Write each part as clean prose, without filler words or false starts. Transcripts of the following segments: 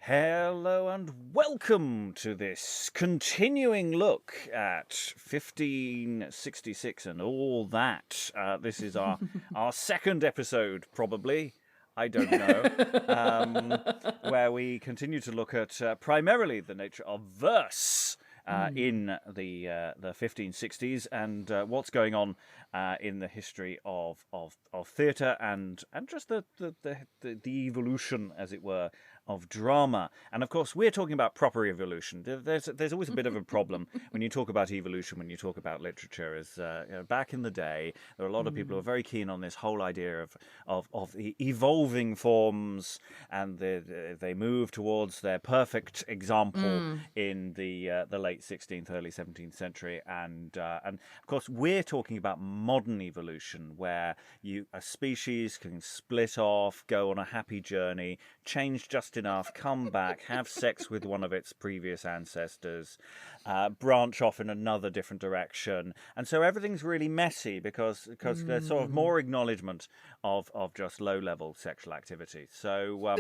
Hello and welcome to this continuing look at 1566 and all that. This is our second episode, probably. I don't know. Where we continue to look at primarily the nature of verse in the 1560s and what's going on in the history of theatre and just the evolution, as it were, of drama. And of course, we're talking about proper evolution. There's always a bit of a problem when you talk about evolution, when you talk about literature. As back in the day, there were a lot of people who are very keen on this whole idea of the evolving forms, and they move towards their perfect example in the late 16th, early 17th century. And of course, we're talking about modern evolution, where a species can split off, go on a happy journey, change just enough, come back, have sex with one of its previous ancestors, branch off in another different direction. And so everything's really messy because there's sort of more acknowledgement of just low-level sexual activity. So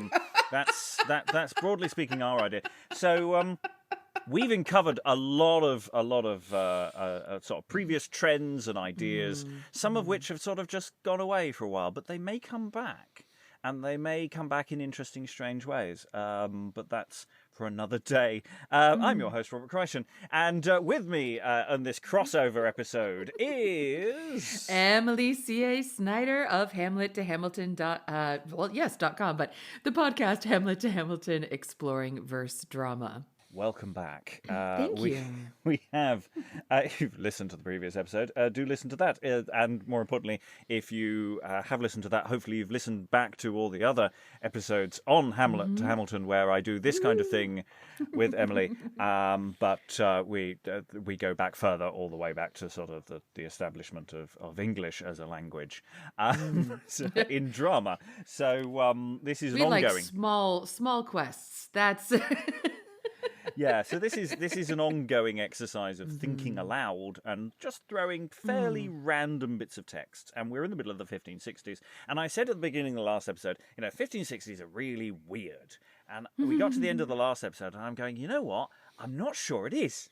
that's broadly speaking our idea. So we've uncovered a lot of sort of previous trends and ideas, some of which have sort of just gone away for a while, but they may come back. And they may come back in interesting, strange ways. But that's for another day. I'm your host, Robert Kreischen. And with me on this crossover episode is... Emily C A Synder of Hamlet to Hamilton. .com, but the podcast Hamlet to Hamilton, exploring verse drama. Welcome back. Thank you. We have, if you've listened to the previous episode, do listen to that. And more importantly, if you have listened to that, hopefully you've listened back to all the other episodes on Hamlet to Hamilton, where I do this kind of thing with Emily. But we go back further, all the way back to sort of the establishment of English as a language in drama. So this is an ongoing... like small quests. That's... Yeah, so this is an ongoing exercise of thinking aloud and just throwing fairly random bits of text. And we're in the middle of the 1560s. And I said at the beginning of the last episode, 1560s are really weird. And we got to the end of the last episode, and I'm going, you know what? I'm not sure it is.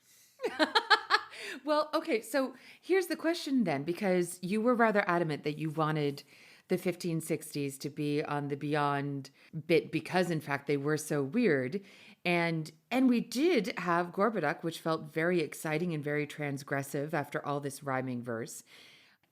Well, okay, so here's the question then, because you were rather adamant that you wanted the 1560s to be on the beyond bit because, in fact, they were so weird. And we did have Gorboduc, which felt very exciting and very transgressive after all this rhyming verse.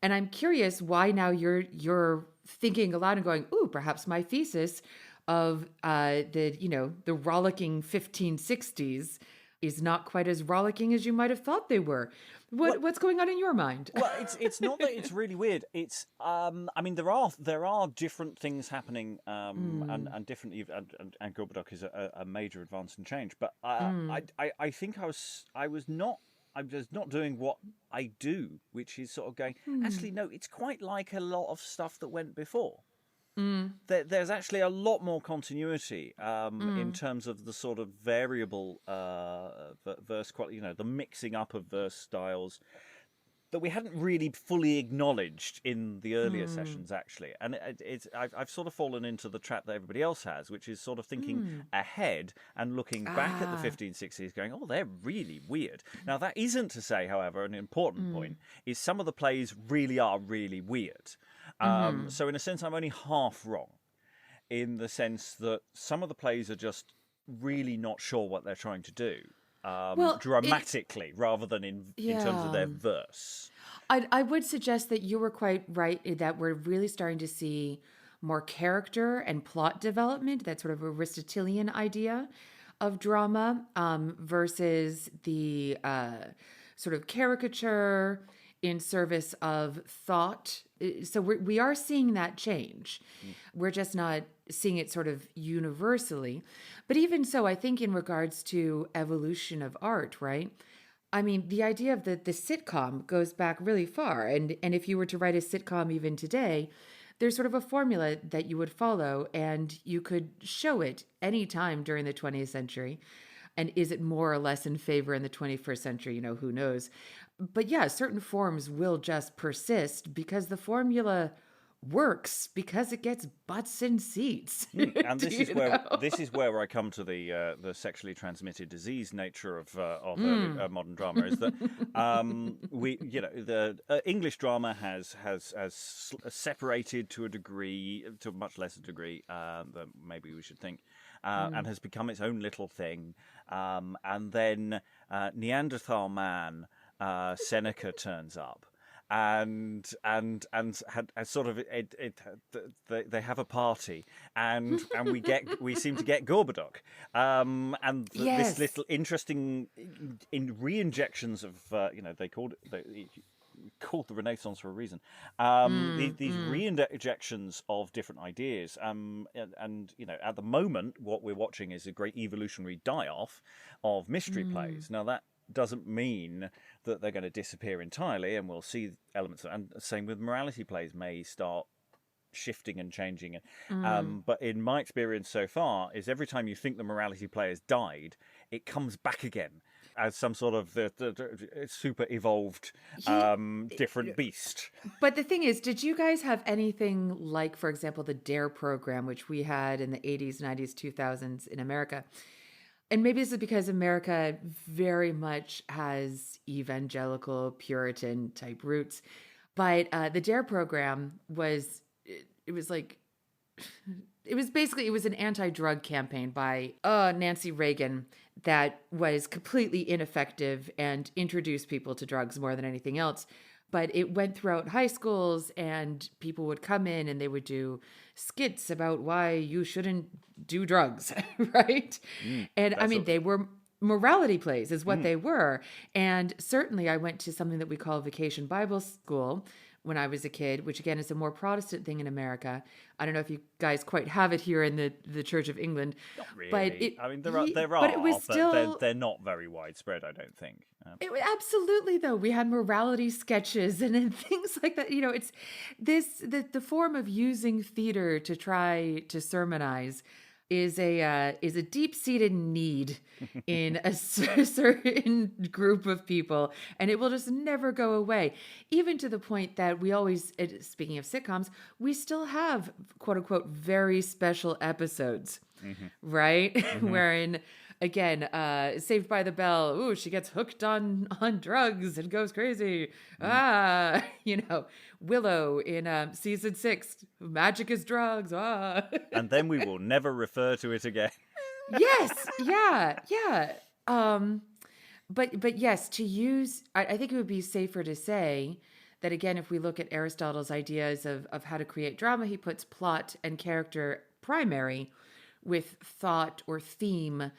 And I'm curious why now you're thinking aloud and going, ooh, perhaps my thesis of the rollicking 1560s is not quite as rollicking as you might have thought they were. What's going on in your mind? Well, it's not that it's really weird. It's there are different things happening, and different, and Gorboduc is a major advance and change. But I think I was not doing what I do, which is sort of going. Actually, no, it's quite like a lot of stuff that went before. There's actually a lot more continuity in terms of the sort of variable verse quality, the mixing up of verse styles that we hadn't really fully acknowledged in the earlier sessions, actually. And I've sort of fallen into the trap that everybody else has, which is sort of thinking ahead and looking back at the 1560s going, oh, they're really weird. Now, that isn't to say, however, an important point is some of the plays really are really weird. So in a sense, I'm only half wrong in the sense that some of the plays are just really not sure what they're trying to do dramatically rather than in terms of their verse. I would suggest that you were quite right that we're really starting to see more character and plot development, that sort of Aristotelian idea of drama versus the sort of caricature in service of thought. So we are seeing that change. We're just not seeing it sort of universally. But even so, I think in regards to evolution of art, right? I mean, the idea of the sitcom goes back really far. And if you were to write a sitcom even today, there's sort of a formula that you would follow, and you could show it any time during the 20th century. And is it more or less in favor in the 21st century? Who knows? But yeah, certain forms will just persist because the formula works because it gets butts in seats. And this is where I come to the sexually transmitted disease nature of early, modern drama. Is that the English drama has separated to a much lesser degree than maybe we should think, and has become its own little thing. And then Neanderthal man Seneca turns up. And sort of they have a party, and we seem to get Gorboduc, this little interesting re-injections of they called the Renaissance for a reason. These re-injections of different ideas, and at the moment what we're watching is a great evolutionary die-off of mystery plays. Now that doesn't mean that they're going to disappear entirely, and we'll see elements and same with morality plays may start shifting and changing. But in my experience so far is every time you think the morality play has died, it comes back again as some sort of super evolved different beast. But the thing is, did you guys have anything like, for example, the DARE program, which we had in the 80s, 90s, 2000s in America? And maybe this is because America very much has evangelical Puritan type roots. But the DARE program was an anti-drug campaign by Nancy Reagan that was completely ineffective and introduced people to drugs more than anything else. But it went throughout high schools, and people would come in and they would do skits about why you shouldn't do drugs, right? And I mean, they were morality plays is what they were. And certainly I went to something that we call Vacation Bible School when I was a kid, which again is a more Protestant thing in America. I don't know if you guys quite have it here in the Church of England. Not really. But they're not very widespread, I don't think. Absolutely, though. We had morality sketches and things like that. It's the form of using theater to try to sermonize is a deep-seated need in a certain group of people, and it will just never go away, even to the point that we always, speaking of sitcoms, we still have quote-unquote very special episodes, right? Wherein, again, Saved by the Bell, ooh, she gets hooked on drugs and goes crazy. Willow in season 6, magic is drugs. And then we will never refer to it again. Yes, yeah. But yes, to use, I think it would be safer to say that, again, if we look at Aristotle's ideas of how to create drama, he puts plot and character primary, with thought or theme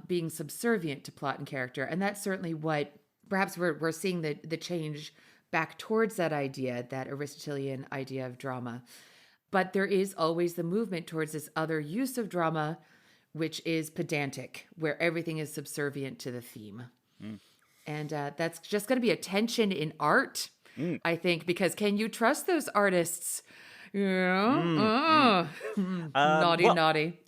being subservient to plot and character. And that's certainly what perhaps we're seeing the change back towards that idea, that Aristotelian idea of drama. But there is always the movement towards this other use of drama, which is pedantic, where everything is subservient to the theme. And that's just going to be a tension in art, I think, because can you trust those artists? Naughty.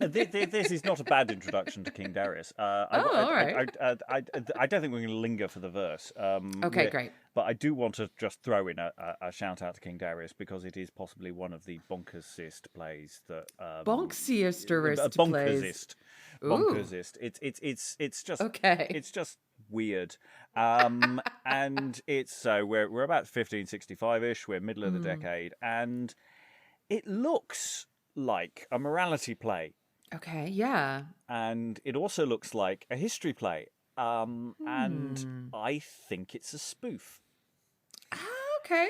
This is not a bad introduction to King Darius. All right. I don't think we're going to linger for the verse. Okay, great. But I do want to just throw in a shout out to King Darius, because it is possibly one of the bonkersist plays that bonkersist. It's just okay. It's just weird. And it's we're about 1565-ish. We're middle of the decade, and it looks like a morality play. Okay, yeah. And it also looks like a history play. And I think it's a spoof. Okay.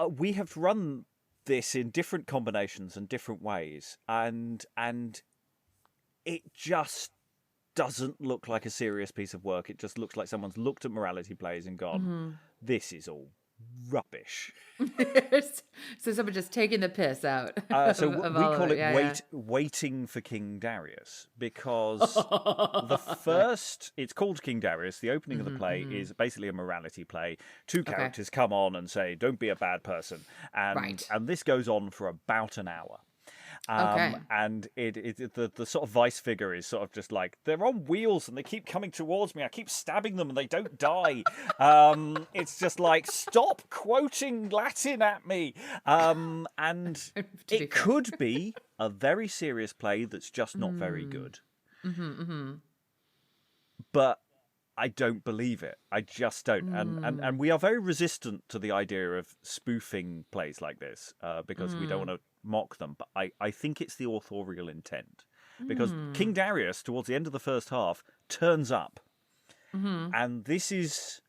We have run this in different combinations and different ways, and it just doesn't look like a serious piece of work. It just looks like someone's looked at morality plays and gone, this is all rubbish. So someone just taking the piss out. So we call it Waiting for King Darius, because it's called King Darius. The opening of the play is basically a morality play. Two characters come on and say, don't be a bad person. And this goes on for about an hour. Okay. And the sort of vice figure is sort of just like, they're on wheels and they keep coming towards me. I keep stabbing them and they don't die. It's just like, stop quoting Latin at me. And it could be a very serious play that's just not very good. But I don't believe it. I just don't. And we are very resistant to the idea of spoofing plays like this because we don't want to mock them. But I think it's the authorial intent. Because King Darius, towards the end of the first half, turns up. And this is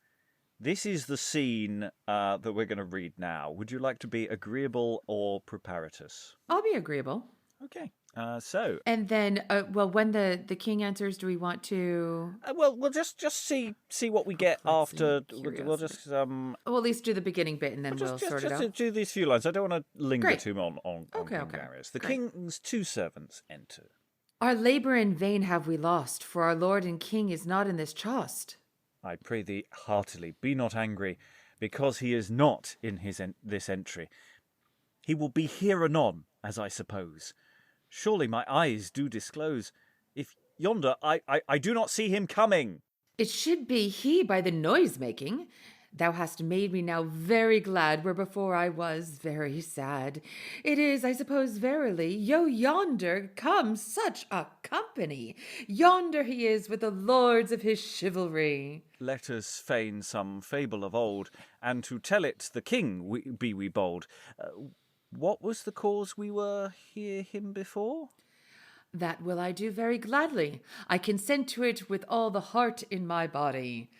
the scene that we're going to read now. Would you like to be agreeable or preparatus? I'll be agreeable. Okay. And then, when the king answers, do we want to? We'll just see what we get after. We'll just We'll at least do the beginning bit, and then we'll sort it out. Just do these few lines. I don't want to linger too on Okay, King Darius. The king's two servants enter. Our labour in vain have we lost, for our lord and king is not in this chast. I pray thee heartily, be not angry, because he is not in this entry. He will be here anon, as I suppose. Surely my eyes do disclose. If yonder, I do not see him coming. It should be he by the noise making. Thou hast made me now very glad, where before I was very sad. It is, I suppose, verily, yonder comes such a company. Yonder he is with the lords of his chivalry. Let us feign some fable of old, and to tell it the king be we bold. What was the cause we were hear him before? That will I do very gladly. I consent to it with all the heart in my body.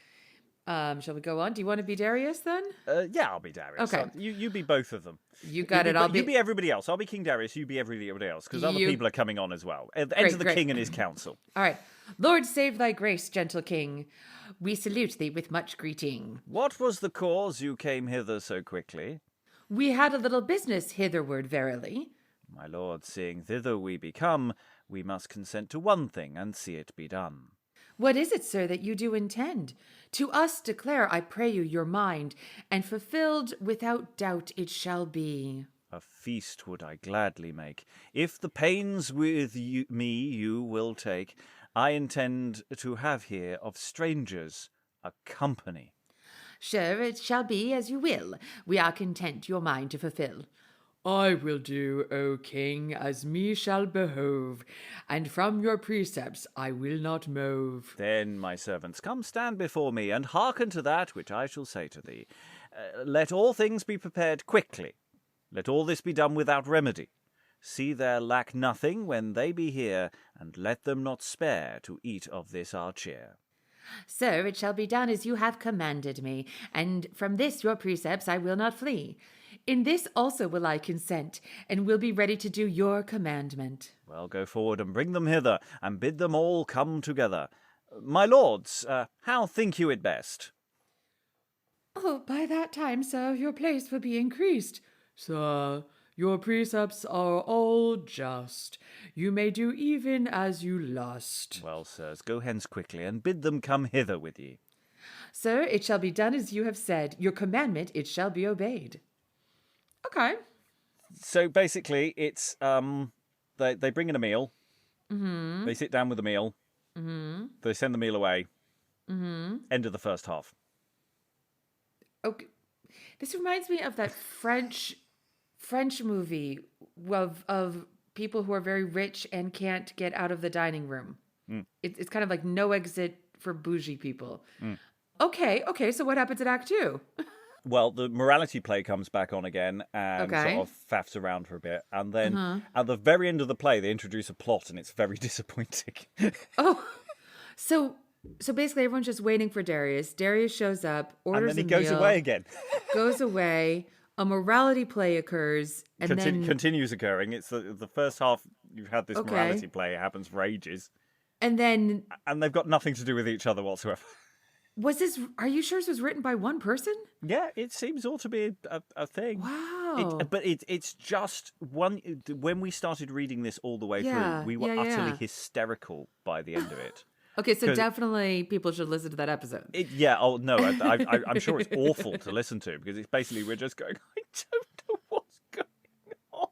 Shall we go on? Do you want to be Darius then? Yeah, I'll be Darius. Okay. You be both of them. You got it. You be everybody else. I'll be King Darius. You be everybody else, because other people are coming on as well. Enter the king and his council. All right. Lord, save thy grace, gentle king. We salute thee with much greeting. What was the cause you came hither so quickly? We had a little business hitherward, verily. My lord, seeing thither we be come, we must consent to one thing, and see it be done. What is it, sir, that you do intend? To us declare, I pray you, your mind, and fulfilled without doubt it shall be. A feast would I gladly make. If the pains with me you will take, I intend to have here of strangers a company. Sure, it shall be as you will. We are content your mind to fulfill. I will do, O king, as me shall behove, and from your precepts I will not move. Then, my servants, come stand before me, and hearken to that which I shall say to thee. Let all things be prepared quickly. Let all this be done without remedy. See there lack nothing when they be here, and let them not spare to eat of this our cheer. Sir, it shall be done as you have commanded me, and from this your precepts I will not flee. In this also will I consent, and will be ready to do your commandment. Well, go forward and bring them hither, and bid them all come together. My lords, how think you it best? Oh, by that time, sir, your place will be increased. Sir, your precepts are all just. You may do even as you lust. Well, sirs, go hence quickly, and bid them come hither with ye. Sir, it shall be done as you have said. Your commandment, it shall be obeyed. Okay. So basically, it's they bring in a meal. Mm-hmm. They sit down with the meal. Mm-hmm. They send the meal away. Mm-hmm. End of the first half. Okay. This reminds me of that French movie of people who are very rich and can't get out of the dining room. Mm. It's kind of like No Exit for bougie people. Mm. Okay. So what happens in Act 2? Well, the morality play comes back on again and sort of faffs around for a bit. And then at the very end of the play, they introduce a plot and it's very disappointing. Oh, so basically everyone's just waiting for Darius. Darius shows up, orders a meal. And then he goes away again. Goes away. A morality play occurs. And then continues occurring. It's the first half, you've had this morality play. It happens for ages. And then... And they've got nothing to do with each other whatsoever. Are you sure this was written by one person? Yeah, it seems all to be a thing. Wow. But it's just one. When we started reading this all the way through, we were utterly hysterical by the end of it. Okay, so definitely people should listen to that episode. I'm sure it's awful to listen to because it's basically we're just going, I don't know what's going on.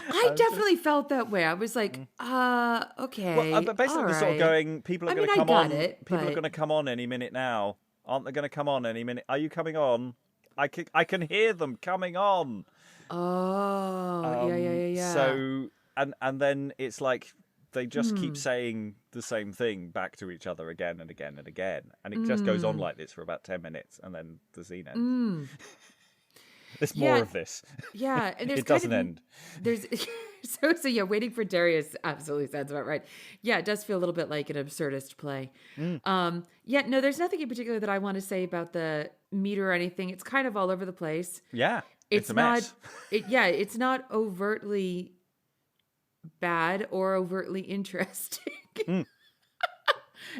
I definitely felt that way. I was like, okay, Well, but basically, all we're sort of right. going. People are I going mean, to I come got on. it, People are but going to come on any minute now. Aren't they going to come on any minute? Are you coming on? I can hear them coming on. oh, yeah. So and then it's like they just keep saying the same thing back to each other again and again and again, and it just goes on like this for about 10 minutes, and then the scene ends. There's more Yeah, of this. yeah, and there's It kind doesn't of end. there's so yeah, waiting for Darius absolutely sounds about right. Yeah, it does feel a little bit like an absurdist play. Yeah, no, there's nothing in particular that I want to say about the meter or anything. It's kind of all over the place. Yeah, it's a Not mess. it's not overtly bad or overtly interesting.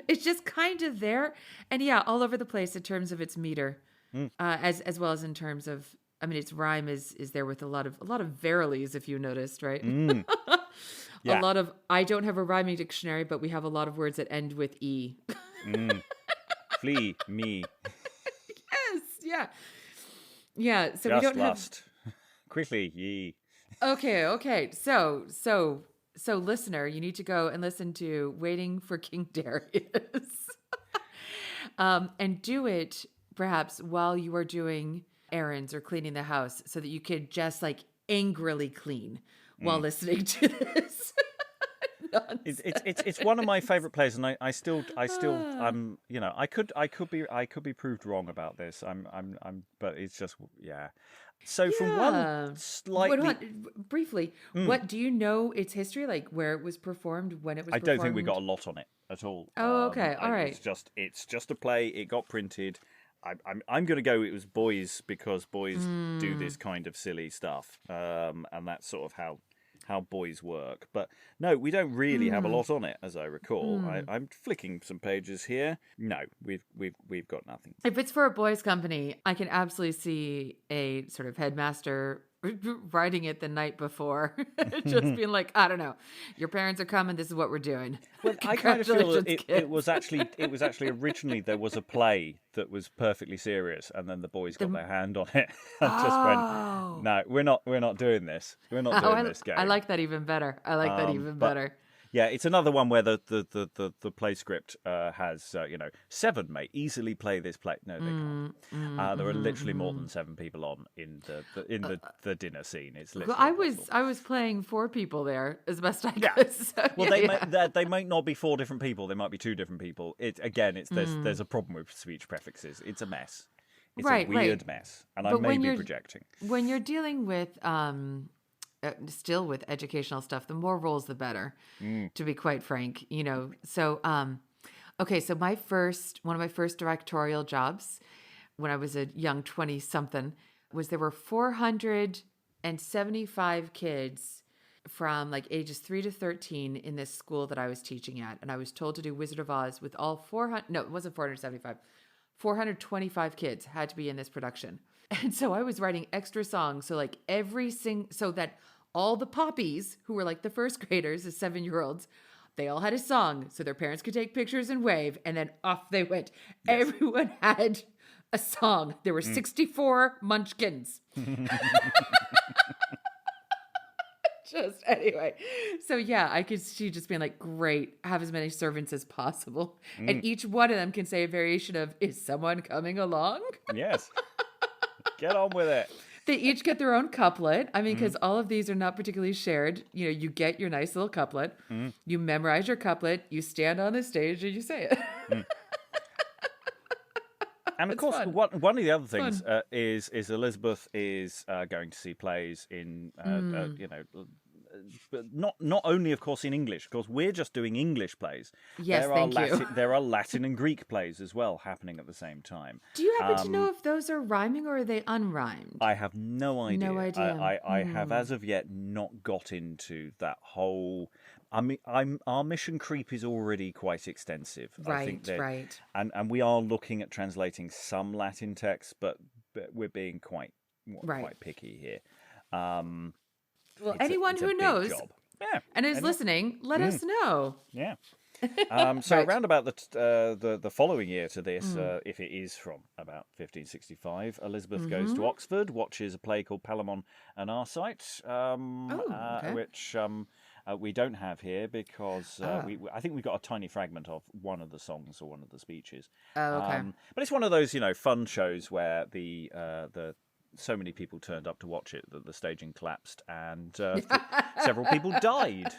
It's just kind of there, and yeah, all over the place in terms of its meter, as well as in terms of. I mean, its rhyme is there with a lot of verilies, if you noticed, right? A Yeah. lot of I don't have a rhyming dictionary, but we have a lot of words that end with e. Flee me. Yes, yeah, yeah. So we Just don't lust. Quickly, ye. have. Okay. So, listener, you need to go and listen to "Waiting for King Darius," and do it perhaps while you are doing errands or cleaning the house, so that you could just like angrily clean while listening to this. It's one of my favorite plays, and I still I could be proved wrong about this. But it's just So from one slightly, Briefly, what do you know its history, like where it was performed, when it was I performed? don't think we got a lot on it at all. Oh, okay, all right. It's just a play. It got printed. I'm going to go. It was boys, because boys do this kind of silly stuff, and that's sort of how boys work. But no, we don't really have a lot on it, as I recall. I'm flicking some pages here. No, we've got nothing. If it's for a boys' company, I can absolutely see a sort of headmaster writing it the night before, just being like, I don't know, your parents are coming. This is what we're doing. Well, I kind of feel that it was actually originally there was a play that was perfectly serious, and then the boys got their hand on it and just went, no, we're not doing this. We're not doing this game. I like that even better. Better. Yeah, it's another one where the play script has 7 may easily play this play. No, they can't. There are literally more than 7 people on in the dinner scene. It's literally I was playing 4 people there as best I could. So, well, they might not be 4 different people. They might be 2 different people. There's a problem with speech prefixes. It's a mess. It's a weird mess, and I may be projecting. When you're dealing with still with educational stuff, the more roles the better, to be quite frank, so okay, so one of my first directorial jobs when I was a young 20 something was there were 475 kids from like ages 3 to 13 in this school that I was teaching at, and I was told to do Wizard of Oz with all 400 no, it wasn't 475, 425 kids had to be in this production. And so I was writing extra songs. So like so that all the poppies who were like the first graders, the 7-year-olds, they all had a song so their parents could take pictures and wave, and then off they went. Yes. Everyone had a song. There were 64 munchkins. Just anyway. So yeah, I could see just being like, great, have as many servants as possible. And each one of them can say a variation of, is someone coming along? Yes. Get on with it. They each get their own couplet. I mean, because all of these are not particularly shared. You get your nice little couplet. You memorize your couplet. You stand on the stage and you say it. And of course, one of the other things is Elizabeth is going to see plays in, but not only, of course, in English. Of course, we're just doing English plays. Yes, thank you. There are Latin and Greek plays as well happening at the same time. Do you happen to know if those are rhyming or are they unrhymed? I have no idea. No idea. I have, as of yet, not got into that whole... I mean, our mission creep is already quite extensive. Right, I think right. And we are looking at translating some Latin texts, but we're being quite picky here. Well, anyone who knows and is listening, let us know. Yeah. So Right. around about the following year to this, if it is from about 1565, Elizabeth goes to Oxford, watches a play called Palamon and Arcite, Oh, okay. which we don't have here because I think we got a tiny fragment of one of the songs or one of the speeches. Oh, okay. But it's one of those, fun shows where the so many people turned up to watch it that the staging collapsed and several people died.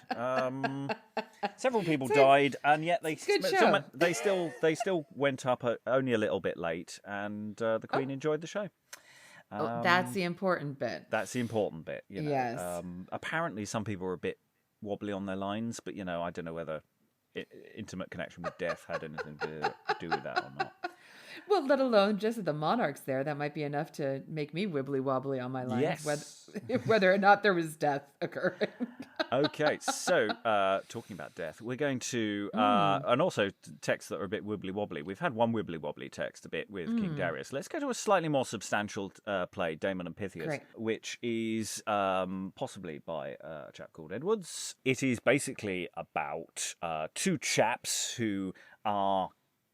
Several people died, and yet Good show. they still went up only a little bit late, and the Queen enjoyed the show. That's the important bit. That's the important bit. Yes. Apparently, some people were a bit wobbly on their lines, but I don't know whether intimate connection with death had anything to do with that or not. Well, let alone just the monarchs there. That might be enough to make me wibbly wobbly on my lines, Yes. whether or not there was death occurring. Okay, so talking about death, we're going to, and also texts that are a bit wibbly wobbly. We've had one wibbly wobbly text a bit with King Darius. Let's go to a slightly more substantial play, Damon and Pythias, Great. which is possibly by a chap called Edwards. It is basically about two chaps who are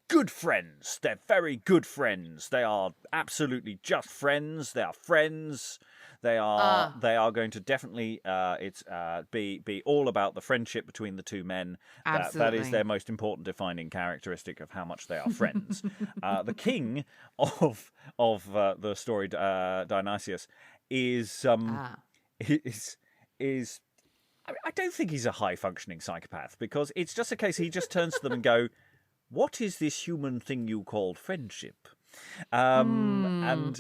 good friends. They're very good friends. They are absolutely just friends. They are friends. They are going to definitely be all about the friendship between the two men. That is Absolutely. their most important defining characteristic of how much they are friends. The king of the story Dionysius is I don't think he's a high functioning psychopath, because it's just a case he just turns to them and go, "What is this human thing you call friendship?" And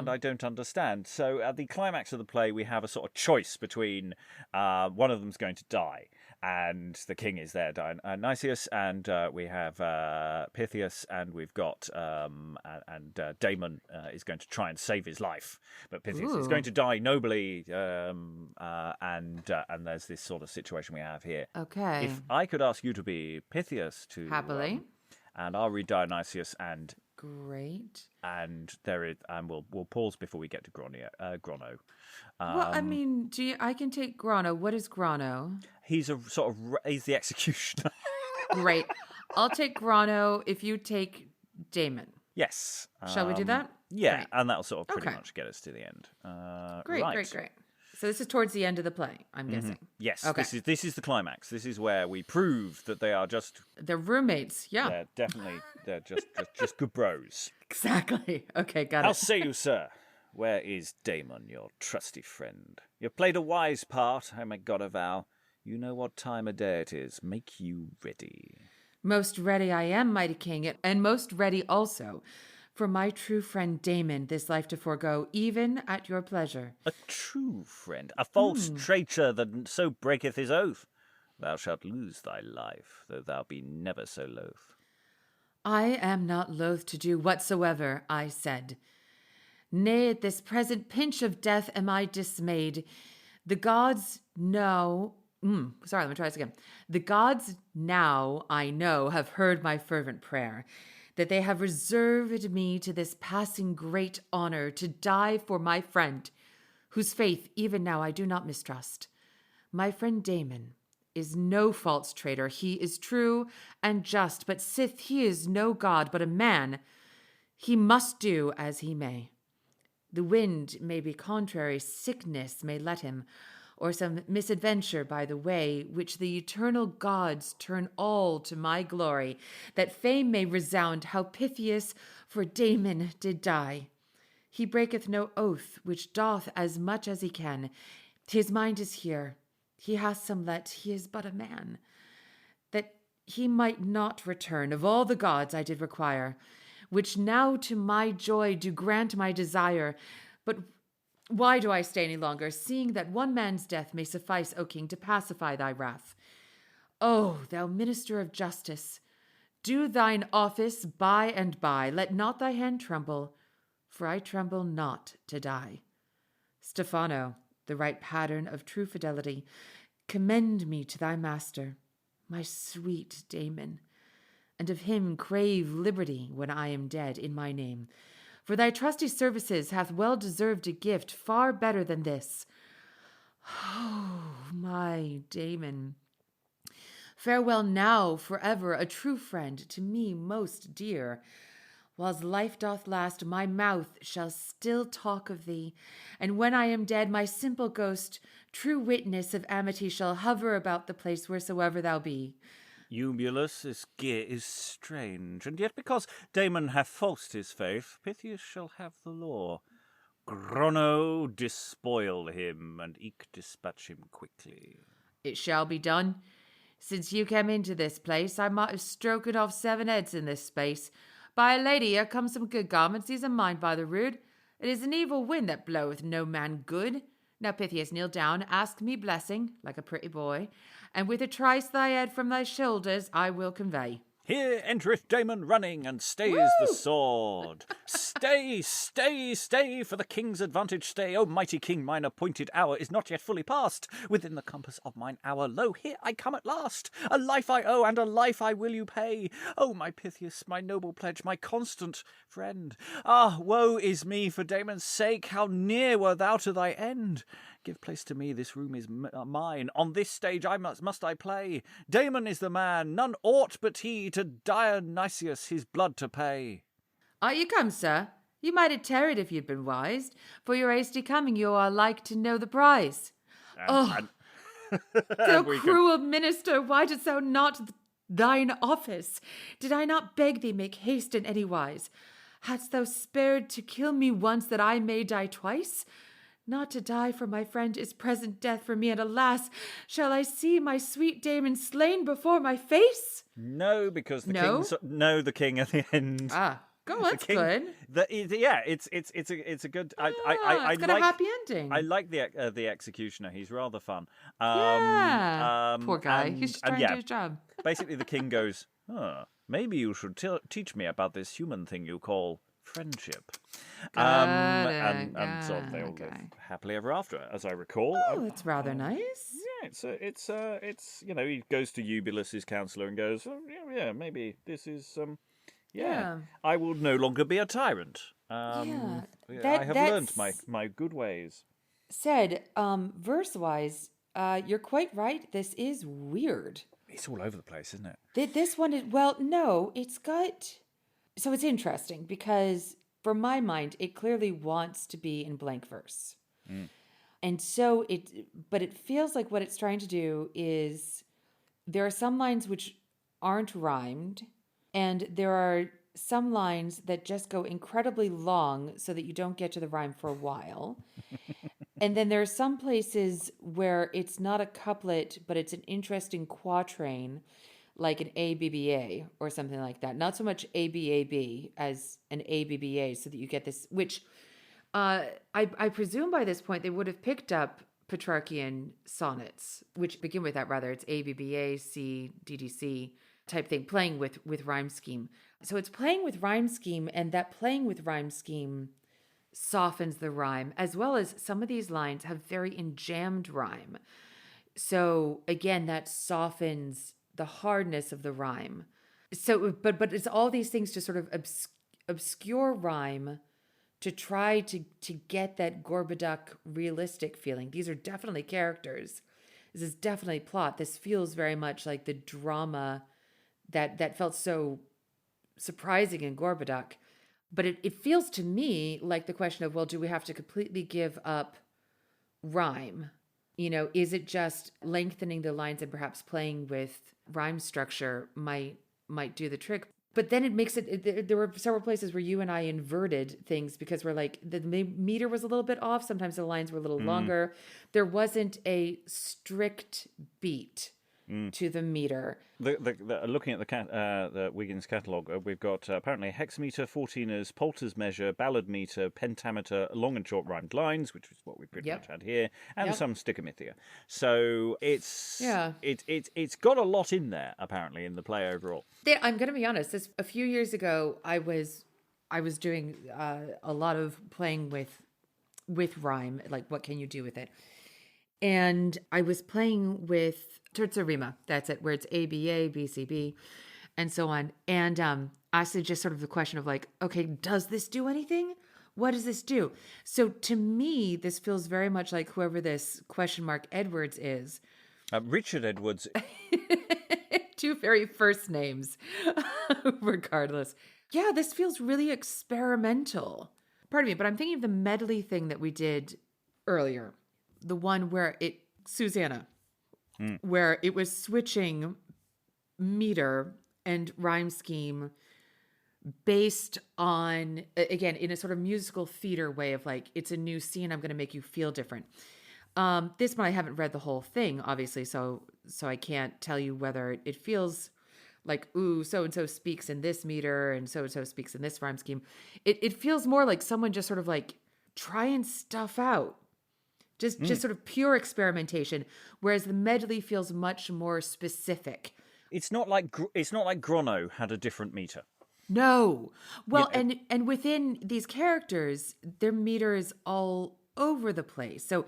I don't understand. So at the climax of the play, we have a sort of choice between one of them's going to die, and the king is there, Dionysius, and we have Pythias, and we've got Damon is going to try and save his life, but Pythias is going to die nobly, and there's this sort of situation we have here. Okay. If I could ask you to be Pythias to Happily. and I'll read Dionysius, and Great. we'll pause before we get to Grono. Well, I mean, I can take Grono. What is Grono? He's he's the executioner. Great. I'll take Grono if you take Damon. Yes. Shall we do that? Yeah, Great. and that'll sort of pretty Okay. much get us to the end. Great, right. great. So this is towards the end of the play, I'm guessing. Yes. Okay. This is the climax. This is where we prove that they are just They're roommates. Yeah. they're just good bros. Exactly. Okay, got How it. say you, sir? Where is Damon, your trusty friend? You've played a wise part, I may God avow. You know what time of day it is. Make you ready. Most ready I am, mighty king, and most ready also for my true friend Damon this life to forego, even at your pleasure. A true friend, a false traitor that so breaketh his oath. Thou shalt lose thy life, though thou be never so loath. I am not loath to do whatsoever, I said. Nay, at this present pinch of death am I dismayed. The gods know... sorry, let me try this again. The gods now, I know, have heard my fervent prayer, that they have reserved me to this passing great honor to die for my friend, whose faith even now I do not mistrust. My friend Damon is no false traitor. He is true and just, but sith he is no god, but a man, he must do as he may. The wind may be contrary, sickness may let him, or some misadventure by the way, which the eternal gods turn all to my glory, that fame may resound how Pythias for Damon did die. He breaketh no oath, which doth as much as he can. His mind is here. He hath some let, he is but a man. That he might not return of all the gods I did require, which now to my joy do grant my desire. But why do I stay any longer, seeing that one man's death may suffice, O king, to pacify thy wrath? O thou minister of justice, do thine office by and by. Let not thy hand tremble, for I tremble not to die. Stephano, the right pattern of true fidelity, commend me to thy master, my sweet Damon, and of him crave liberty when I am dead in my name. For thy trusty services hath well deserved a gift far better than this. Oh, my Damon, Farewell now, forever, a true friend, to me most dear. Whiles life doth last, my mouth shall still talk of thee, and when I am dead, my simple ghost, true witness of amity, shall hover about the place wheresoever thou be. Eubulus, this gear is strange, and yet because Damon hath falsed his faith, Pythias shall have the law. Grono, despoil him, and eke dispatch him quickly. It shall be done. Since you came into this place, I might have stroken off 7 heads in this space. By a lady, here come some good garments, these are mine by the rood. It is an evil wind that bloweth no man good. Now, Pythias, kneel down, ask me blessing, like a pretty boy, and with a trice thy head from thy shoulders I will convey. Here entereth Damon running, and stays the sword. Stay, stay, stay, for the king's advantage stay. O mighty king, mine appointed hour is not yet fully past. Within the compass of mine hour, lo, here I come at last. A life I owe, and a life I will you pay. O my Pythias, my noble pledge, my constant friend. Ah, woe is me for Damon's sake, how near were thou to thy end. Give place to me, this room is mine. On this stage I must I play. Damon is the man, none aught but he, to Dionysius his blood to pay. Are you come, sir? You might have tarried if you'd been wise. For your hasty coming you are like to know the prize. Thou cruel minister, why didst thou not thine office? Did I not beg thee make haste in any wise? Hadst thou spared to kill me once that I may die twice? Not to die for my friend is present death for me, and alas, shall I see my sweet Damon slain before my face? No, because the king at the end. Go, that's good. It's a good. It's got a happy ending. I like the executioner. He's rather fun. Poor guy. He's just trying to do his job. Basically, the king goes, maybe you should teach me about this human thing you call friendship. And so they all live happily ever after, as I recall. Oh, that's rather nice. Yeah, it's he goes to Eubulus's counselor and goes, maybe this is I will no longer be a tyrant. I have learned my good ways. Said, verse-wise, you're quite right. This is weird. It's all over the place, isn't it? This one is, no, it's got... So it's interesting because, for my mind, it clearly wants to be in blank verse. And so but it feels like what it's trying to do is there are some lines which aren't rhymed, and there are some lines that just go incredibly long so that you don't get to the rhyme for a while. And then there are some places where it's not a couplet, but it's an interesting quatrain, like an ABBA or something like that. Not so much ABAB as an ABBA, so that you get this, which I presume by this point they would have picked up Petrarchian sonnets, which begin with that rather. It's ABBA, C, DDC type thing, playing with rhyme scheme. So it's playing with rhyme scheme, and that playing with rhyme scheme softens the rhyme, as well as some of these lines have very enjammed rhyme. So again, that softens the hardness of the rhyme. So, but it's all these things to sort of obscure rhyme to try to get that Gorboduc realistic feeling. These are definitely characters. This is definitely plot. This feels very much like the drama that felt so surprising in Gorboduc. But it feels to me like the question of, well, do we have to completely give up rhyme? Is it just lengthening the lines and perhaps playing with rhyme structure might do the trick? But then it makes it, there were several places where you and I inverted things because we're like, the meter was a little bit off. Sometimes the lines were a little longer. There wasn't a strict beat to the meter. Looking at the Wiggins catalogue, we've got apparently hexameter, 14ers, Poulter's measure, ballad meter, pentameter, long and short rhymed lines, which is what we pretty much had here, and some stickamithia. So it's got a lot in there apparently in the play overall. I'm going to be honest. A few years ago, I was doing a lot of playing with rhyme, like what can you do with it. And I was playing with terza rima, that's it, where it's ABA, BCB, and so on. And I said just sort of the question of like, okay, does this do anything? What does this do? So to me, this feels very much like whoever this question mark Edwards is. Richard Edwards. two very first names, regardless. Yeah, this feels really experimental. Pardon me, but I'm thinking of the medley thing that we did earlier. The one where Susanna, where it was switching meter and rhyme scheme based on, again, in a sort of musical theater way of like, it's a new scene, I'm going to make you feel different. This one, I haven't read the whole thing, obviously, so I can't tell you whether it feels like, ooh, so-and-so speaks in this meter and so-and-so speaks in this rhyme scheme. It feels more like someone just sort of like trying stuff out. Just sort of pure experimentation, whereas the medley feels much more specific. It's not like Grono had a different meter. No. Well, and within these characters, their meter is all over the place. So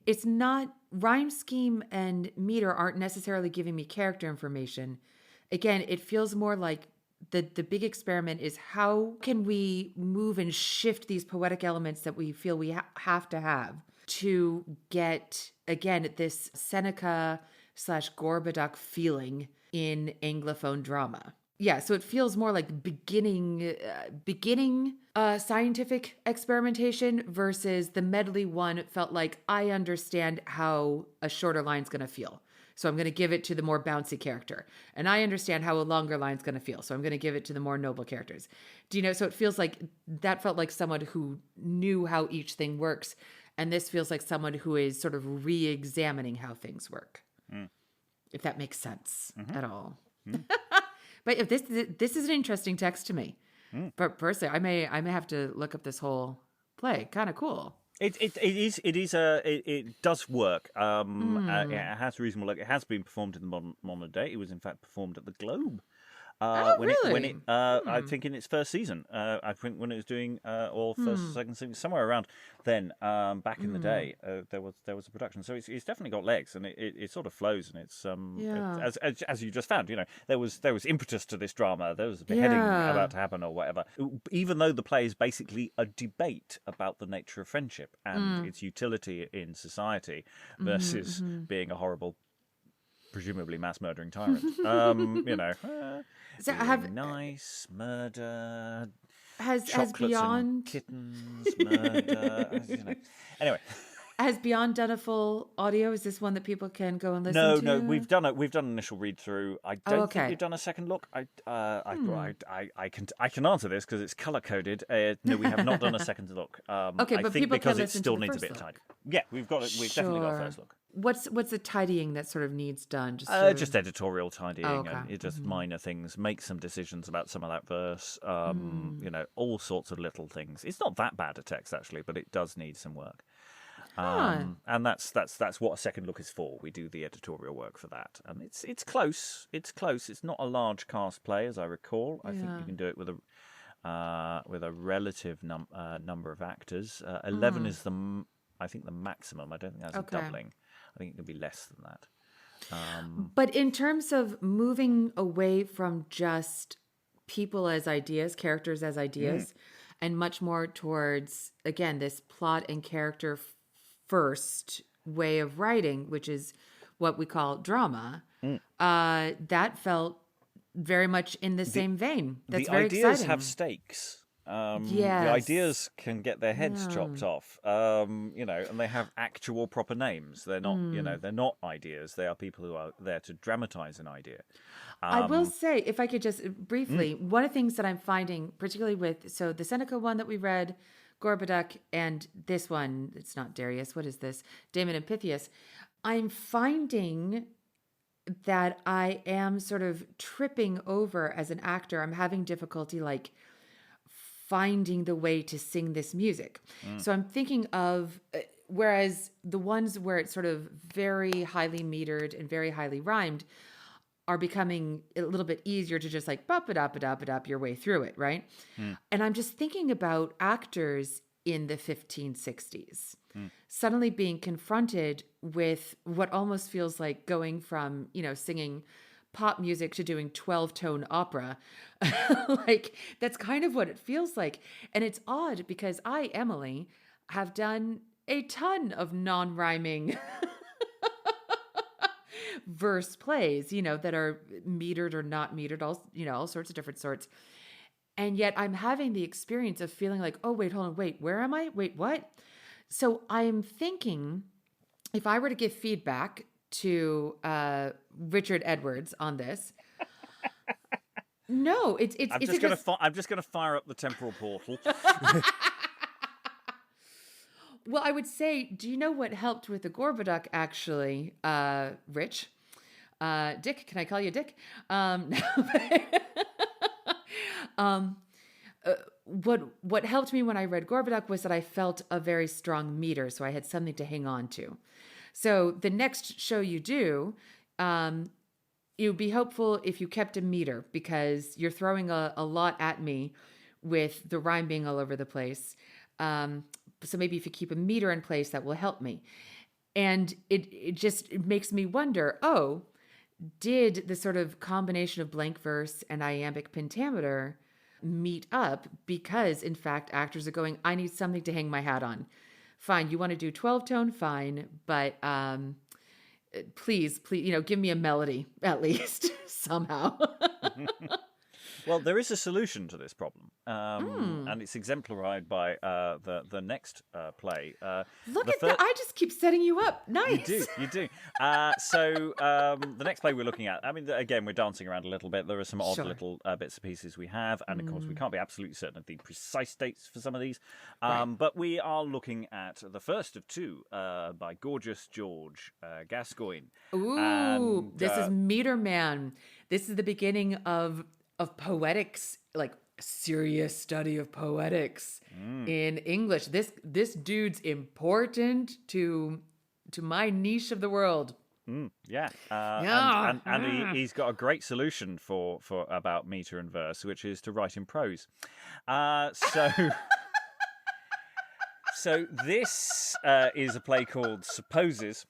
it's not, rhyme scheme and meter aren't necessarily giving me character information. Again, it feels more like the big experiment is how can we move and shift these poetic elements that we feel we have to have to get, again, this Seneca/Gorboduc feeling in Anglophone drama. Yeah, so it feels more like beginning scientific experimentation versus the medley one. It felt like I understand how a shorter line's going to feel. So I'm going to give it to the more bouncy character. And I understand how a longer line's going to feel. So I'm going to give it to the more noble characters. Do you know? So it feels like that felt like someone who knew how each thing works. And this feels like someone who is sort of re-examining how things work. If that makes sense at all. But if this is an interesting text to me. But personally, I may have to look up this whole play. Kind of cool. It does work. It has reasonable. It has been performed in the modern day. It was in fact performed at the Globe. Really? I think in its first season, I think when it was doing or first or second season, somewhere around then, back in the day, there was a production. So it's definitely got legs, and it sort of flows, and it's as you just found, there was impetus to this drama. There was a beheading about to happen or whatever. Even though the play is basically a debate about the nature of friendship and its utility in society versus being a horrible, presumably mass murdering tyrant. Nice murder. Has chocolates Beyond and kittens murder. Anyway, has Beyond done a full audio? Is this one that people can go and listen to? No, we've done an initial read through. I don't think we've done a second look. I can answer this because it's color coded. No, we have not done a second look. Okay, but I think people because can it listen still to the needs a first bit of look. tidy. Yeah, we've definitely got a first look. What's the tidying that sort of needs done? Just editorial tidying and it just minor things. Make some decisions about some of that verse. All sorts of little things. It's not that bad a text actually, but it does need some work. And that's what a second look is for. We do the editorial work for that, and it's close. It's close. It's not a large cast play, as I recall. I think you can do it with a relative number of actors. 11 is the maximum. I don't think that's a doubling. I think it could be less than that. But in terms of moving away from just people as ideas, characters as ideas, and much more towards, again, this plot and character first way of writing, which is what we call drama, that felt very much in the same vein. That's very exciting. The ideas have stakes. The ideas can get their heads chopped off, and they have actual proper names. They're not, they're not ideas. They are people who are there to dramatize an idea. I will say, if I could just briefly, one of the things that I'm finding, particularly with, so the Seneca one that we read, Gorboduc, and this one, it's not Darius, what is this? Damon and Pythias. I'm finding that I am sort of tripping over as an actor. I'm having difficulty, like, finding the way to sing this music. So I'm thinking of, whereas the ones where it's sort of very highly metered and very highly rhymed are becoming a little bit easier to just like bop it up your way through it, right? And I'm just thinking about actors in the 1560s suddenly being confronted with what almost feels like going from, singing pop music to doing 12-tone opera. Like, that's kind of what it feels like. And it's odd because I, Emily, have done a ton of non-rhyming verse plays, that are metered or not metered, all sorts of different sorts. And yet I'm having the experience of feeling like, oh, wait, hold on, wait, where am I? Wait, what? So I'm thinking if I were to give feedback to Richard Edwards on this, no, I'm just gonna fire up the temporal portal. Well, I would say, do you know what helped with the Gorbaduck, actually, Rich? Dick, can I call you Dick? No. What helped me when I read Gorbaduck was that I felt a very strong meter, so I had something to hang on to. So the next show you do, it would be helpful if you kept a meter, because you're throwing a lot at me with the rhyme being all over the place. So maybe if you keep a meter in place, that will help me. And it makes me wonder, did the sort of combination of blank verse and iambic pentameter meet up? Because, in fact, actors are going, I need something to hang my hat on. Fine, you want to do 12-tone? Fine. But please, give me a melody, at least, somehow. Well, there is a solution to this problem, and it's exemplified by the next play. Look at that! I just keep setting you up. Nice. You do. So the next play we're looking at, I mean, again, we're dancing around a little bit. There are some odd little bits and pieces we have, and of course, we can't be absolutely certain of the precise dates for some of these. But we are looking at the first of two by Gorgeous George Gascoigne. Ooh, this is Meter Man. This is the beginning of poetics, like serious study of poetics in English. This dude's important to my niche of the world. Yeah. Yeah. And he's got a great solution for about meter and verse, which is to write in prose. So this is a play called Supposes.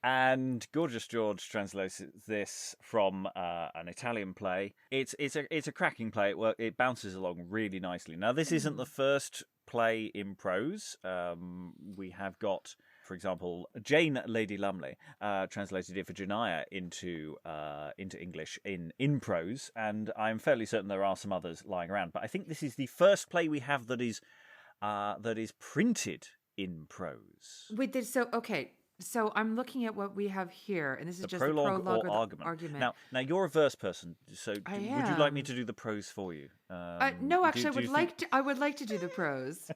And Gorgeous George translates this from an Italian play. It's a cracking play. It bounces along really nicely. Now, this isn't the first play in prose. We have got, for example, Jane Lady Lumley translated Iphigenia into English in prose, and I'm fairly certain there are some others lying around. But I think this is the first play we have that is printed in prose. Wait, okay. So I'm looking at what we have here, and this is just the prologue or argument. Now you're a verse person, so would you like me to do the prose for you? No, actually, I would like to do the prose,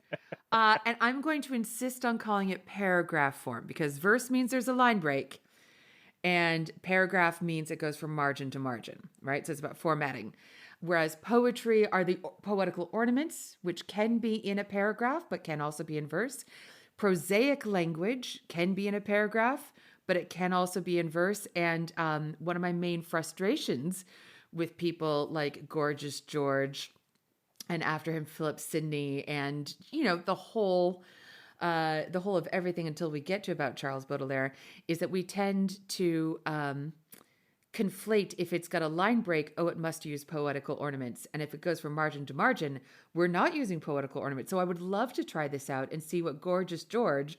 and I'm going to insist on calling it paragraph form, because verse means there's a line break, and paragraph means it goes from margin to margin, right? So it's about formatting. Whereas poetry are the poetical ornaments, which can be in a paragraph, but can also be in verse. Prosaic language can be in a paragraph, but it can also be in verse. And one of my main frustrations with people like Gorgeous George, and after him Philip Sidney, and the whole of everything until we get to about Charles Baudelaire, is that we tend to conflate, if it's got a line break, it must use poetical ornaments. And if it goes from margin to margin, we're not using poetical ornaments. So I would love to try this out and see what Gorgeous George,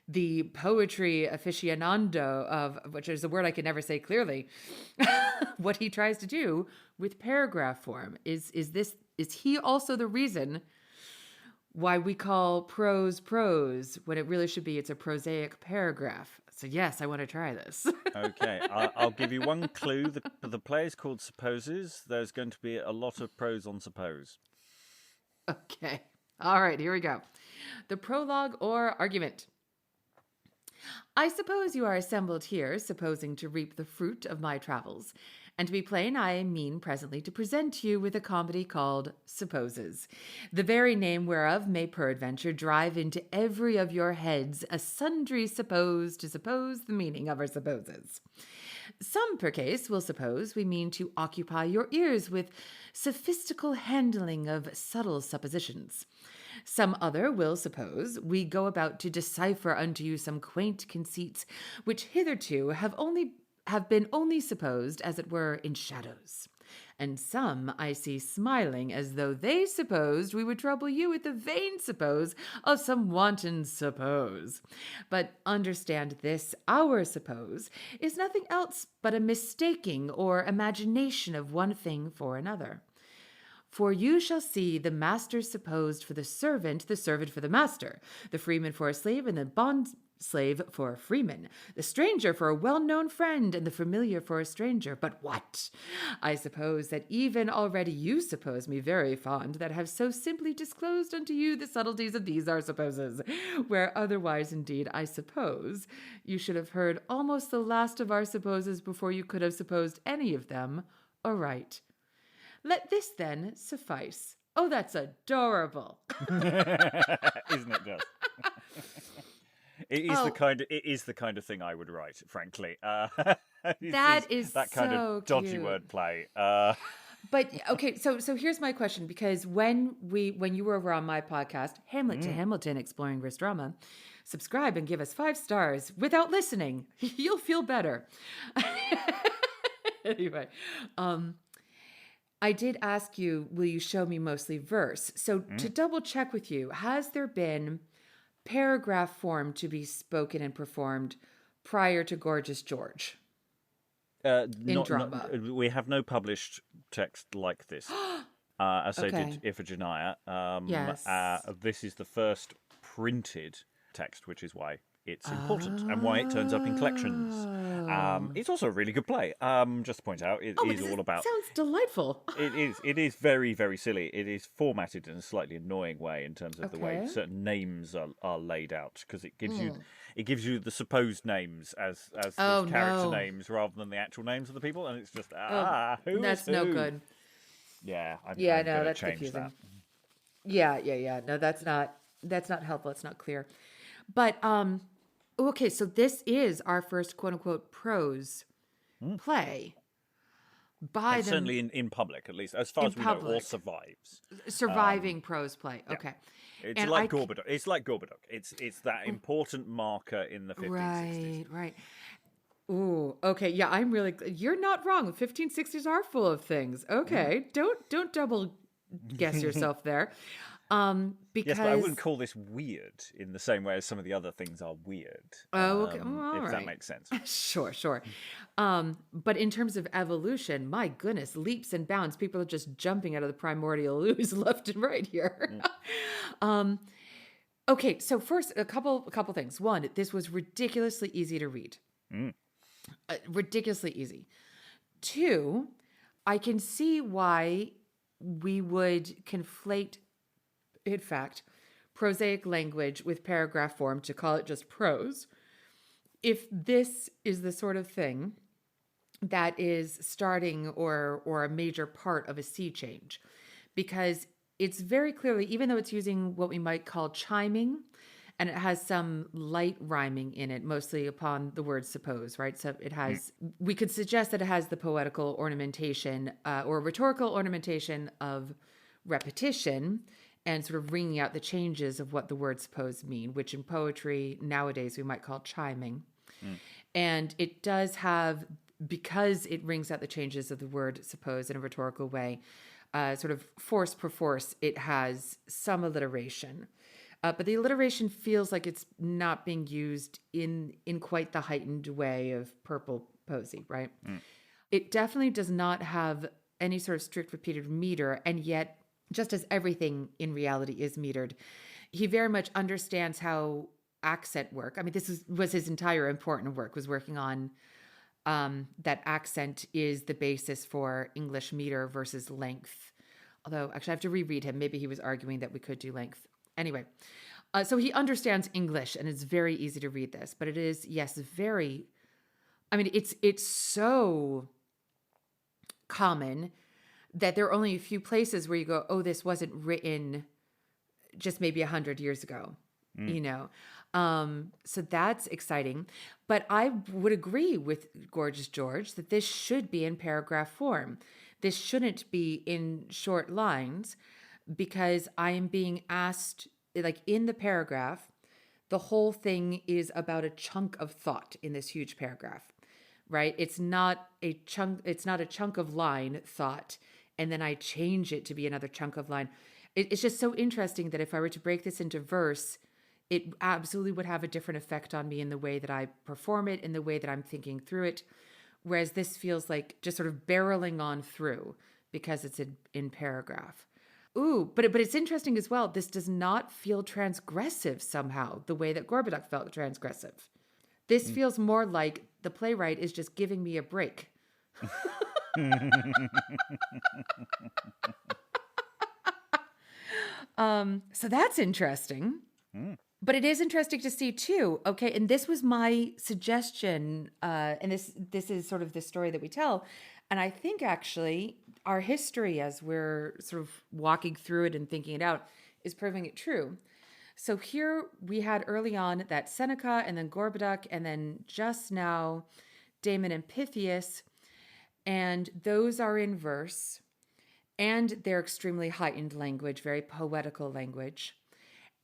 the poetry aficionado of, which is a word I can never say clearly, what he tries to do with paragraph form. Is he also the reason why we call prose when it really should be it's a prosaic paragraph? So yes, I want to try this. Okay, I'll give you one clue. The play is called Supposes. There's going to be a lot of prose on suppose. Okay. All right, here we go. The prologue or argument. I suppose you are assembled here, supposing to reap the fruit of my travels. And to be plain, I mean presently to present you with a comedy called Supposes, the very name whereof may peradventure drive into every of your heads a sundry suppose to suppose the meaning of our supposes. Some per case will suppose we mean to occupy your ears with sophistical handling of subtle suppositions. Some other will suppose we go about to decipher unto you some quaint conceits which hitherto have only have been only supposed, as it were, in shadows. And some I see smiling as though they supposed we would trouble you with the vain suppose of some wanton suppose. But understand this, our suppose is nothing else but a mistaking or imagination of one thing for another. For you shall see the master supposed for the servant for the master, the freeman for a slave, and the bond slave for a freeman, the stranger for a well-known friend, and the familiar for a stranger. But what? I suppose that even already you suppose me very fond, that have so simply disclosed unto you the subtleties of these our supposes, where otherwise indeed I suppose you should have heard almost the last of our supposes before you could have supposed any of them aright. Let this then suffice. Oh, that's adorable. Isn't it just? It is the kind of thing I would write, frankly. That kind of dodgy cute. wordplay. But okay, so here's my question, because when you were over on my podcast, Hamlet to Hamilton, Exploring Verse Drama, subscribe and give us 5 stars without listening. You'll feel better. Anyway, I did ask you, will you show me mostly verse? So to double check with you, has there been paragraph form to be spoken and performed prior to Gorgeous George? Drama. We have no published text like this, as they did Iphigenia. Yes. This is the first printed text, which is why it's important and why it turns up in collections. It's also a really good play. Just to point out, it is all about... Sounds delightful. It is very, very silly. It is formatted in a slightly annoying way in terms of the way certain names are laid out, because it gives you the supposed names as character names rather than the actual names of the people, and it's just who that's is who? no good. Yeah, I'm that's change confusing. that. Yeah. No, that's not helpful. It's not clear. But okay, so this is our first quote unquote prose play. By the certainly in public, at least as far as we know, or survives. Surviving prose play. Yeah. Okay. It's like Gorboduc. It's like Gorboduc. It's that important marker in the 1560s. Right. Ooh, okay. Yeah, I'm really. You're not wrong. 1560s are full of things. Okay, don't double guess yourself there. Because yes, but I wouldn't call this weird in the same way as some of the other things are weird. Oh, okay. Well, if that makes sense. Sure. But in terms of evolution, my goodness, leaps and bounds. People are just jumping out of the primordial ooze left and right here. Okay, so first, a couple things. One, this was ridiculously easy to read. Ridiculously easy. 2, I can see why we would conflate, in fact, prosaic language with paragraph form to call it just prose. If this is the sort of thing that is starting or a major part of a sea change, because it's very clearly, even though it's using what we might call chiming, and it has some light rhyming in it, mostly upon the word suppose, right? So it has, we could suggest that it has the poetical ornamentation or rhetorical ornamentation of repetition and sort of ringing out the changes of what the word suppose mean, which in poetry nowadays we might call chiming. And it does have, because it rings out the changes of the word suppose in a rhetorical way, sort of force per force, it has some alliteration. But the alliteration feels like it's not being used in quite the heightened way of purple posy, right? It definitely does not have any sort of strict repeated meter, and yet, just as everything in reality is metered, he very much understands how accent work. I mean, this was his entire important work, was working on that accent is the basis for English meter versus length. Although, actually, I have to reread him. Maybe he was arguing that we could do length. Anyway, so he understands English, and it's very easy to read this. But it is, yes, very... I mean, it's so common that there are only a few places where you go, oh, this wasn't written just maybe 100 years ago, you know? So that's exciting. But I would agree with Gorgeous George that this should be in paragraph form. This shouldn't be in short lines, because I am being asked, like in the paragraph, the whole thing is about a chunk of thought in this huge paragraph. right? It's not a chunk of line thought, and then I change it to be another chunk of line. It's just so interesting that if I were to break this into verse, it absolutely would have a different effect on me in the way that I perform it, in the way that I'm thinking through it. Whereas this feels like just sort of barreling on through because it's in paragraph. Ooh, but it's interesting as well. This does not feel transgressive somehow, the way that Gorboduc felt transgressive. This feels more like the playwright is just giving me a break. So that's interesting. But it is interesting to see too. Okay, and this was my suggestion, and this is sort of the story that we tell. And I think actually our history, as we're sort of walking through it and thinking it out, is proving it true. So here we had early on that Seneca, and then Gorboduc, and then just now Damon and Pythias, and those are in verse, and they're extremely heightened language, very poetical language.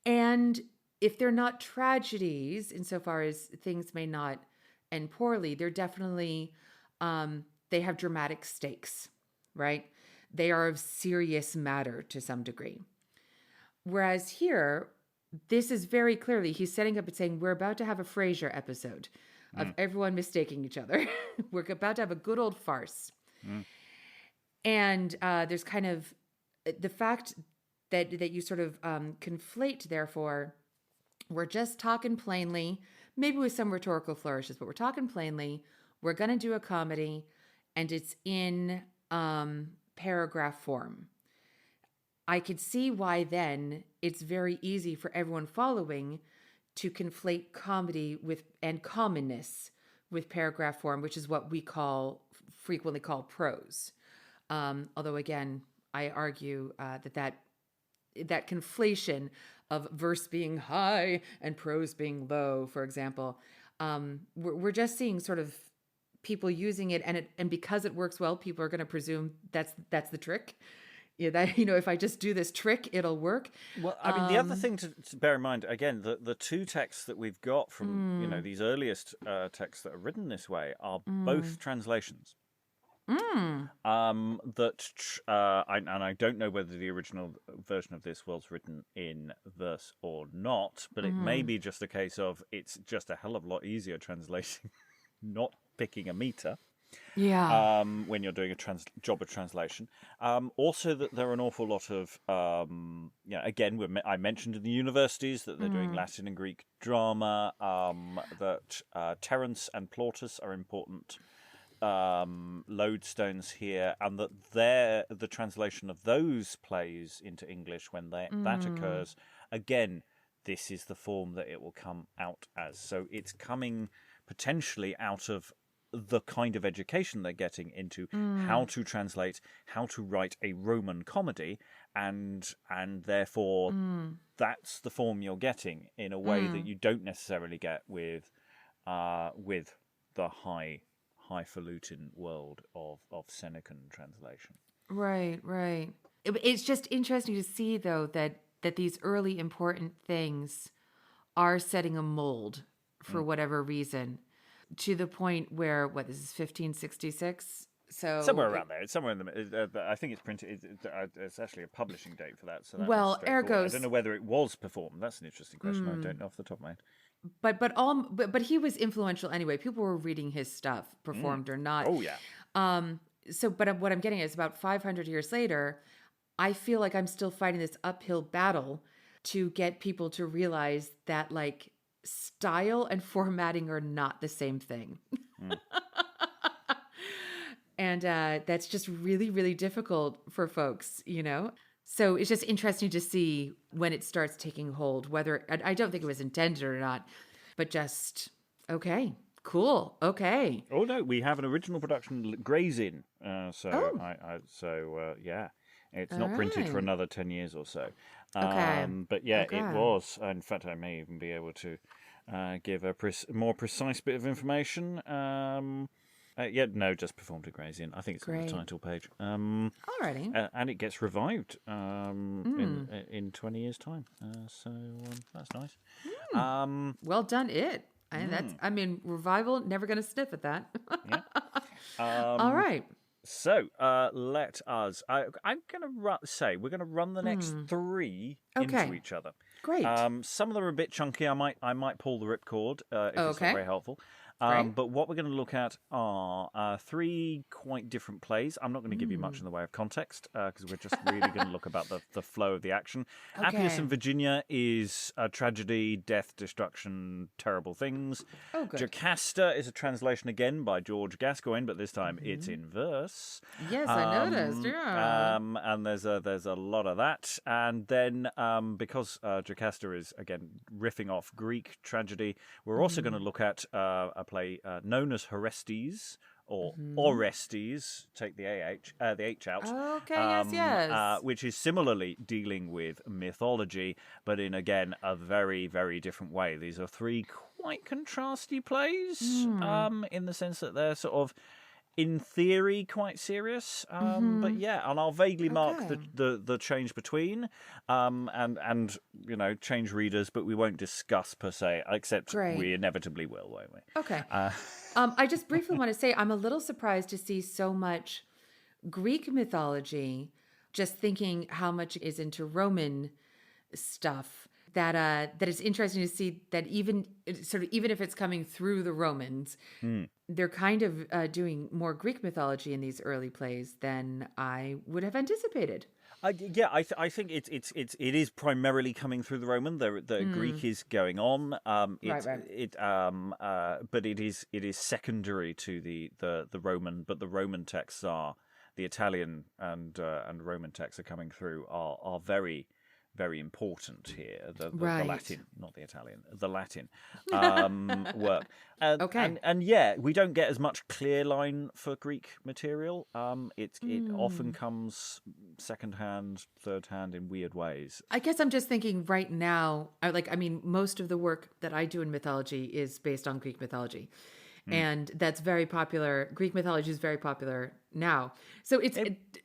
And if they're not tragedies, insofar as things may not end poorly, they're definitely, they have dramatic stakes, right? They are of serious matter to some degree. Whereas here, this is very clearly, he's setting up and saying, we're about to have a Frasier episode of everyone mistaking each other. We're about to have a good old farce. And there's kind of the fact that you sort of conflate, therefore, we're just talking plainly, maybe with some rhetorical flourishes, but we're talking plainly. We're going to do a comedy, and it's in paragraph form. I could see why then it's very easy for everyone following to conflate comedy and commonness with paragraph form, which is what we frequently call prose. Although again, I argue that conflation of verse being high and prose being low, for example, we're just seeing sort of people using it, and because it works well, people are going to presume that's the trick. Yeah, that, if I just do this trick, it'll work. Well, I mean, the other thing to bear in mind, again, the two texts that we've got from these earliest texts that are written this way are both translations. And I don't know whether the original version of this was written in verse or not, but it may be just a case of it's just a hell of a lot easier translating, not picking a meter. Yeah. When you're doing a job of translation. Also, that there are an awful lot of, again, I mentioned in the universities that they're doing Latin and Greek drama, that Terence and Plautus are important lodestones here, and that the translation of those plays into English, when that occurs, again, this is the form that it will come out as. So it's coming potentially out of the kind of education they're getting into how to translate, how to write a Roman comedy, and therefore that's the form you're getting in a way that you don't necessarily get with the highfalutin world of Senecan translation. Right. It's just interesting to see, though, that these early important things are setting a mold for whatever reason, to the point where, this is 1566? So somewhere around there. It's somewhere in the. I think it's printed. It's actually a publishing date for that. So that ergo, I don't know whether it was performed. That's an interesting question. I don't know off the top of my head. But he was influential anyway. People were reading his stuff, performed or not. Oh yeah. But what I'm getting at is about 500 years later, I feel like I'm still fighting this uphill battle to get people to realize that style and formatting are not the same thing. And that's just really, really difficult for folks, So it's just interesting to see when it starts taking hold, whether, I don't think it was intended or not, but just, okay, cool, okay. Oh no, we have an original production, Gray's Inn. Yeah, it's not printed for another 10 years or so. Okay. But yeah, it was. In fact, I may even be able to give a more precise bit of information. Just performed at Gray's Inn. I think it's on the title page. Alrighty. And it gets revived in 20 years' time. So that's nice. Well done, it. And that's, I mean, revival, never going to sniff at that. Yeah. All right. So let us. I'm going to say we're going to run the next three into Okay. each other. Great. Some of them are a bit chunky. I might pull the ripcord if it's not Okay. very helpful. Great. But what we're going to look at are three quite different plays. I'm not going to give you much in the way of context because we're just really going to look about the flow of the action. Okay. Appius and Virginia is a tragedy, death, destruction, terrible things. Oh, good. Jocasta is a translation again by George Gascoigne, but this time it's in verse. Yes, I noticed. Yeah. And there's a lot of that. And then because Jocasta is, again, riffing off Greek tragedy, we're also going to look at a play known as Orestes, or Orestes, take the H out. Okay, yes. Which is similarly dealing with mythology, but in, again, a very, very different way. These are three quite contrasty plays in the sense that they're sort of, in theory, quite serious, but yeah, and I'll vaguely mark the change between, and change readers, but we won't discuss per se, except we inevitably will, won't we? Okay. I just briefly want to say I'm a little surprised to see so much Greek mythology. Just thinking how much is into Roman stuff. That it's interesting to see that even if it's coming through the Romans, they're kind of doing more Greek mythology in these early plays than I would have anticipated. I think it is primarily coming through the Roman. The Greek is going on. But it is secondary to the Roman. But the Roman texts are the Italian and Roman texts are coming through are very, very important here. The Latin, not the Italian, the Latin work. And yeah, we don't get as much clear line for Greek material. It often comes second hand, third hand in weird ways. I guess I'm just thinking right now, most of the work that I do in mythology is based on Greek mythology. And that's very popular. Greek mythology is very popular now. So it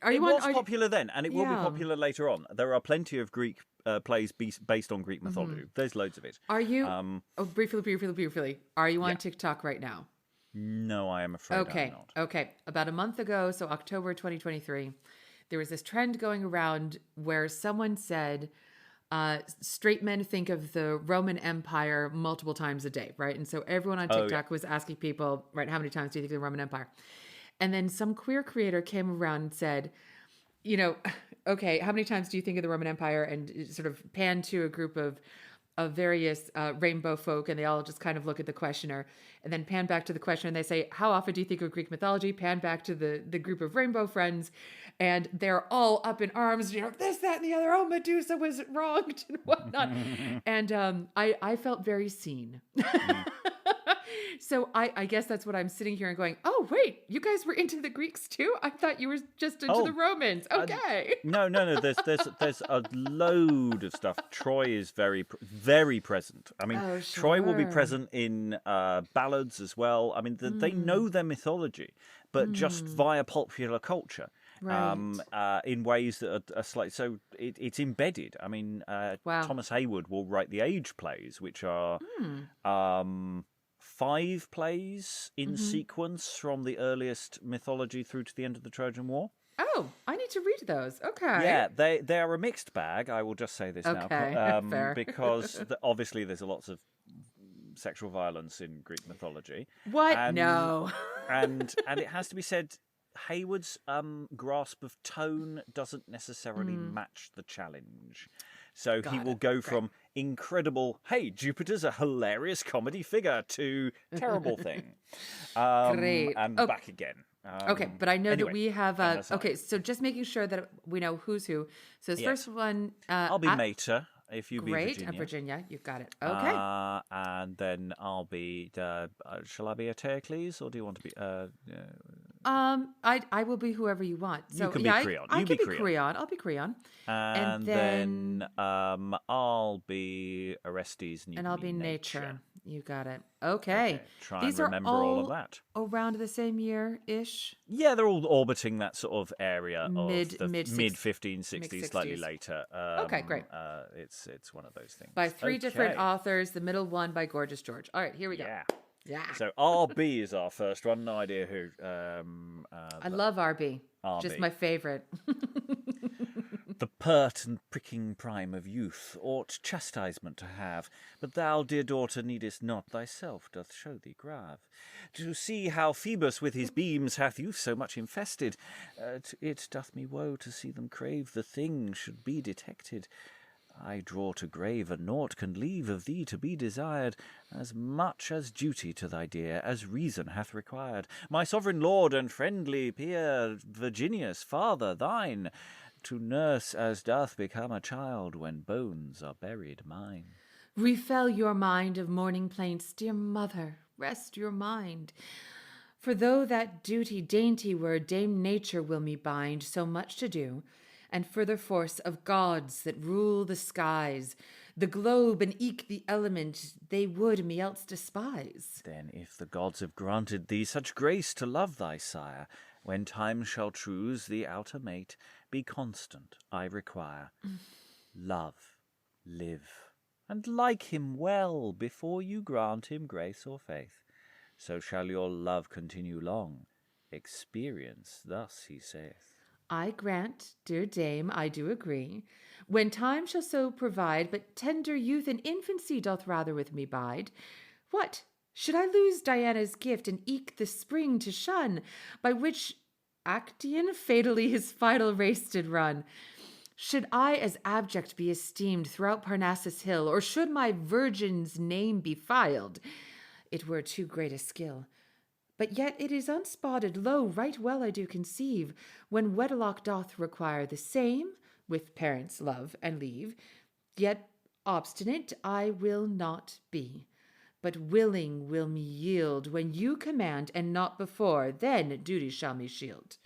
was popular then, and it will be popular later on. There are plenty of Greek plays based on Greek mythology. There's loads of it. Are you briefly? Are you on TikTok right now? No, I am afraid I'm not. Okay. About a month ago, so October 2023, there was this trend going around where someone said, straight men think of the Roman Empire multiple times a day, right? And so everyone on TikTok was asking people, right, how many times do you think of the Roman Empire? And then some queer creator came around and said, okay, how many times do you think of the Roman Empire? And sort of panned to a group of various rainbow folk, and they all just kind of look at the questioner, and then pan back to the questioner, and they say, how often do you think of Greek mythology? Pan back to the group of rainbow friends, and they're all up in arms, this, that, and the other. Oh, Medusa was wronged and whatnot. And I felt very seen. So I guess that's what I'm sitting here and going, oh, wait, you guys were into the Greeks too? I thought you were just into the Romans. Okay. No. There's a load of stuff. Troy is very, very present. I mean, Troy will be present in ballads as well. I mean, they know their mythology, but just via popular culture. Right. In ways that are slightly... So it's embedded. I mean, Thomas Hayward will write the age plays, which are 5 plays in sequence from the earliest mythology through to the end of the Trojan War. Oh, I need to read those. Okay. Yeah, they are a mixed bag. I will just say this now. Fair. Because obviously there's lots of sexual violence in Greek mythology. What? No. and it has to be said, Hayward's grasp of tone doesn't necessarily match the challenge. So he will go from incredible, hey, Jupiter's a hilarious comedy figure, to terrible thing. Great. And back again. Okay, but I know that we have... okay, so just making sure that we know who's who. So this first one... I'll be Mater, if you be Great, Virginia. Virginia, you've got it. Okay. And then I'll be... shall I be Eteocles, or do you want to be... I will be whoever you want. So you can be Creon. I can be Creon. I'll be Creon. And then I'll be Orestes, and I'll be Nature. You got it. Okay. Try These and are remember all of that. around the same year-ish. Yeah, they're all orbiting that sort of area of the Mid- mid 1560s, slightly 60s. later. Okay, great. It's one of those things. By three different Okay. authors, the middle one by Gorgeous George. All right, here we go. Yeah. Yeah. So RB is our first one. No idea who. I love RB. Just RB. my favorite. The pert and pricking prime of youth ought chastisement to have, but thou, dear daughter, needest not thyself doth show thee grave. To see how Phoebus with his beams hath youth so much infested, it doth me woe to see them crave the thing should be detected. I draw to grave, and naught can leave of thee to be desired, as much as duty to thy dear, as reason hath required. My sovereign lord and friendly peer, Virginius, father thine, to nurse as doth become a child when bones are buried mine. Refell your mind of morning plaints, dear mother, rest your mind. For though that duty dainty were, Dame Nature will me bind so much to do, and further force of gods that rule the skies, the globe and eke the element, they would me else despise. Then if the gods have granted thee such grace to love thy sire, when time shall choose the outer mate, be constant, I require. Love, live, and like him well, before you grant him grace or faith. So shall your love continue long. Experience thus he saith. I grant, dear dame, I do agree. When time shall so provide, but tender youth and infancy doth rather with me bide. What? Should I lose Diana's gift, and eke the spring to shun, by which Actaeon fatally his final race did run? Should I as abject be esteemed throughout Parnassus hill, or should my virgin's name be filed? It were too great a skill. But yet it is unspotted, lo, right well I do conceive, when wedlock doth require the same, with parents' love and leave. Yet obstinate I will not be, but willing will me yield, when you command, and not before, then duty shall me shield.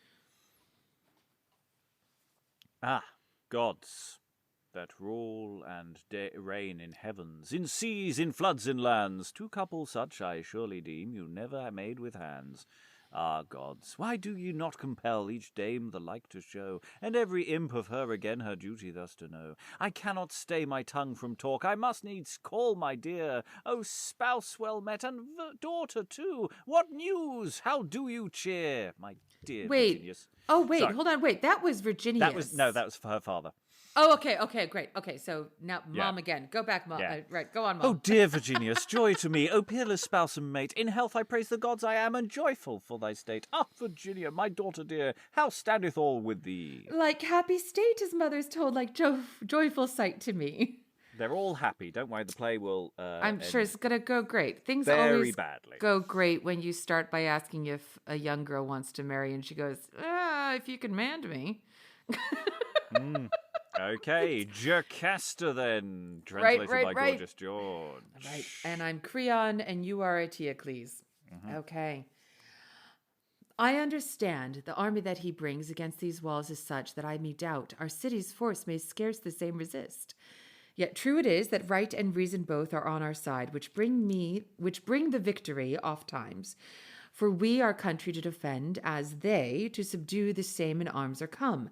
Ah, gods, that rule and reign in heavens, in seas, in floods, in lands, two couples such I surely deem you never made with hands. Ah, gods, why do ye not compel each dame the like to show, and every imp of her again her duty thus to know? I cannot stay my tongue from talk, I must needs call my dear. O spouse well met, and daughter too, what news? How do you cheer, my dear Virginius? Sorry. Hold on, wait, that was Virginius. That was for her father. Oh, okay, great. Okay, so now Mom again. Go back, Mom. Yeah. Right, go on, Mom. Oh, dear Virginius, joy to me, O peerless spouse and mate, in health I praise the gods I am, and joyful for thy state. Ah, Virginia, my daughter dear, how standeth all with thee? Like happy state, his mother's told, like joyful sight to me. They're all happy. Don't worry, the play will I'm sure it's going to go great. Things very always badly. Go great when you start by asking if a young girl wants to marry, and she goes, if you command me. Okay, Jocasta then, translated by right. Gorgeous George. Right, and I'm Creon, and you are Eteocles. Okay. I understand the army that he brings against these walls is such that I me doubt our city's force may scarce the same resist. Yet true it is that right and reason both are on our side, which bring the victory oft times. For we our country to defend, as they to subdue the same in arms are come.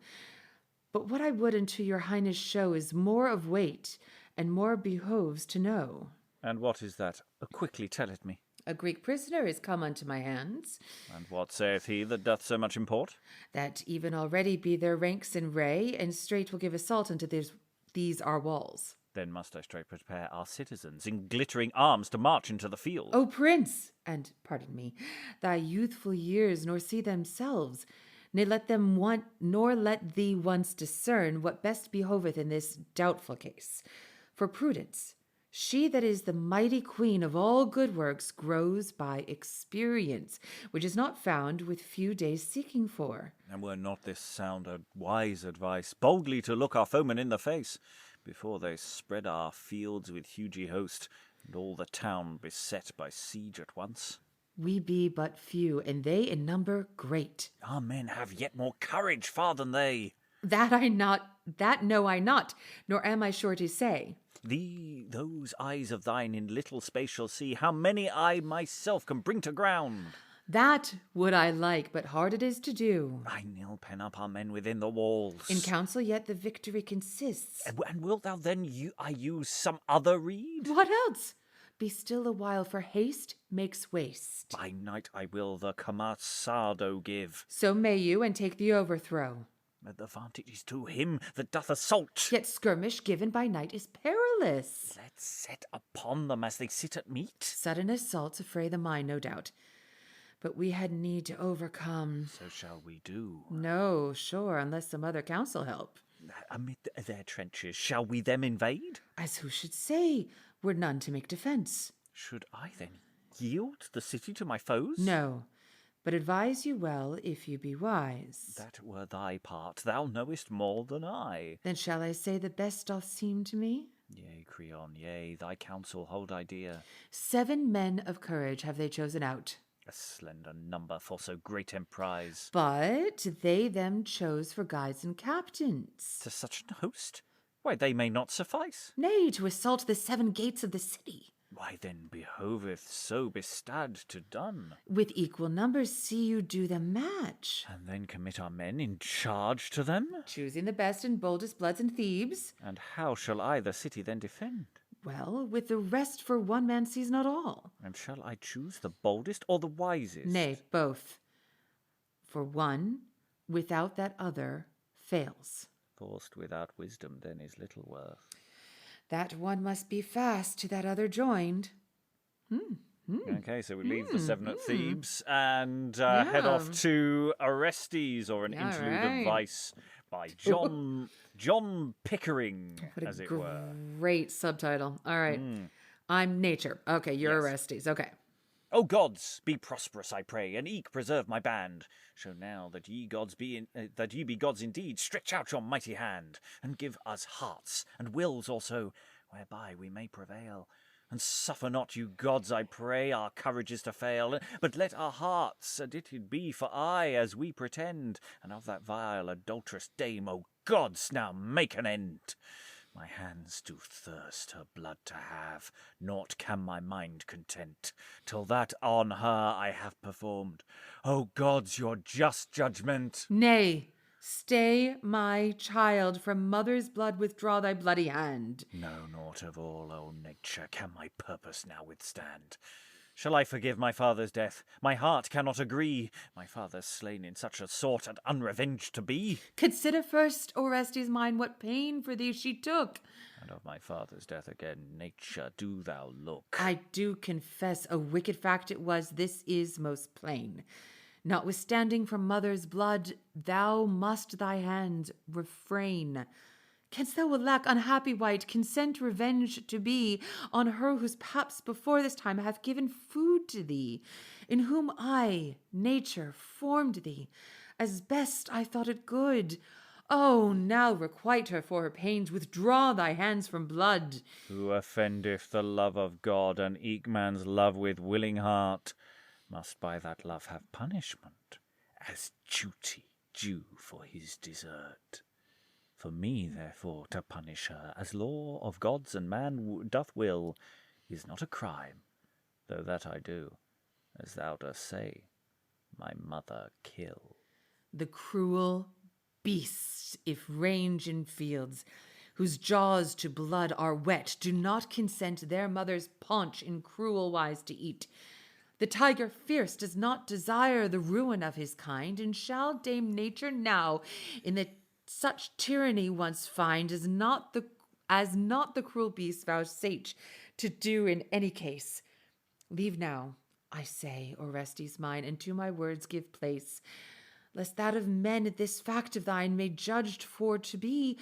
But what I would unto your highness show is more of weight, and more behoves to know. And what is that? Quickly tell it me. A Greek prisoner is come unto my hands. And what saith he that doth so much import? That even already be their ranks in ray, and straight will give assault unto these our walls. Then must I straight prepare our citizens in glittering arms to march into the field. O prince, and pardon me, thy youthful years nor see themselves, nor let thee once discern what best behoveth in this doubtful case. For prudence, she that is the mighty queen of all good works, grows by experience, which is not found with few days seeking for. And were not this sound a wise advice, boldly to look our foemen in the face, before they spread our fields with hugy host, and all the town beset by siege at once? We be but few, and they in number great. Our men have yet more courage far than they. That know I not, nor am I sure to say. Those eyes of thine in little space shall see how many I myself can bring to ground. That would I like, but hard it is to do. I nil pen up our men within the walls. In council yet the victory consists. And wilt thou then I use some other reed? What else? Be still a while, for haste makes waste. By night I will the commissado give. So may you, and take the overthrow. The vantage is to him that doth assault. Yet skirmish given by night is perilous. Let's set upon them as they sit at meat. Sudden assaults affray the mind, no doubt. But we had need to overcome. So shall we do. No, sure, unless some other council help. Amid their trenches, shall we them invade? As who should say, were none to make defence. Should I then yield the city to my foes? No, but advise you well if you be wise. That were thy part, thou knowest more than I. Then shall I say the best doth seem to me? Yea, Creon, yea, thy counsel hold I dear. 7 men of courage have they chosen out. A slender number for so great emprise. But they them chose for guides and captains. To such an host? Why, they may not suffice. Nay, to assault the 7 gates of the city. Why then behoveth so bestad to done. With equal numbers see you do them match. And then commit our men in charge to them? Choosing the best and boldest bloods and thieves. And how shall I the city then defend? Well, with the rest, for one man sees not all. And shall I choose the boldest or the wisest? Nay, both. For one, without that other, fails. Forced without wisdom then is little worth. That one must be fast to that other joined. Okay, so we leave the 7 at Thebes and head off to Orestes, or an interlude of vice by John Pickering, as it were. Great subtitle. All right. I'm nature. Okay, you're Orestes. Okay. O gods, be prosperous, I pray, and eke preserve my band. Show now that ye be gods indeed. Stretch out your mighty hand, and give us hearts and wills also, whereby we may prevail. And suffer not, you gods, I pray, our courages to fail, but let our hearts edited be for aye as we pretend, and of that vile adulterous dame, O gods, now make an end. My hands do thirst her blood to have, naught can my mind content, till that on her I have performed. O gods, your just judgment. Nay, stay, my child, from mother's blood withdraw thy bloody hand. No, naught of all, O nature, can my purpose now withstand. Shall I forgive my father's death? My heart cannot agree. My father's slain in such a sort, and unrevenged to be. Consider first, Orestes mine, what pain for thee she took. And of my father's death again, nature, do thou look. I do confess a wicked fact it was, this is most plain. Notwithstanding from mother's blood, thou must thy hand refrain. Canst thou alack, unhappy wight, consent revenge to be on her whose paps before this time hath given food to thee, in whom I, nature, formed thee, as best I thought it good? Oh, now requite her for her pains, withdraw thy hands from blood. Who offendeth the love of God, and eke man's love with willing heart, must by that love have punishment, as duty due for his desert. For me, therefore, to punish her, as law of gods and man doth will, is not a crime, though that I do, as thou dost say, my mother kill. The cruel beasts, if range in fields, whose jaws to blood are wet, do not consent their mother's paunch in cruel wise to eat. The tiger fierce does not desire the ruin of his kind, and shall Dame Nature now in the such tyranny once find as not the cruel beast vouchsafe to do in any case. Leave now, I say, Orestes mine, and to my words give place, lest that of men this fact of thine may judged for to be,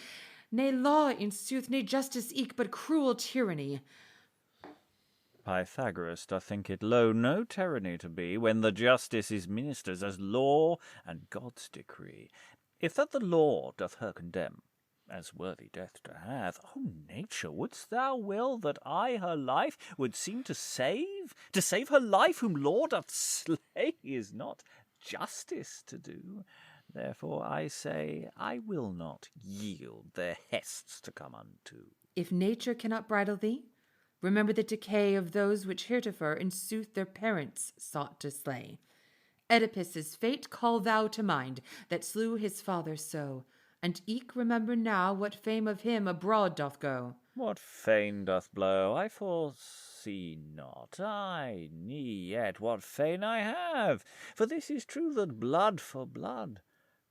nay law in sooth, nay justice eke, but cruel tyranny. Pythagoras doth think it low no tyranny to be, when the justice is ministers as law and God's decree. If that the law doth her condemn, as worthy death to have, O nature, wouldst thou will that I her life would seem to save? To save her life, whom law doth slay, is not justice to do. Therefore I say, I will not yield their hests to come unto. If nature cannot bridle thee, remember the decay of those which heretofore in sooth their parents sought to slay. Oedipus's fate call thou to mind, that slew his father so, and eke remember now what fame of him abroad doth go. What fane doth blow, I foresee not, I knee yet what fane I have. For this is true that blood for blood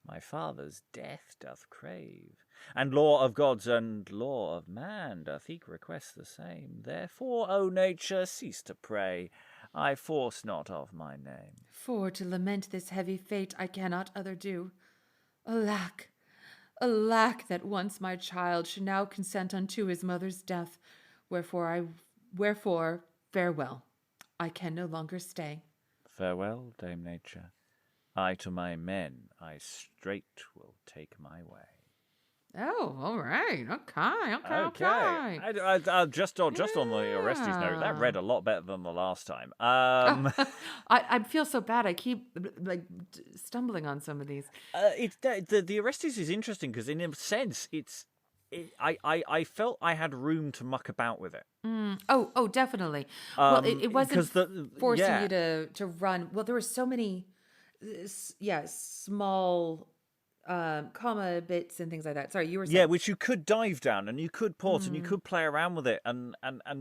my father's death doth crave, and law of gods and law of man doth eke request the same. Therefore, O nature, cease to pray, I force not of my name. For to lament this heavy fate I cannot other do. Alack, alack, that once my child should now consent unto his mother's death. Wherefore, farewell, I can no longer stay. Farewell, Dame Nature. I to my men I straight will take my way. Oh, all right. Okay. I just on the Orestes note, that read a lot better than the last time. I feel so bad. I keep stumbling on some of these. The Orestes is interesting because in a sense I felt I had room to muck about with it. Oh, definitely. Well, it wasn't forcing you to run. Well, there were so many, small comma bits and things like that. Sorry, you were saying. Yeah, which you could dive down and you could pause and you could play around with it and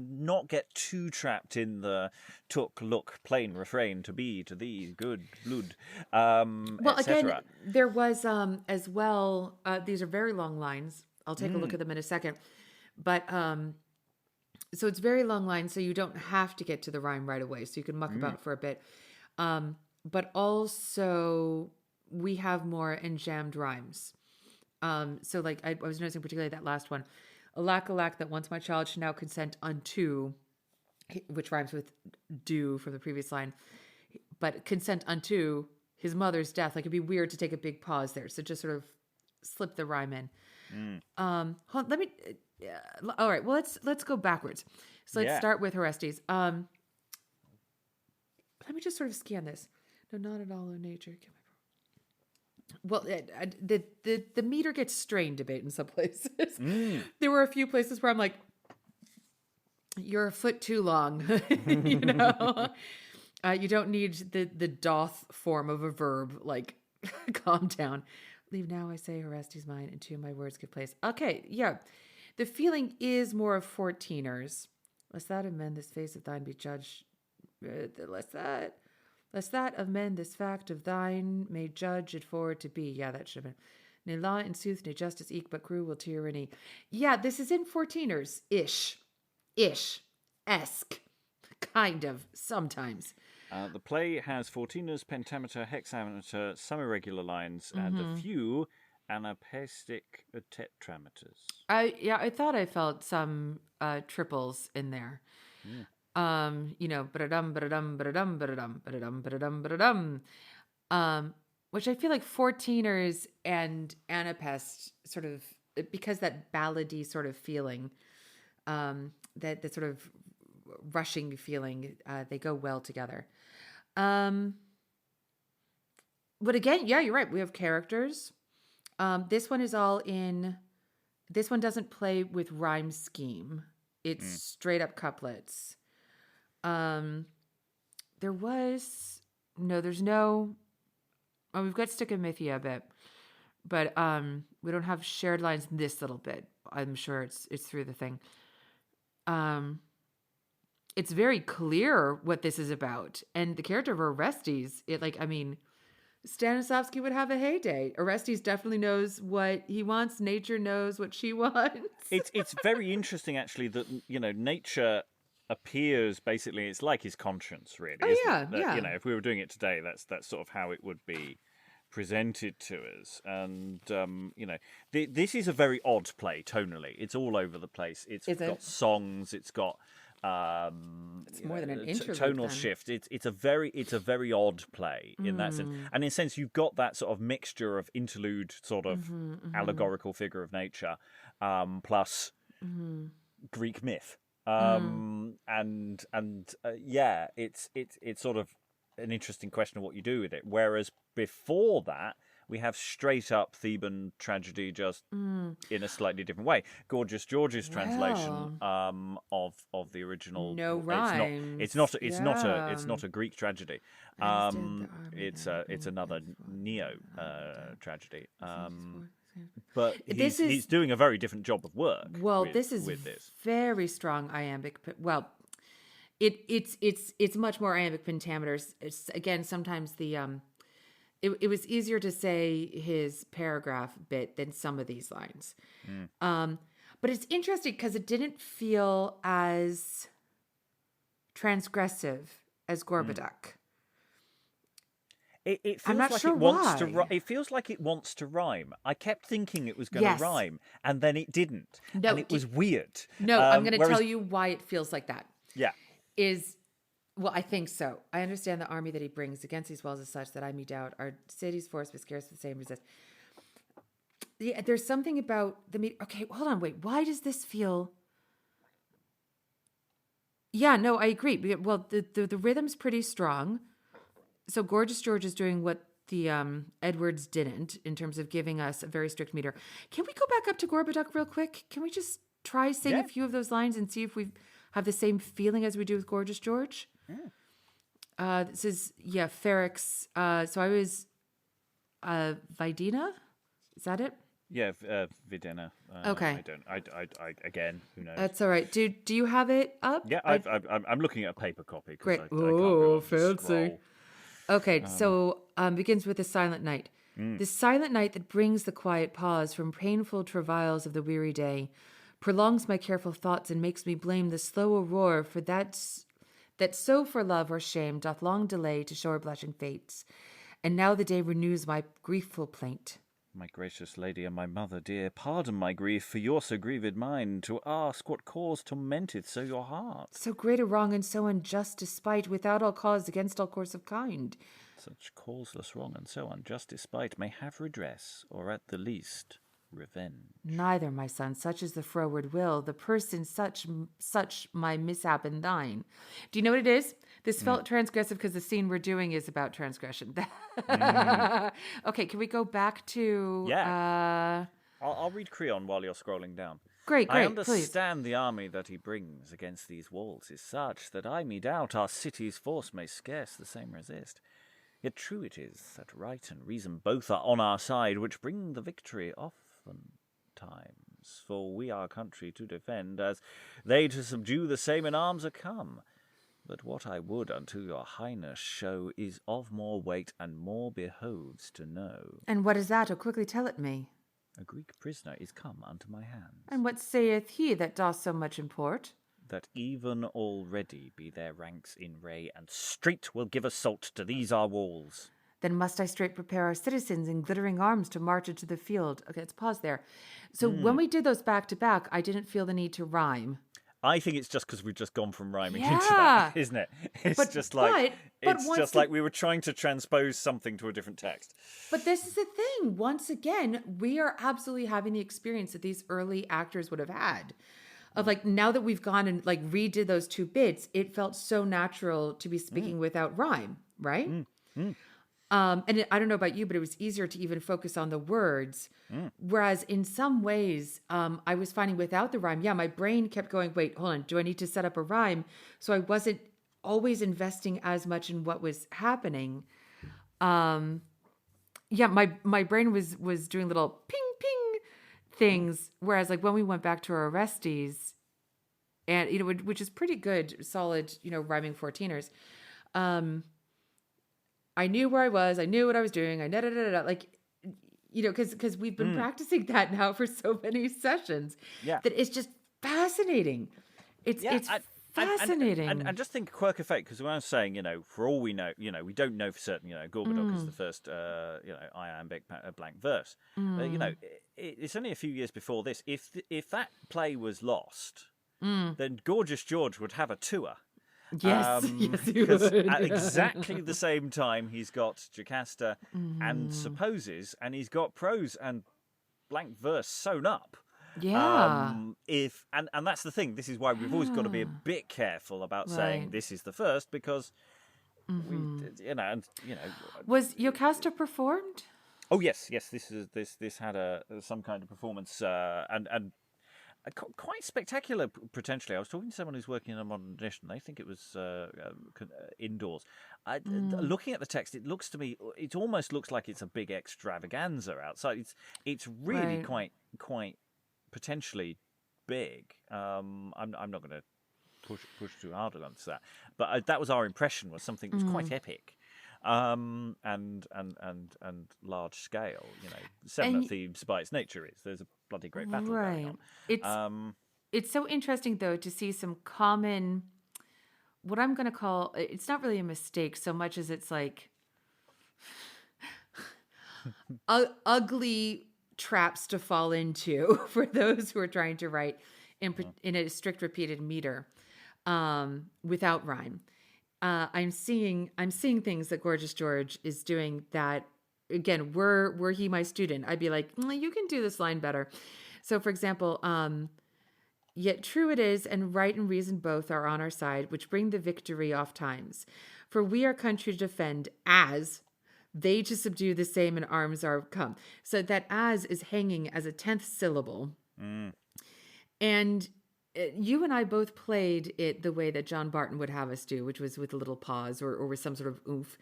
not get too trapped in the took, look, plain refrain to be, to thee, good, blood, Well, etc. again, there was as well, these are very long lines. I'll take a look at them in a second. But so it's very long lines, so you don't have to get to the rhyme right away. So you can muck about for a bit. But also we have more enjambed rhymes. So like I was noticing particularly that last one. Alack, alack, that once my child should now consent unto, which rhymes with do from the previous line. But consent unto his mother's death. Like it'd be weird to take a big pause there. So just sort of slip the rhyme in. Let me. All right. Well, let's go backwards. So let's start with Orestes. Let me just sort of scan this. No, not at all in nature. Well, the meter gets strained a bit in some places. There were a few places where I'm like, you're a foot too long. You know, you don't need the doth form of a verb. Like, calm down. Leave now, I say, Orestes mine, and to my words give place. Okay, yeah. The feeling is more of 14ers. Lest that amend this face of thine be judged. Lest that amend this fact of thine may judge it for to be. Yeah, that should have been. Ne law in sooth, ne justice eke, but cruel tyranny. Yeah, this is in 14ers. Ish. Esque. Kind of. Sometimes. The play has 14ers, pentameter, hexameter, some irregular lines, and a few anapestic tetrameters. I thought I felt some triples in there. You know, ba-da-dum, ba-da-dum, ba-da-dum, ba-da-dum, ba-da-dum, ba-da-dum, ba-da-dum. Which I feel like 14ers and anapest sort of, because that ballady sort of feeling, that sort of rushing feeling, they go well together. But again, yeah, you're right. We have characters. This one is all in. This one doesn't play with rhyme scheme. It's straight up couplets. There's no. Oh, we've got Stichomythia a bit, but we don't have shared lines in this little bit. I'm sure it's through the thing. It's very clear what this is about, and the character of Orestes. Stanislavski would have a heyday. Orestes definitely knows what he wants. Nature knows what she wants. It's very interesting, actually, that nature appears basically. It's like his conscience, really. Oh, isn't yeah. it? If we were doing it today, that's sort of how it would be presented to us. And this is a very odd play tonally. It's all over the place. It's got songs. It's got. It's more than an interlude. Tonal shift. It's a very odd play in that sense, and in a sense you've got that sort of mixture of interlude, sort of allegorical figure of nature, plus Greek myth, it's sort of an interesting question of what you do with it. Whereas before that, we have straight up Theban tragedy, just in a slightly different way. Gorgeous George's translation of the original. No rhymes. It's not a Greek tragedy. It's another neo tragedy. But he's doing a very different job of work. Well, this is very strong iambic. Well, it's much more iambic pentameter. Again, sometimes it was easier to say his paragraph bit than some of these lines. But it's interesting because it didn't feel as transgressive as Gorboduc. It feels I'm not like sure it wants why. to. It feels like it wants to rhyme. I kept thinking it was going to rhyme, and then it didn't, and it was weird. No, I'm going to tell you why it feels like that. Yeah, Well, I think so. I understand the army that he brings against these walls is such that I me doubt our city's force, but scarce the same resist. Yeah, there's something about the okay, hold on, wait. Why does this feel? Yeah, no, I agree. Well, the rhythm's pretty strong. So Gorgeous George is doing what the Edwards didn't in terms of giving us a very strict meter. Can we go back up to Gorboduc real quick? Can we just try saying a few of those lines and see if we have the same feeling as we do with Gorgeous George? This is Ferrex. So I was Videna. Is that it? Yeah, Videna. Okay. I again, who knows? That's all right. Do you have it up? Yeah, I'm looking at a paper copy. Great. I can't really fancy. scroll. Okay, so begins with the silent night. The silent night that brings the quiet pause from painful travails of the weary day, prolongs my careful thoughts and makes me blame the slow aurora for that so for love or shame doth long delay to show her blushing fates. And now the day renews my griefful plaint. My gracious lady and my mother dear, pardon my grief for your so grieved mind, to ask what cause tormenteth so your heart. So great a wrong and so unjust despite, without all cause against all course of kind. Such causeless wrong and so unjust despite may have redress, or at the least revenge. Neither, my son, such is the froward will, the person such my mishap and thine. Do you know what it is? This felt transgressive because the scene we're doing is about transgression. Okay, can we go back to... Yeah. I'll read Creon while you're scrolling down. Great, I please. understand the army that he brings against these walls is such that I me doubt our city's force may scarce the same resist. Yet true it is that right and reason both are on our side, which bring the victory oftentimes. For we our country to defend, as they to subdue the same in arms are come. But what I would unto your highness show is of more weight and more behoves to know. And what is that? Oh, quickly tell it me. A Greek prisoner is come unto my hands. And what saith he that doth so much import? That even already be their ranks in ray, and straight will give assault to these our walls. Then must I straight prepare our citizens in glittering arms to march into the field. Okay, let's pause there. So when we did those back to back, I didn't feel the need to rhyme. I think it's just because we've just gone from rhyming into that, isn't it? It's just like we were trying to transpose something to a different text. But this is the thing. Once again, we are absolutely having the experience that these early actors would have had. Of like, now that we've gone and like redid those two bits, it felt so natural to be speaking without rhyme, right? And I don't know about you, but it was easier to even focus on the words. Whereas in some ways, I was finding without the rhyme, my brain kept going, wait, hold on, do I need to set up a rhyme? So I wasn't always investing as much in what was happening. My brain was doing little ping, ping things. Whereas like when we went back to our Orestes, and, you know, which is pretty good, solid, you know, rhyming 14ers, I knew where I was. I knew what I was doing. Like, you know, because we've been practicing that now for so many sessions. Yeah. That it's just fascinating. It's fascinating. And just think quirk effect, because when I was saying, you know, for all we know, you know, we don't know for certain, you know, Gorboduc is the first, iambic blank verse. But, you know, it's only a few years before this. If that play was lost, then Gorgeous George would have a tour. Yes, yes, he would. At exactly the same time, he's got Jocasta and Supposes, and he's got prose and blank verse sewn up. Yeah. And that's the thing. This is why we've always got to be a bit careful about saying this is the first, because we, you know, was Jocasta performed? Oh yes, yes. This had some kind of performance, and quite spectacular potentially. I was talking to someone who's working in a modern edition. They think it was indoors. Looking at the text, it looks to me, it almost looks like it's a big extravaganza outside. It's really Right. quite potentially big. I'm not going to push too hard against that, but that was our impression, was something that was quite epic. And large scale, similar And themes by its nature is there's a bloody great battle going right. on. It's Um, it's so interesting though to see some common, what I'm going to call, it's not really a mistake so much as it's like ugly traps to fall into for those who are trying to write in a strict repeated meter, without rhyme. I'm seeing things that Gorgeous George is doing that, again, were he my student, I'd be like, you can do this line better. So for example, yet true it is, and right and reason both are on our side, which bring the victory oft times. For we our country to defend, as they to subdue the same in arms are come. So that as is hanging as a 10th syllable. mm, And you and I both played it the way that John Barton would have us do, which was with a little pause or with some sort of oomph.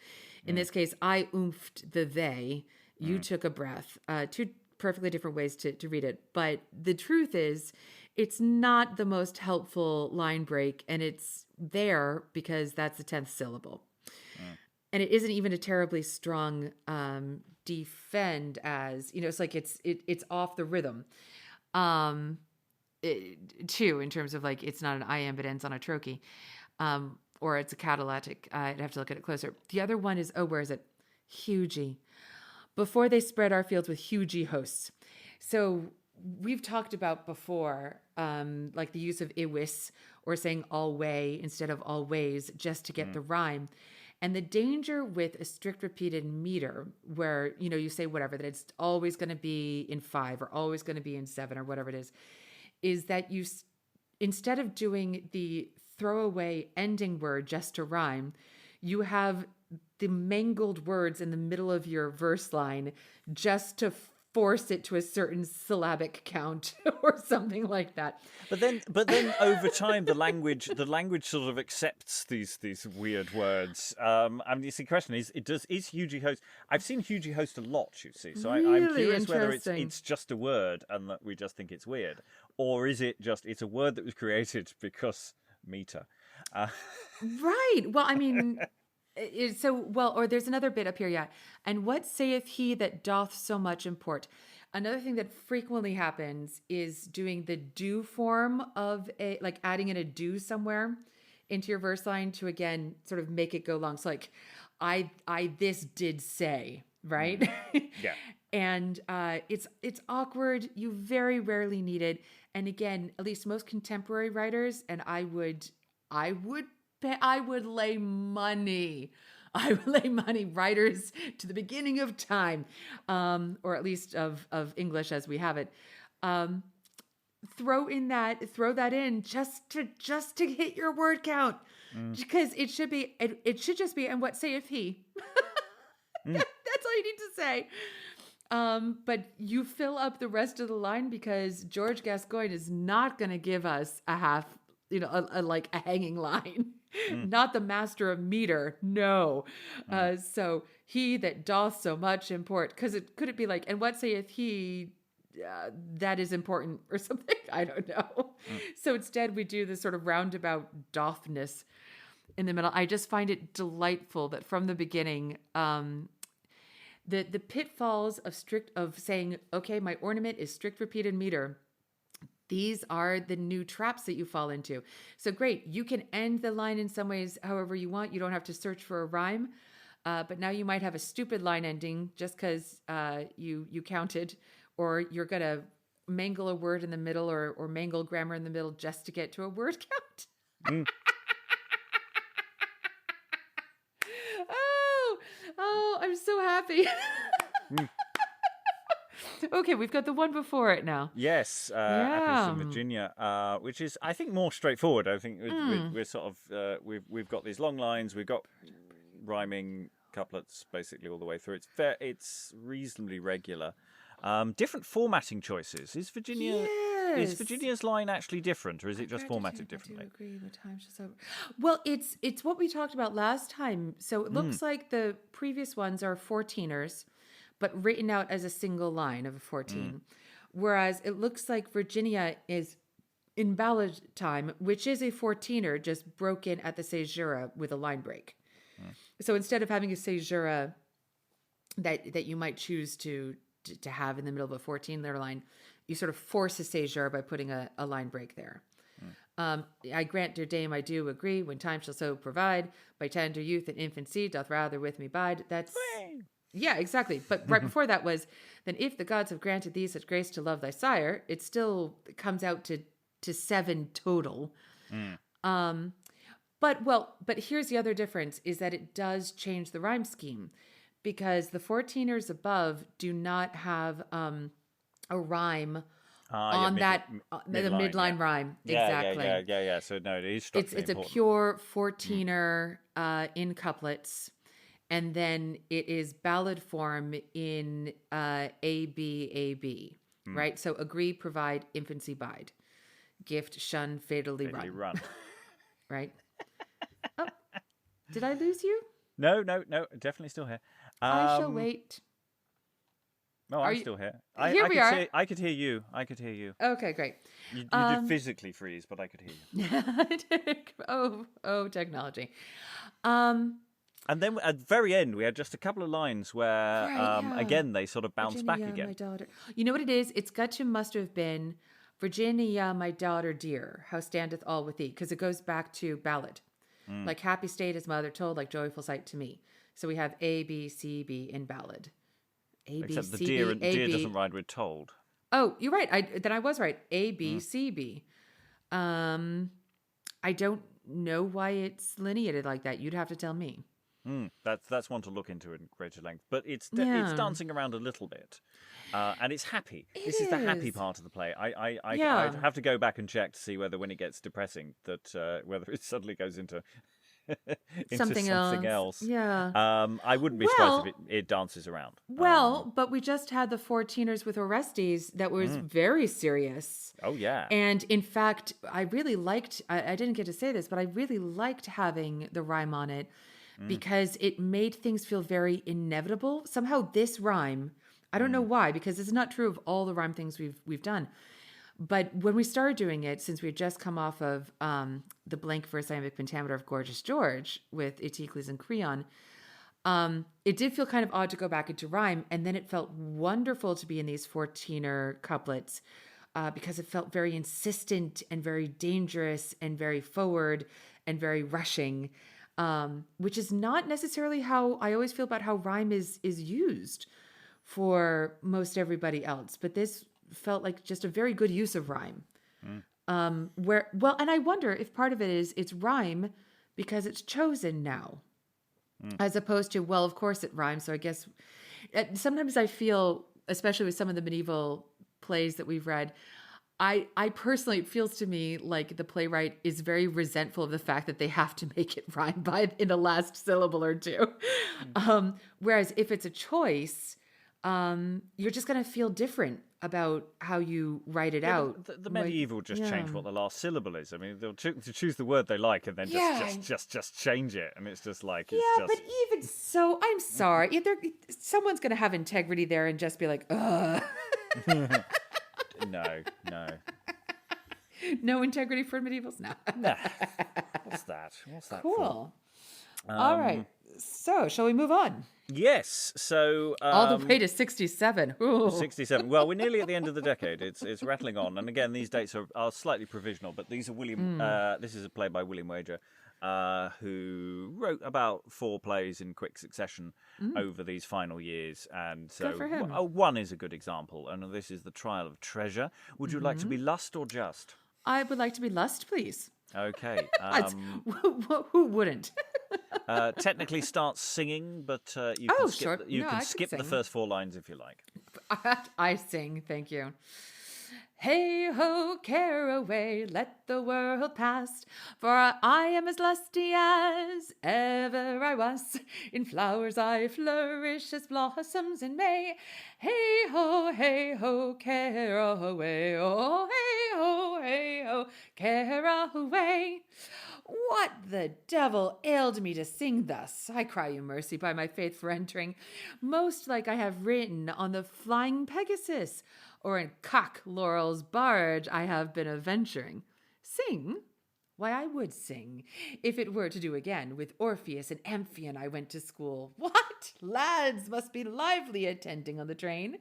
In this case, I oomphed the they, you took a breath. Two perfectly different ways to read it. But the truth is, it's not the most helpful line break, and it's there because that's the 10th syllable. And it isn't even a terribly strong defend, as, it's like it's off the rhythm. Um, Too, in terms of like, it's not an iamb, it ends on a trochee, or it's a catalectic. I'd have to look at it closer. The other one is, where is it? Hugie. Before they spread our fields with hugie hosts. So we've talked about before, like the use of iwis, or saying alway instead of always, just to get the rhyme. And the danger with a strict repeated meter, where, you say whatever, that it's always going to be in 5 or always going to be in 7 or whatever it is that you, instead of doing the throwaway ending word just to rhyme, you have the mangled words in the middle of your verse line just to force it to a certain syllabic count or something like that. but then over time the language sort of accepts these weird words. You see, the question is Hugie host? I've seen Hugie host a lot, you see, so I'm Really curious whether interesting. it's just a word and that we just think it's weird, or is it just it's a word that was created because meter. Right. Well, I mean, or there's another bit up here, yeah. And what saith he that doth so much import? Another thing that frequently happens is doing the do form of like adding in a do somewhere into your verse line to, again, sort of make it go long. So like, I this did say, right? Yeah. And it's awkward. You very rarely need it. And again, at least most contemporary writers, and I would lay money. I would lay money, writers to the beginning of time, or at least of English as we have it. Throw that in just to hit your word count, because it should just be, and what saith he? That's all you need to say. But you fill up the rest of the line, because George Gascoigne is not going to give us a half, like a hanging line. Not the master of meter. No. So he that doth so much import, because could it be like, and what saith he that is important or something? I don't know. So instead we do this sort of roundabout dothness in the middle. I just find it delightful that from the beginning, the pitfalls of saying, okay, my ornament is strict repeated meter. These are the new traps that you fall into. So great, you can end the line in some ways however you want. You don't have to search for a rhyme. But now you might have a stupid line ending just because you counted, or you're going to mangle a word in the middle, or mangle grammar in the middle just to get to a word count. Oh, I'm so happy. Okay, we've got the one before it now. Yes, Appius in Virginia, which is, I think, more straightforward. I think we're sort of we've got these long lines, we've got rhyming couplets basically all the way through. It's reasonably regular. Different formatting choices. Is Virginia's line actually different, or is it just formatted differently? I do agree. What time shall so? Well, it's what we talked about last time. So it looks like the previous ones are 14ers, but written out as a single line of a 14. Whereas it looks like Virginia is in ballad time, which is a 14er, just broken at the caesura with a line break. So instead of having a caesura that you might choose to have in the middle of a 14-letter line, you sort of force a caesura by putting a line break there. I grant, dear dame, I do agree, when time shall so provide, by tender youth and infancy doth rather with me bide. That's... Yeah, exactly. But right before that was, then if the gods have granted thee such grace to love thy sire, it still comes out to 7 total. But here's the other difference, is that it does change the rhyme scheme, because the 14ers above do not have a rhyme on the midline rhyme. Exactly. Yeah. So no, it is structurally it's important. a pure 14er in couplets, and then it is ballad form in A B, right? So agree, provide, infancy bide, gift, shun, fatally run. Right? Oh, did I lose you? No, definitely still here. I shall wait. No, I'm still here. Here we are. I could hear you. Okay, great. You did physically freeze, but I could hear you. Oh, technology. And then at the very end, we had just a couple of lines where, again, they sort of bounced back again. My daughter. You know what it is? It's got to must have been Virginia, my daughter dear, how standeth all with thee? Because it goes back to ballad. Like happy state his mother told, like joyful sight to me. So we have A, B, C, B in ballad. A, B, Except the C, deer, B, A, deer B. doesn't ride with told. Oh, you're right. Then I was right. A, B, C, B. I don't know why it's lineated like that. You'd have to tell me. That's one to look into in greater length. But it's dancing around a little bit. And it's happy. This is the happy part of the play. I have to go back and check to see whether when it gets depressing, that whether it suddenly goes into something else. Yeah. I wouldn't be surprised if it dances around. But we just had the 14ers with Orestes that was very serious. Oh, yeah. And in fact, I really liked, I didn't get to say this, but I really liked having the rhyme on it because it made things feel very inevitable. Somehow this rhyme, I don't know why, because it's not true of all the rhyme things we've done. But when we started doing it, since we had just come off of the blank verse iambic pentameter of Gorgeous George with Eteocles and Creon, it did feel kind of odd to go back into rhyme. And then it felt wonderful to be in these 14er couplets because it felt very insistent and very dangerous and very forward and very rushing, which is not necessarily how I always feel about how rhyme is used for most everybody else. But this felt like just a very good use of rhyme. And I wonder if part of it is it's rhyme because it's chosen now, as opposed to, well, of course it rhymes. So I guess sometimes I feel, especially with some of the medieval plays that we've read, I personally, it feels to me like the playwright is very resentful of the fact that they have to make it rhyme in the last syllable or two. Whereas if it's a choice, you're just going to feel different about how you write it out. The medieval just change what the last syllable is. I mean, they'll choose the word they like and then just change it, and it's just like but even so, I'm sorry. Someone's going to have integrity there and just be like, ugh. No. No integrity for medievals? No. What's that? Cool. All right. So, shall we move on? Yes. So all the way to 67. Ooh. 67. Well, we're nearly at the end of the decade. It's rattling on, and again, these dates are slightly provisional. But these are William. This is a play by William Wager, who wrote about 4 plays in quick succession over these final years, and so good for him. One is a good example, and this is the Trial of Treasure. Would you like to be lust or just? I would like to be lust, please. Okay. Who wouldn't? Technically starts singing, but you can skip the first 4 lines if you like. I sing, thank you. Hey ho, care away, let the world pass, for I am as lusty as ever I was. In flowers I flourish as blossoms in May. Hey ho, care away, oh hey ho, care away. What the devil ailed me to sing thus? I cry you mercy by my faith for entering, most like I have written on the flying Pegasus, or in cock laurel's barge I have been a-venturing. Sing? Why, I would sing, if it were to do again. With Orpheus and Amphion I went to school. What? Lads must be lively attending on the train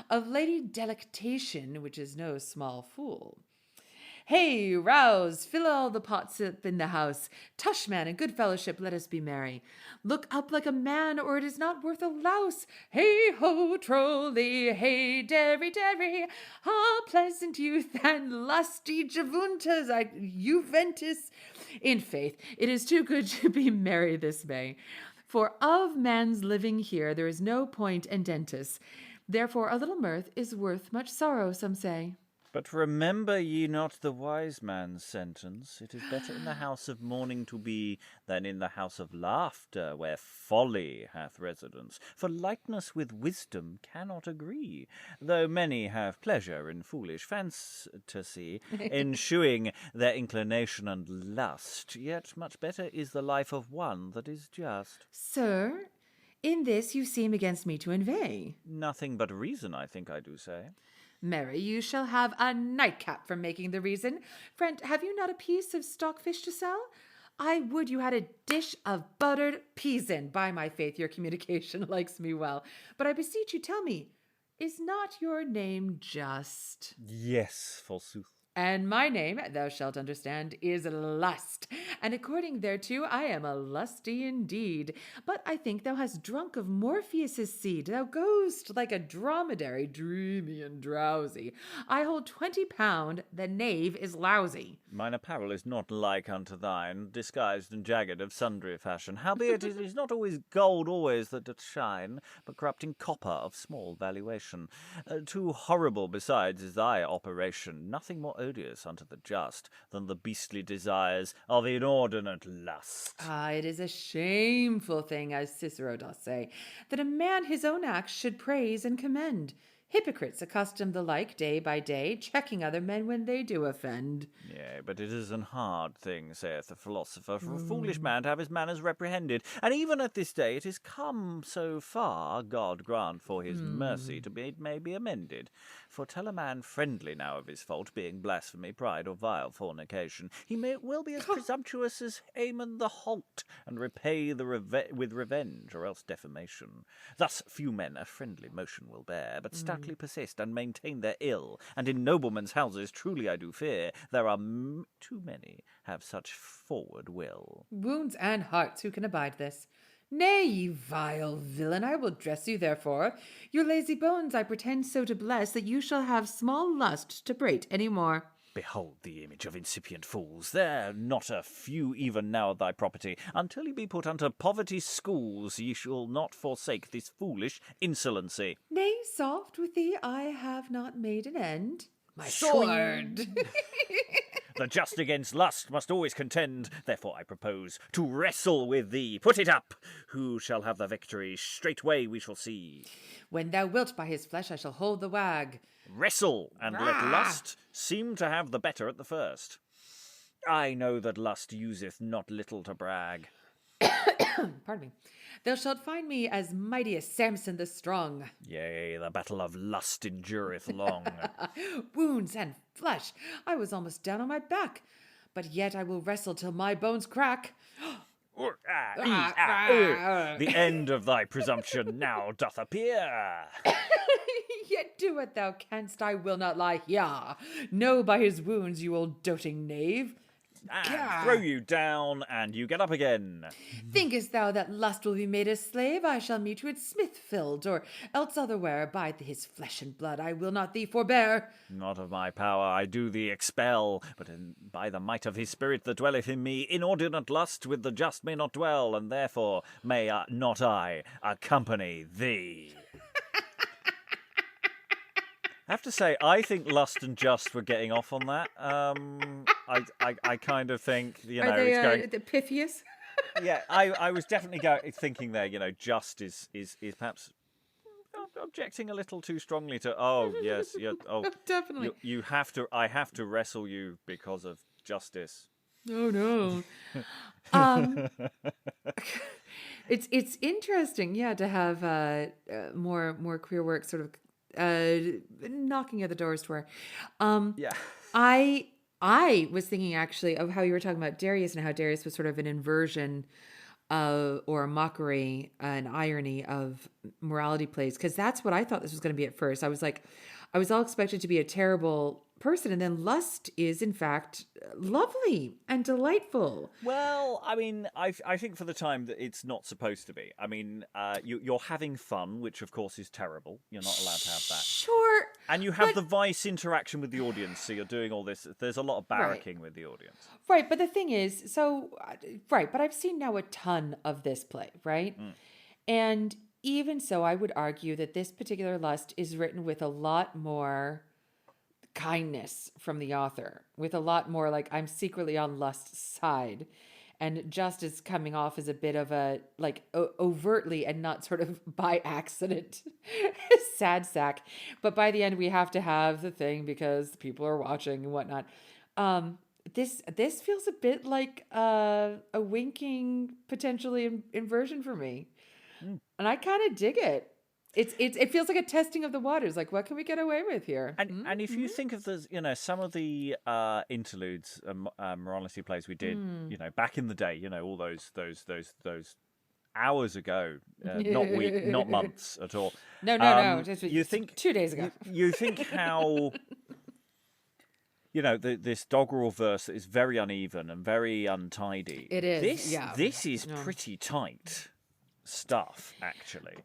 of Lady Delectation, which is no small fool. Hey, rouse, fill all the pots up in the house. Tush, man, in good fellowship, let us be merry. Look up like a man, or it is not worth a louse. Hey ho, trolley, hey, derry, ah, pleasant youth and lusty Javuntas, Juventus. In faith, it is too good to be merry this May. For of man's living here there is no point and dentus. Therefore a little mirth is worth much sorrow, some say. But remember ye not the wise man's sentence, it is better in the house of mourning to be than in the house of laughter, where folly hath residence. For lightness with wisdom cannot agree, though many have pleasure in foolish fantasy, ensuing their inclination and lust, yet much better is the life of one that is just. Sir, in this you seem against me to inveigh. Nothing but reason, I think I do say. Marry, you shall have a nightcap for making the reason. Friend, have you not a piece of stockfish to sell? I would you had a dish of buttered peas in. By my faith, your communication likes me well. But I beseech you, tell me, is not your name Just? Yes, forsooth. And my name, thou shalt understand, is Lust. And according thereto, I am a lusty indeed. But I think thou hast drunk of Morpheus's seed. Thou goest like a dromedary, dreamy and drowsy. I hold 20 pound, the knave is lousy. Mine apparel is not like unto thine, disguised and jagged of sundry fashion. Howbeit it is not always gold always that doth shine, but corrupting copper of small valuation. Too horrible besides is thy operation, nothing more odious unto the just than the beastly desires of inordinate lust. Ah, it is a shameful thing, as Cicero doth say, that a man his own acts should praise and commend. Hypocrites accustom the like day by day, checking other men when they do offend. Yea, but it is an hard thing, saith the philosopher, for a foolish man to have his manners reprehended. And even at this day it is come so far, God grant for his mercy, to be it may be amended. For tell a man friendly now of his fault, being blasphemy, pride, or vile fornication, he may well be as presumptuous as Haman the Halt, and repay with revenge, or else defamation. Thus few men a friendly motion will bear, but stoutly persist and maintain their ill, and in noblemen's houses truly I do fear there are too many have such forward will. Wounds and hearts, who can abide this? Nay, ye vile villain, I will dress you therefore. Your lazy bones I pretend so to bless that you shall have small lust to prate any more. Behold the image of incipient fools. There not a few even now of thy property. Until ye be put unto poverty's schools, ye shall not forsake this foolish insolency. Nay, soft with thee, I have not made an end. My Swing. sword! The just against lust must always contend. Therefore I propose to wrestle with thee. Put it up. Who shall have the victory? Straightway we shall see. When thou wilt by his flesh, I shall hold the wag. Wrestle, and let lust seem to have the better at the first. I know that lust useth not little to brag. Pardon me. Thou shalt find me as mighty as Samson the strong. Yea, the battle of lust endureth long. Wounds and flesh, I was almost down on my back. But yet I will wrestle till my bones crack. The end of thy presumption now doth appear. Yet do what thou canst, I will not lie here. Know by his wounds, you old doting knave. And throw you down, and you get up again. Thinkest thou that lust will be made a slave? I shall meet you at Smithfield, or else otherwhere. By his flesh and blood I will not thee forbear. Not of my power I do thee expel, but by the might of his spirit that dwelleth in me, inordinate lust with the just may not dwell, and therefore may not I accompany thee. I have to say, I think Lust and Just were getting off on that. I kind of think, Are they it's going... the Pythias? Yeah, I was definitely thinking there, Just is perhaps objecting a little too strongly to, yes, Definitely. you have to, I have to wrestle you because of justice. Oh no. It's interesting, to have more queer work sort of knocking at the doors to her. Yeah. I was thinking actually of how you were talking about Darius and how Darius was sort of an inversion or a mockery, an irony of morality plays, because that's what I thought this was going to be at first. I was like, I was all expected to be a terrible person, and then Lust is in fact lovely and delightful. Well, I mean, I think for the time that it's not supposed to be. I mean, you're having fun, which of course is terrible. You're not allowed to have that. Sure. And you have the Vice interaction with the audience, so you're doing all this. There's a lot of barracking with the audience. Right, but the thing is, but I've seen now a ton of this play, right? And even so, I would argue that this particular Lust is written with a lot more kindness from the author, with a lot more like, I'm secretly on Lust's side, and Just is coming off as a bit of a like overtly and not sort of by accident sad sack, but by the end we have to have the thing because people are watching and whatnot. This feels a bit like a winking potentially inversion for me, and I kind of dig it. It feels like a testing of the waters. Like, what can we get away with here? And if you think of the, some of the interludes, morality plays we did, back in the day, all those hours ago, not months at all. No. You think 2 days ago. You think how, this doggerel verse is very uneven and very untidy. It is. This is pretty tight stuff, actually.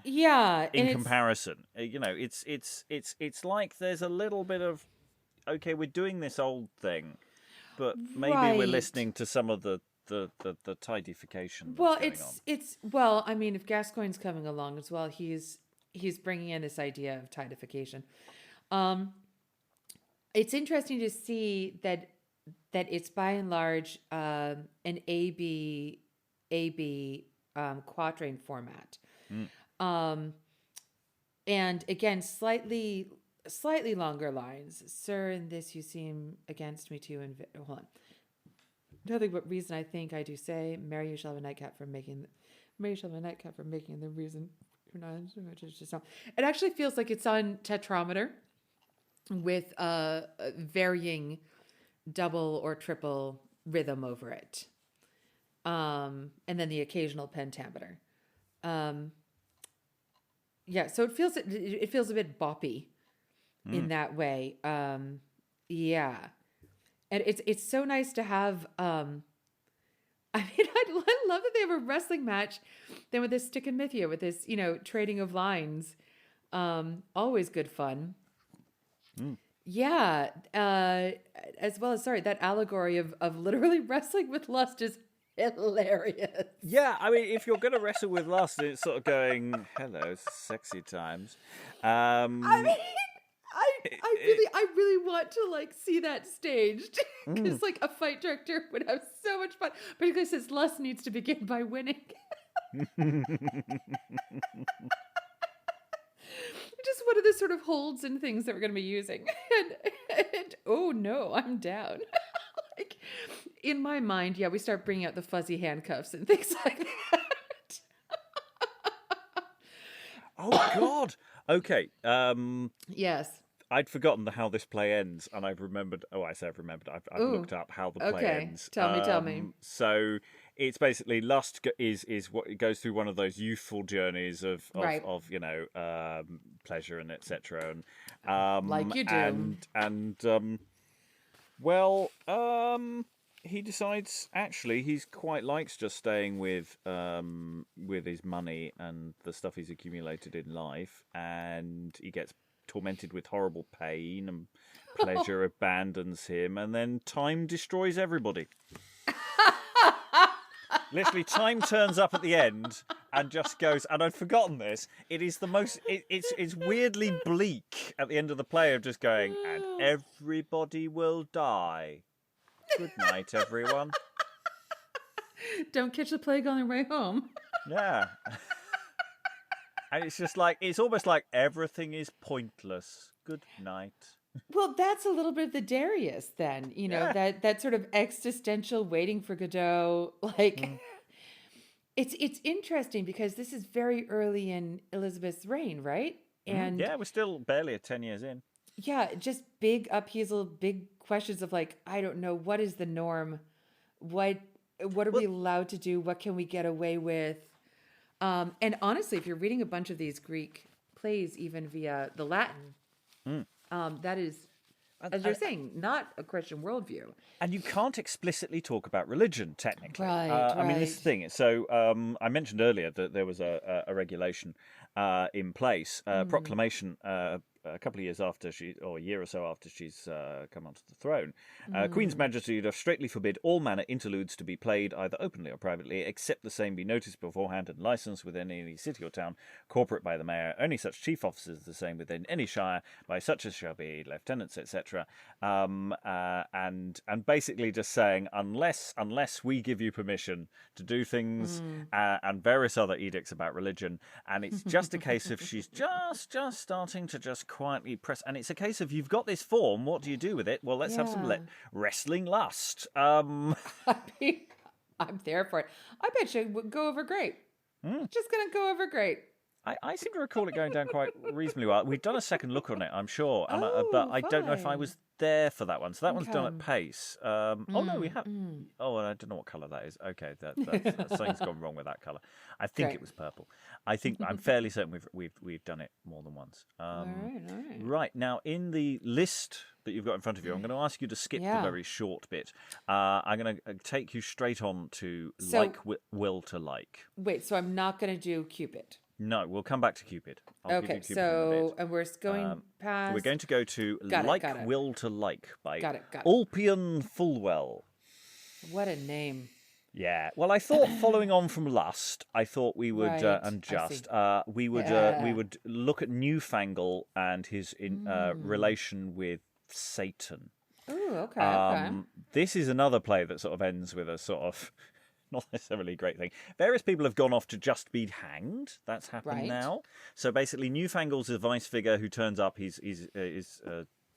Yeah, in comparison, it's like there's a little bit of, okay, we're doing this old thing, but maybe we're listening to some of the tidification. Well, I mean, if Gascoigne's coming along as well, he's bringing in this idea of tidification. It's interesting to see that it's by and large an AB quatrain format. And again, slightly longer lines. Sir, in this you seem against me too. Hold on. Nothing but reason I think I do say. Mary, you shall have a nightcap for making. Mary, you shall have a nightcap for making the reason. It actually feels like it's on tetrameter with a varying double or triple rhythm over it, and then the occasional pentameter. Yeah, so it feels a bit boppy in that way. Yeah, and it's so nice to have. I mean, I love that they have a wrestling match, then with this stick and mythia, with this trading of lines. Always good fun. Yeah, as well as that allegory of literally wrestling with Lust is hilarious. Yeah, I mean, if you're going to wrestle with Lust, it's sort of going, hello, sexy times. I mean, I really want to see that staged, because a fight director would have so much fun, particularly since Lust needs to begin by winning. Just one of the sort of holds and things that we're going to be using, and oh no, I'm down. In my mind, we start bringing out the fuzzy handcuffs and things like that. Oh God. Okay. Yes. I'd forgotten how this play ends, and I've remembered. Oh, I've looked up how the play ends. Tell me. So it's basically Lust is what it goes through one of those youthful journeys of pleasure and etc. And like you do. He decides actually he quite likes just staying with his money and the stuff he's accumulated in life, and he gets tormented with horrible pain, and pleasure abandons him, and then time destroys everybody. Literally, time turns up at the end and just goes. And I'd forgotten this. It is the most. It's weirdly bleak at the end of the play of just going. And everybody will die. Good night, everyone. Don't catch the plague on your way home. Yeah. And it's just like, it's almost like everything is pointless. Good night. Well, that's a little bit of the Darius then, that sort of existential waiting for Godot. Like, it's interesting because this is very early in Elizabeth's reign, right? And yeah, we're still barely 10 years in. yeah, just big upheaval, big questions of like, I don't know, what is the norm? What are we allowed to do? What can we get away with? And honestly, if you're reading a bunch of these Greek plays, even via the Latin, that is, as you're saying, not a Christian worldview. And you can't explicitly talk about religion, technically. Right, I mean, this is the thing. So I mentioned earlier that there was a regulation in place, proclamation a couple of years after or a year or so after she's come onto the throne. Queen's Majesty doth straitly forbid all manner interludes to be played either openly or privately, except the same be noticed beforehand and licensed within any city or town, corporate by the mayor, only such chief officers the same within any shire, by such as shall be lieutenants, etc. And basically just saying, unless we give you permission to do things, and various other edicts about religion, and it's just a case of she's just starting to just quietly press, and it's a case of, you've got this form, what do you do with it? Well, let's have some wrestling lust. I'm there for it. I bet you it would go over great. Just gonna go over great. I seem to recall it going down quite reasonably well. We've done a second look on it, I'm sure, and but I don't know if I was there for that one. So that one's done at pace. Oh no, we have. Oh, I don't know what colour that is. Okay, that's something's gone wrong with that colour. I think it was purple. I think I'm fairly certain we've done it more than once. All right. Right, now in the list that you've got in front of you, I'm going to ask you to skip the very short bit. I'm going to take you straight on to will to like. Wait, so I'm not going to do Cupid. No, we'll come back to Cupid. I'll give you Cupid in a bit. And we're going past. We're going to go to Will to Like by Got it. Ulpian Fulwell. What a name. Yeah. Well, I thought following on from Lust, I thought we would we would look at Newfangle and his relation with Satan. Ooh, okay. This is another play that sort of ends with a sort of not necessarily a great thing. Various people have gone off to just be hanged. That's happened now. So basically, Newfangle's a vice figure who turns up. He's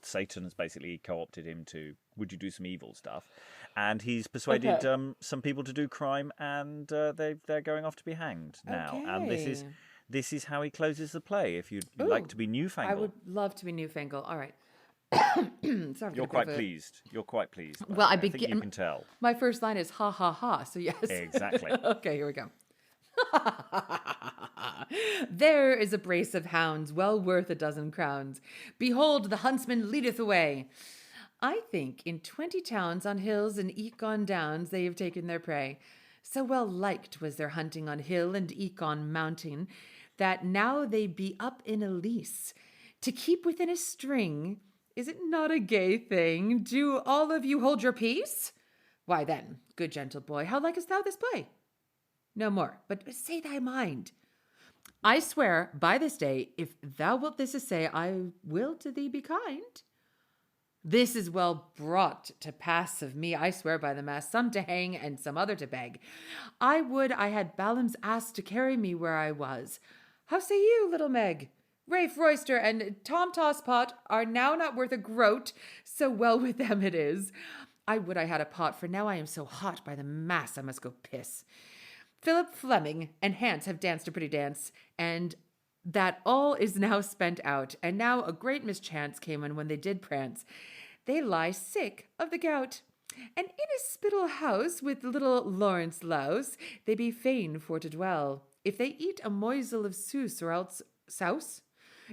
Satan has basically co-opted him to, would you do some evil stuff? And he's persuaded some people to do crime, and they're going off to be hanged now. Okay. And this is how he closes the play. If you'd like to be Newfangle, I would love to be Newfangle. All right. Sorry, You're quite pleased. You're quite pleased. Well, I think you can tell. My first line is ha ha ha. So yes, exactly. Okay, here we go. There is a brace of hounds, well worth 12 crowns. Behold, the huntsman leadeth away. I think in 20 towns on hills and eke on downs they have taken their prey. So well liked was their hunting on hill and eke on mountain, that now they be up in a lease. To keep within a string, is it not a gay thing? Do all of you hold your peace? Why then, good gentle boy, how likest thou this play? No more, but say thy mind. I swear by this day, if thou wilt this assay, I will to thee be kind. This is well brought to pass of me, I swear by the mass, some to hang and some other to beg. I would I had Balaam's ass to carry me where I was. How say you, little Meg? Rafe Royster and Tom Tosspot are now not worth a groat, so well with them it is. I would I had a pot, for now I am so hot by the mass I must go piss. Philip Fleming and Hans have danced a pretty dance, and that all is now spent out, and now a great mischance came on when they did prance. They lie sick of the gout, and in a spittle house with little Lawrence Louse they be fain for to dwell. If they eat a morsel of souse or else souse,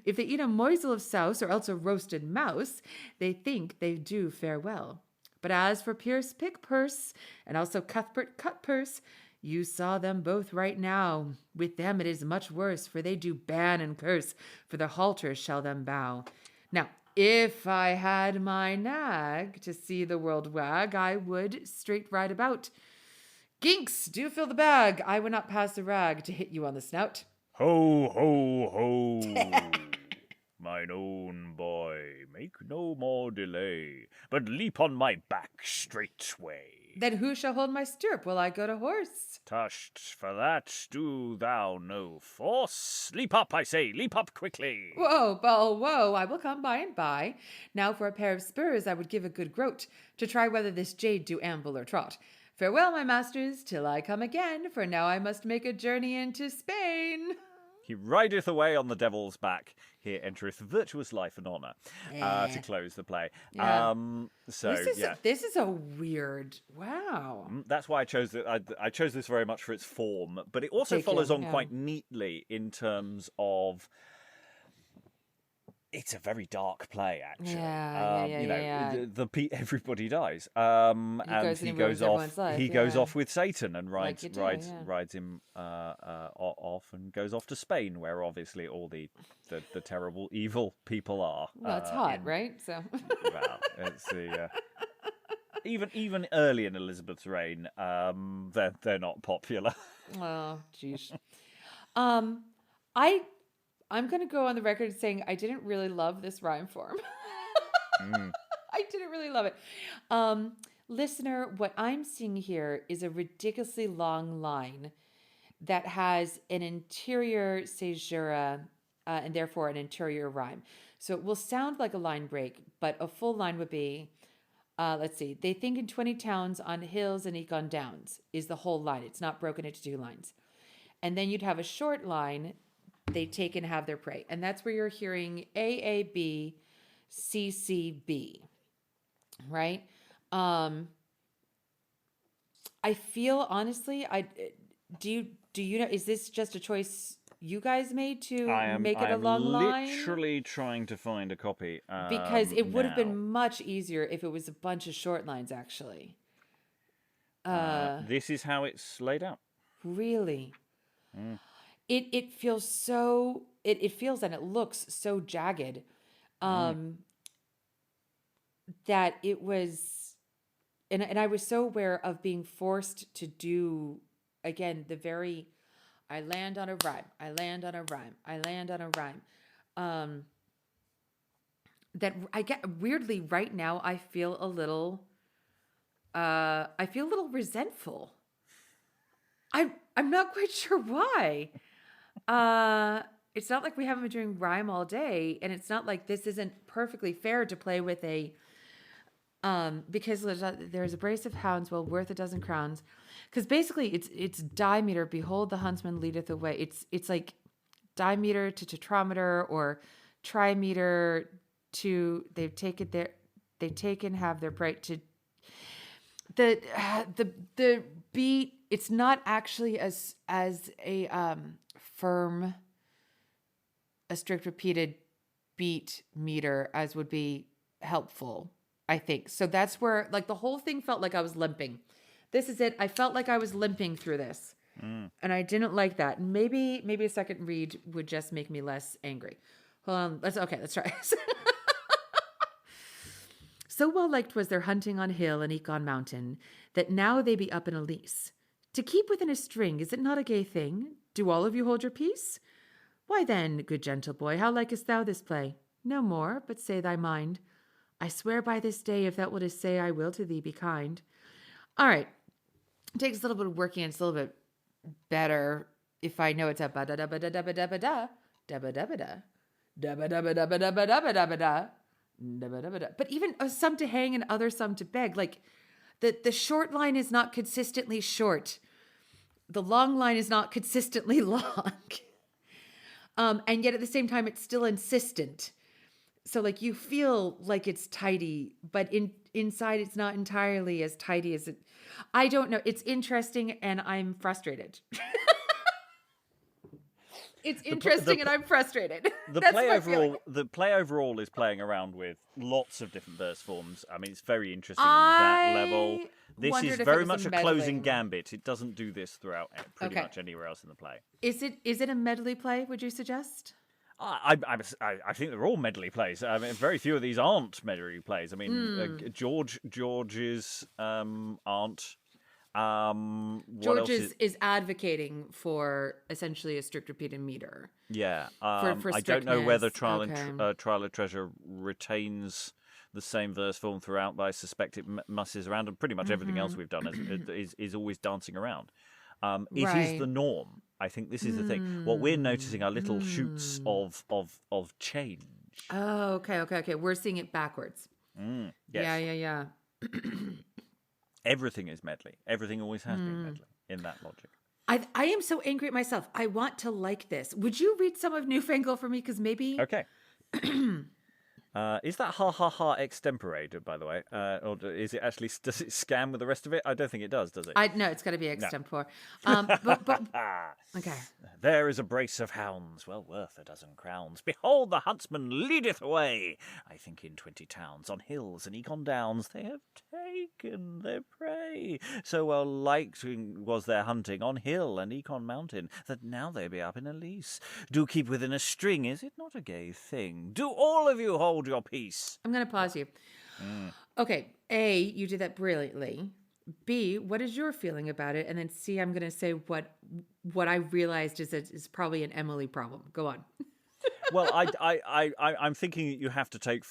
if they eat a morsel of souse or else a roasted mouse, they think they do fare well. But as for Pierce Pickpurse and also Cuthbert Cutpurse, you saw them both right now. With them it is much worse, for they do ban and curse, for the halters shall them bow. Now, if I had my nag to see the world wag, I would straight ride about. Ginks, do fill the bag. I would not pass a rag to hit you on the snout. Ho, ho, ho. Mine own boy, make no more delay, but leap on my back straightway. Then who shall hold my stirrup while I go to horse? Tushed, for that do thou no force. Leap up, I say, leap up quickly. Whoa, ball, whoa, I will come by and by. Now for a pair of spurs I would give a good groat, to try whether this jade do amble or trot. Farewell, my masters, till I come again, for now I must make a journey into Spain. He rideth away on the devil's back. Here entereth virtuous life and honour. To close the play. Yeah. This is a weird. Wow. That's why I chose it. I chose this very much for its form, but it also follows on quite neatly in terms of. It's a very dark play, actually. Everybody dies, and he goes off. He goes off with Satan and rides him off and goes off to Spain, where obviously all the terrible evil people are. Well, it's hot, right? So. Well, it's the. Even early in Elizabeth's reign, they're not popular. Oh, jeez. I'm going to go on the record saying I didn't really love this rhyme form. I didn't really love it. Listener, what I'm seeing here is a ridiculously long line that has an interior caesura and therefore an interior rhyme. So it will sound like a line break, but a full line would be, let's see, they think in 20 towns on hills and eke on downs is the whole line. It's not broken into two lines. And then you'd have a short line, they take and have their prey. And that's where you're hearing AAB, CCB, right? I feel, honestly, do you know, is this just a choice you guys made to make it a long line? I'm literally trying to find a copy. Because it would have been much easier if it was a bunch of short lines, actually. This is how it's laid out. Really? It feels so, it feels and it looks so jagged that it was, and I was so aware of being forced to do, again, the very, I land on a rhyme, I land on a rhyme, I land on a rhyme. That I get, weirdly, right now, I feel a little resentful. I'm not quite sure why. It's not like we haven't been doing rhyme all day, and it's not like this isn't perfectly fair to play with a, because there's a brace of hounds well worth a dozen crowns, because basically it's dimeter. Behold, the huntsman leadeth away. It's like dimeter to tetrameter or trimeter to they take and have their prey to the beat. It's not actually as a firm, a strict repeated beat meter as would be helpful, I think. So that's where, like, the whole thing felt like I was limping. This is it. I felt like I was limping through this. And I didn't like that. Maybe a second read would just make me less angry. Hold on. Let's try this. So well liked was their hunting on hill and eke on mountain, that now they be up in a lease. To keep within a string, is it not a gay thing? Do all of you hold your peace? Why then, good gentle boy, how likest thou this play? No more, but say thy mind. I swear by this day, if thou wouldest say, I will to thee be kind. All right. It takes a little bit of working, and it's a little bit better if I know it's a ba-da-da-ba-da-da-ba-da-ba-da, da-ba-da-ba-da, da-ba-da-ba-da-ba-da-ba-da-ba-da, da-ba-da-ba-da. But even some to hang and other some to beg, like the short line is not consistently short. The long line is not consistently long. And yet at the same time, it's still insistent. So like you feel like it's tidy, but inside it's not entirely as tidy as it. I don't know. It's interesting and I'm frustrated. It's interesting and I'm frustrated. The play overall is playing around with lots of different verse forms. I mean, it's very interesting at that level. This is very much a closing gambit. It doesn't do this throughout pretty much anywhere else in the play. Is it a medley play, would you suggest? I think they're all medley plays. I mean, very few of these aren't medley plays. I mean, George's aren't. What George else is advocating for essentially a strict repeated meter. Yeah, For I don't know whether strictness. Trial of Treasure retains the same verse form throughout, but I suspect it musses around, and pretty much everything else we've done is always dancing around. It is the Right. norm. I think this is the thing. What we're noticing are little shoots of change. Oh, okay. We're seeing it backwards. Yes, Yeah. everything is medley. Everything always has been medley in that logic. I am so angry at myself. I want to like this. Would you read some of Newfangle for me? Because maybe. Okay. Is that ha ha ha extemporated, by the way? Or is it actually, does it scam with the rest of it? I don't think it does it? No, it's got to be extempore. Okay. There is a brace of hounds, well worth a dozen crowns. Behold, the huntsman leadeth away. I think in 20 towns, on hills and eke on downs, they have taken their prey. So well liked was their hunting on hill and eke on mountain, that now they be up in a lease. Do keep within a string, is it not a gay thing? Do all of you hold your peace? I'm going to pause you. Okay. A, you did that brilliantly. B, what is your feeling about it? And then C, I'm going to say what I realized is probably an Emily problem. Go on. Well, I'm thinking that you have to take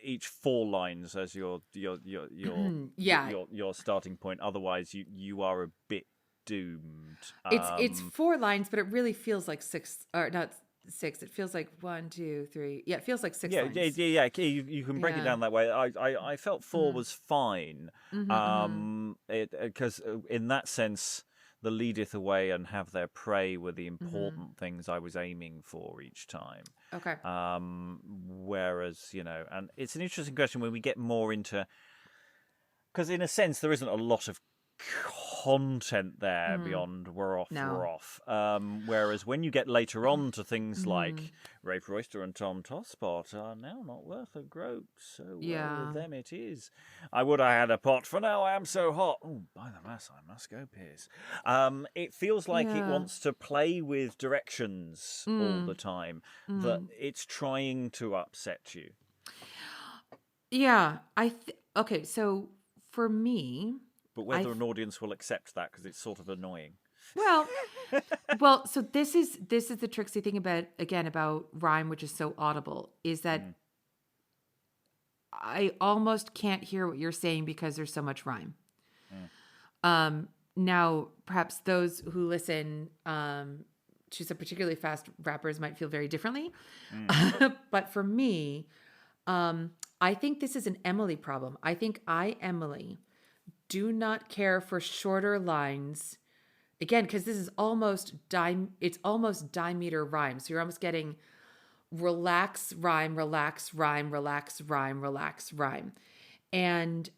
each 4 lines as your starting point. Otherwise, you are a bit doomed. It's 4 lines, but it really feels like 6, or not 6. It feels like 1, 2, 3. Yeah, it feels like 6 lines. Yeah. You can break it down that way. I felt 4 was fine. Because in that sense, the leadeth away and have their prey were the important things I was aiming for each time. Okay. Whereas, and it's an interesting question when we get more into, because in a sense there isn't a lot of content there beyond we're off. Whereas when you get later on to things like Rafe Royster and Tom Tosspot are now not worth a groat, so well with them it is. I would have had a pot, for now I am so hot. Oh, by the mass, I must go piss. It feels like it wants to play with directions all the time, that it's trying to upset you. Yeah, okay, so for me, but whether an audience will accept that, because it's sort of annoying. Well, so this is the tricksy thing about rhyme, which is so audible, is that I almost can't hear what you're saying because there's so much rhyme. Now, perhaps those who listen to some particularly fast rappers might feel very differently. But for me, I think this is an Emily problem. I think Emily, do not care for shorter lines. Again, because this is almost dimeter rhyme. So you're almost getting relax, rhyme, relax, rhyme, relax, rhyme, relax, rhyme. And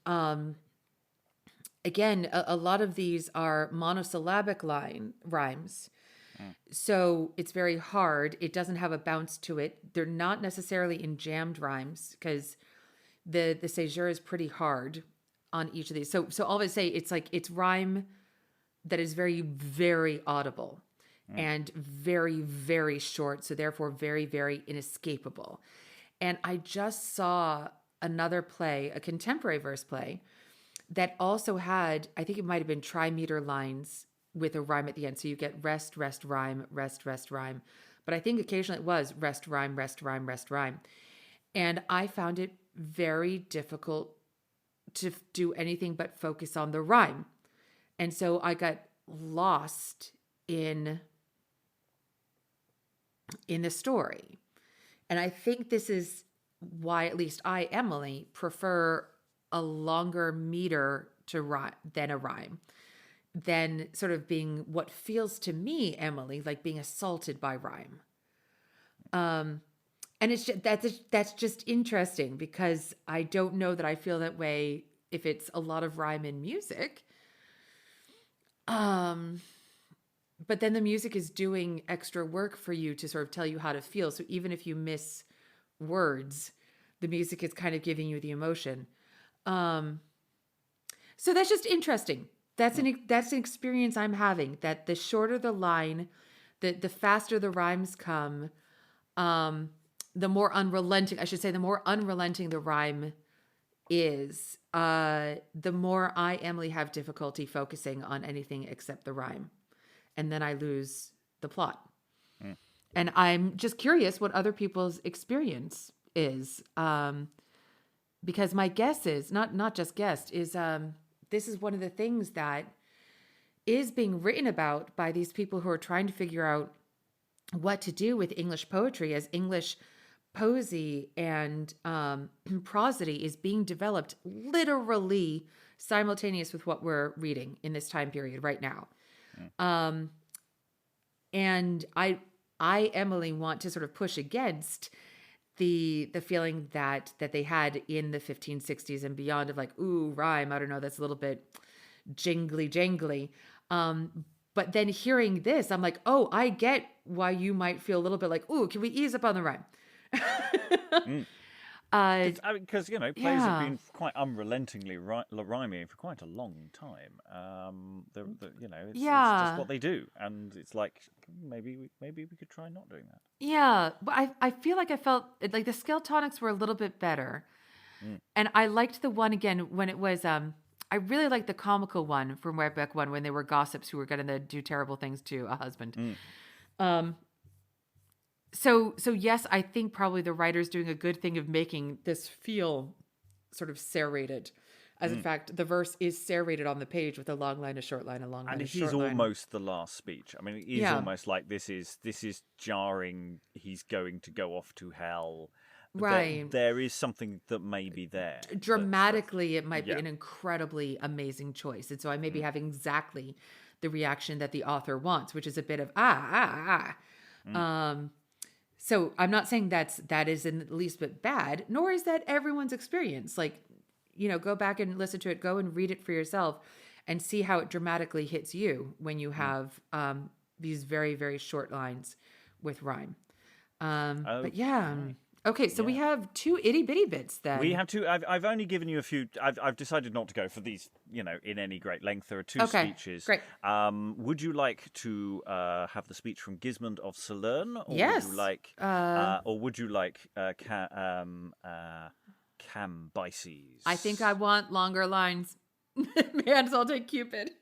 again, a lot of these are monosyllabic rhymes. So it's very hard. It doesn't have a bounce to it. They're not necessarily in jammed rhymes, because the caesure is pretty hard on each of these. So all of it say, it's rhyme that is very, very audible and very, very short. So therefore very, very inescapable. And I just saw another play, a contemporary verse play, that also had, I think it might've been trimeter lines with a rhyme at the end. So you get rest, rest, rhyme, rest, rest, rhyme. But I think occasionally it was rest, rhyme, rest, rhyme, rest, rhyme. And I found it very difficult to do anything but focus on the rhyme. And so I got lost in the story. And I think this is why at least I, Emily, prefer a longer meter to rhyme than a rhyme, than sort of being what feels to me, Emily, like being assaulted by rhyme. And it's just, that's just interesting, because I don't know that I feel that way if it's a lot of rhyme in music. But then the music is doing extra work for you to sort of tell you how to feel. So even if you miss words, the music is kind of giving you the emotion. So that's just interesting. That's an experience I'm having, that the shorter the line, the faster the rhymes come, the more unrelenting the rhyme is the more I, Emily, have difficulty focusing on anything except the rhyme. And then I lose the plot. And I'm just curious what other people's experience is. Because my guess is, not just guess, is this is one of the things that is being written about by these people who are trying to figure out what to do with English poetry as English poesy and prosody is being developed literally simultaneous with what we're reading in this time period right now. And I, Emily, want to sort of push against the feeling that they had in the 1560s and beyond of like, ooh, rhyme, I don't know, that's a little bit jangly. But then hearing this, I'm like, oh, I get why you might feel a little bit like, ooh, can we ease up on the rhyme? Because plays have been quite unrelentingly rhyming for quite a long time. It's just what they do, and it's like maybe we could try not doing that. Yeah, but I feel like I felt like the scale tonics were a little bit better, and I liked the one again when it was. I really liked the comical one from way back when they were gossips who were going to do terrible things to a husband. So yes, I think probably the writer's doing a good thing of making this feel sort of serrated. As in fact, the verse is serrated on the page with a long line, a short line, a long line, and a it short is line. almost the last speech. I mean, it is almost like this is jarring. He's going to go off to hell. Right. There is something that may be there. Dramatically, it might be an incredibly amazing choice. And so I may be having exactly the reaction that the author wants, which is a bit of So I'm not saying that is in the least bit bad, nor is that everyone's experience. Like, go back and listen to it, go and read it for yourself and see how it dramatically hits you when you have these very, very short lines with rhyme. But yeah. Okay, so we have two itty bitty bits then. We have two. I've only given you a few. I've decided not to go for these, in any great length. There are two speeches. Great. Would you like to have the speech from Gismund of Salern, or yes. would you like Cambyses? I think I want longer lines. Man, I'll take Cupid.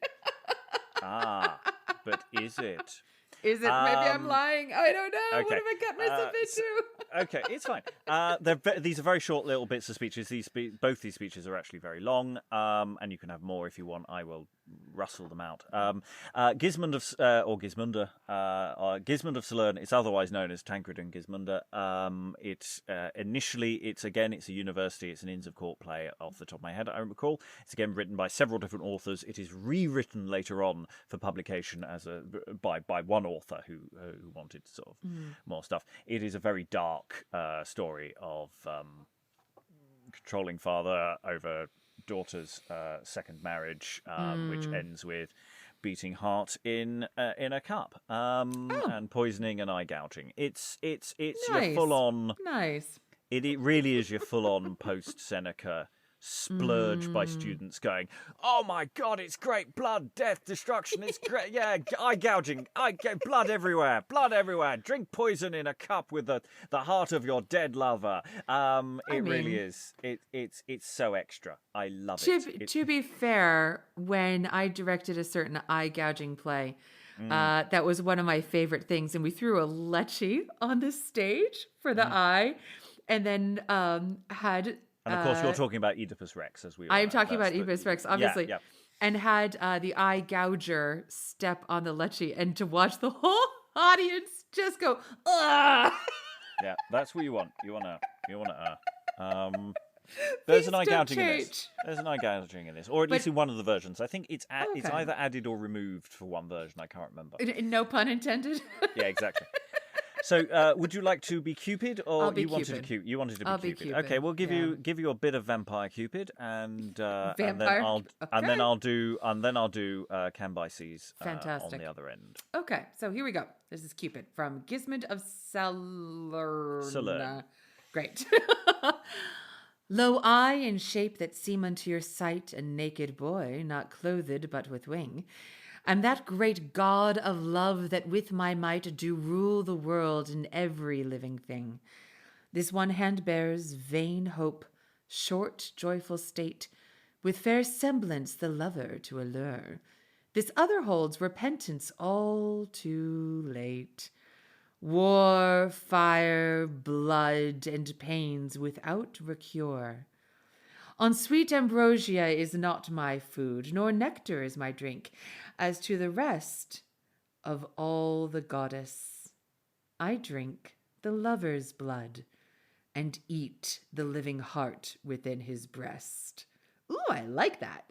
But is it? Is it? Maybe I'm lying. I don't know. Okay. What have I got myself into? Okay, it's fine. These are very short little bits of speeches. Both these speeches are actually very long, and you can have more if you want. I will rustle them out. Gismund of Gismund of Salern. It's otherwise known as Tancred and Gismunda. Initially it's a university. It's an Inns of Court play. Off the top of my head, I recall. It's again written by several different authors. It is rewritten later on for publication by one author who wanted sort of more stuff. It is a very dark story of controlling father over daughter's second marriage, which ends with beating heart in a cup and poisoning and eye gouging. It's nice. your full on. Nice. It really is your full on post Seneca splurge by students going, oh my god, it's great, blood, death, destruction, it's great, yeah, eye gouging, blood everywhere, drink poison in a cup with the heart of your dead lover. Really is. It's so extra. I love it. To be fair, when I directed a certain eye gouging play, that was one of my favorite things, and we threw a lecce on the stage for the eye, and then had. And of course, you're talking about Oedipus Rex, as we. I am talking about Oedipus Rex, obviously, yeah. And had the eye gouger step on the lecce, and to watch the whole audience just go, ugh. Yeah, that's what you want. You want to. There's an eye gouging in this. There's an eye gouging in this, or at least in one of the versions. I think it's either added or removed for one version. I can't remember. No pun intended. Yeah, exactly. So, would you like to be Cupid, or you wanted to be Cupid? Okay, we'll give you a bit of Vampire Cupid, and then I'll do Cambyses on the other end. Okay, so here we go. This is Cupid from Gismund of Salern. Great. Lo eye in shape that seem unto your sight a naked boy, not clothed but with wing. I'm that great God of love that with my might do rule the world and every living thing. This one hand bears vain hope, short, joyful state, with fair semblance the lover to allure. This other holds repentance all too late. War, fire, blood, and pains without recure. On sweet ambrosia is not my food, nor nectar is my drink. As to the rest of all the goddess, I drink the lover's blood and eat the living heart within his breast. Ooh, I like that.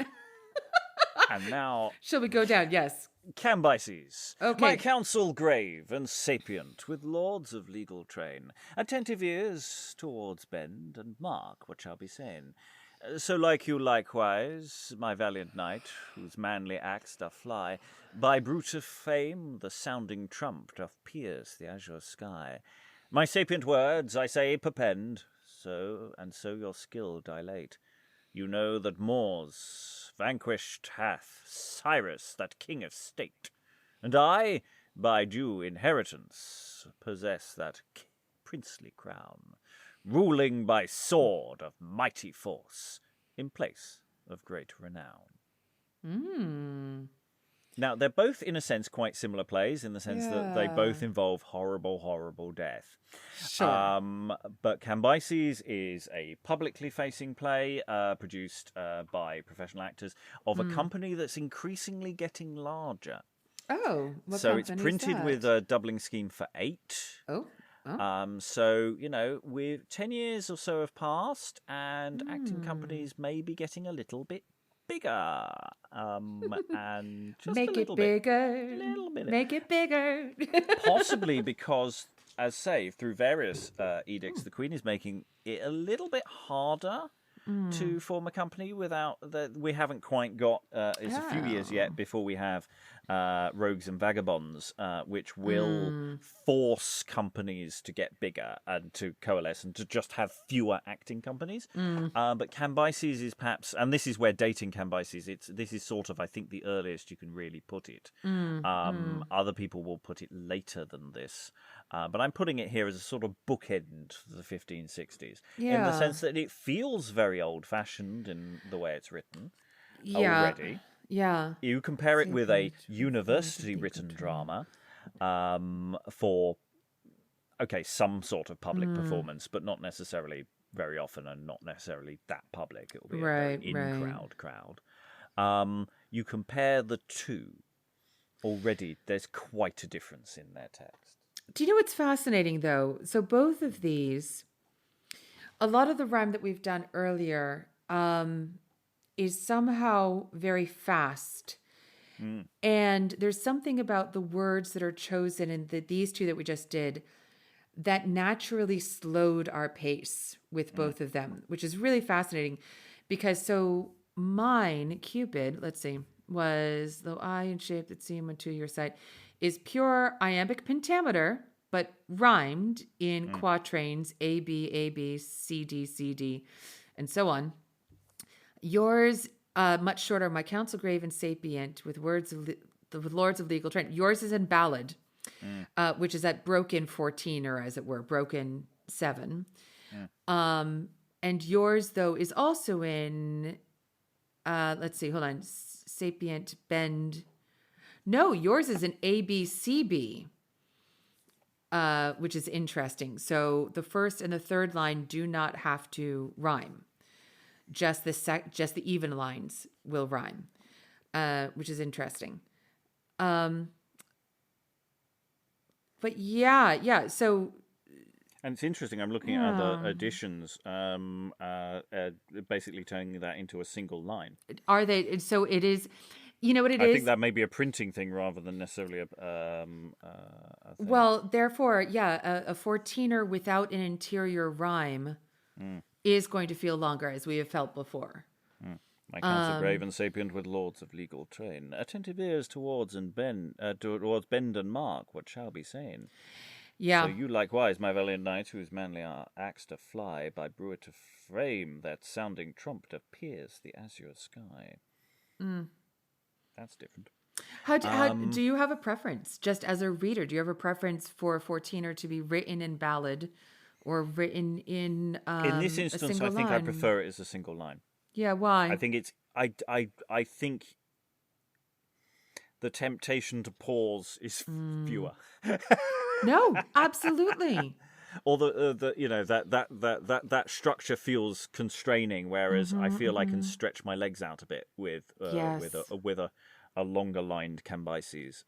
And now, Shall we go down? Yes. Cambyses, Okay. my counsel grave and sapient, with lords of legal train, attentive ears towards bend and mark what shall be said. So like you likewise, my valiant knight, whose manly axe doth fly, by brute of fame the sounding trump doth pierce the azure sky. My sapient words, I say, perpend, so your skill dilate. You know that Mors vanquished hath Cyrus, that king of state, and I, by due inheritance, possess that princely crown, ruling by sword of mighty force, in place of great renown. Now, they're both, in a sense, quite similar plays, in the sense that they both involve horrible, horrible death. Sure. But Cambyses is a publicly facing play produced by professional actors of a company that's increasingly getting larger. Oh, what So it's company is printed that? with a doubling scheme for 8. Oh. So, with 10 years or so have passed, and acting companies may be getting a little bit bigger. And just Make a it little bit. bigger. Little bit. Make it bigger. Possibly because, as say, through various edicts, the Queen is making it a little bit harder to form a company without that. We haven't quite got. It's a few years yet before we have Rogues and Vagabonds, which will force companies to get bigger and to coalesce and to just have fewer acting companies. But Cambyses is perhaps, and this is where dating Cambyses, this is sort of, I think, the earliest you can really put it. Other people will put it later than this. But I'm putting it here as a sort of bookend to the 1560s, in the sense that it feels very old-fashioned in the way it's written already. Yeah. You compare it with a university-written drama for, some sort of public performance, but not necessarily very often and not necessarily that public. It will be a very in-crowd crowd. You compare the two, already there's quite a difference in their text. Do you know what's fascinating, though? So both of these, a lot of the rhyme that we've done earlier is somehow very fast. And there's something about the words that are chosen in these two that we just did that naturally slowed our pace with both of them, which is really fascinating because mine, Cupid, let's see, was though I in shape that seem unto your sight, is pure iambic pentameter, but rhymed in quatrains A, B, C, D, and so on. Yours, much shorter, my counsel grave and sapient, with words of the lords of legal train. Yours is in ballad, which is at broken 14, or as it were, broken 7. And yours, though, is also in, let's see, hold on, sapient, bend. No, yours is an ABCB, which is interesting. So the first and the third line do not have to rhyme. Just the even lines will rhyme, which is interesting. But yeah. So, and it's interesting. I'm looking at other editions, basically turning that into a single line. Are they? So it is. You know what it is? I think that may be a printing thing rather than necessarily a thing. Well, therefore, a 14er without an interior rhyme is going to feel longer, as we have felt before. My counsel grave and sapient with lords of legal train, attentive ears towards bend and mark what shall be saying. Yeah. So you likewise, my valiant knight, whose manly axe to fly, by brewer to frame that sounding trump to pierce the azure sky. That's different. How do you have a preference? Just as a reader, do you have a preference for a 14er to be written in ballad or written in In this a instance, single I think line. I prefer it as a single line. Yeah, why? I think it's I think the temptation to pause is fewer. No, absolutely. Or the that structure feels constraining, whereas I feel I can stretch my legs out a bit with Yes. a longer lined Cambyses.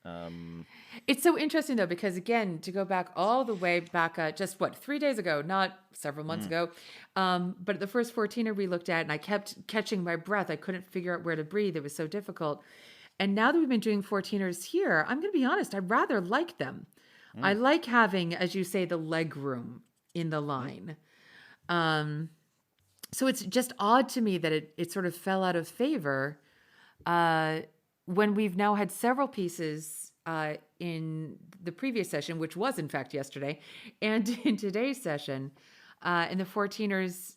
It's so interesting though, because again, to go back all the way back, just what, 3 days ago, not several months ago, but the first 14er we looked at, and I kept catching my breath. I couldn't figure out where to breathe. It was so difficult. And now that we've been doing 14ers here, I'm going to be honest, I rather like them. I like having, as you say, the leg room in the line. So it's just odd to me that it sort of fell out of favor when we've now had several pieces in the previous session, which was in fact yesterday, and in today's session, in the 14ers,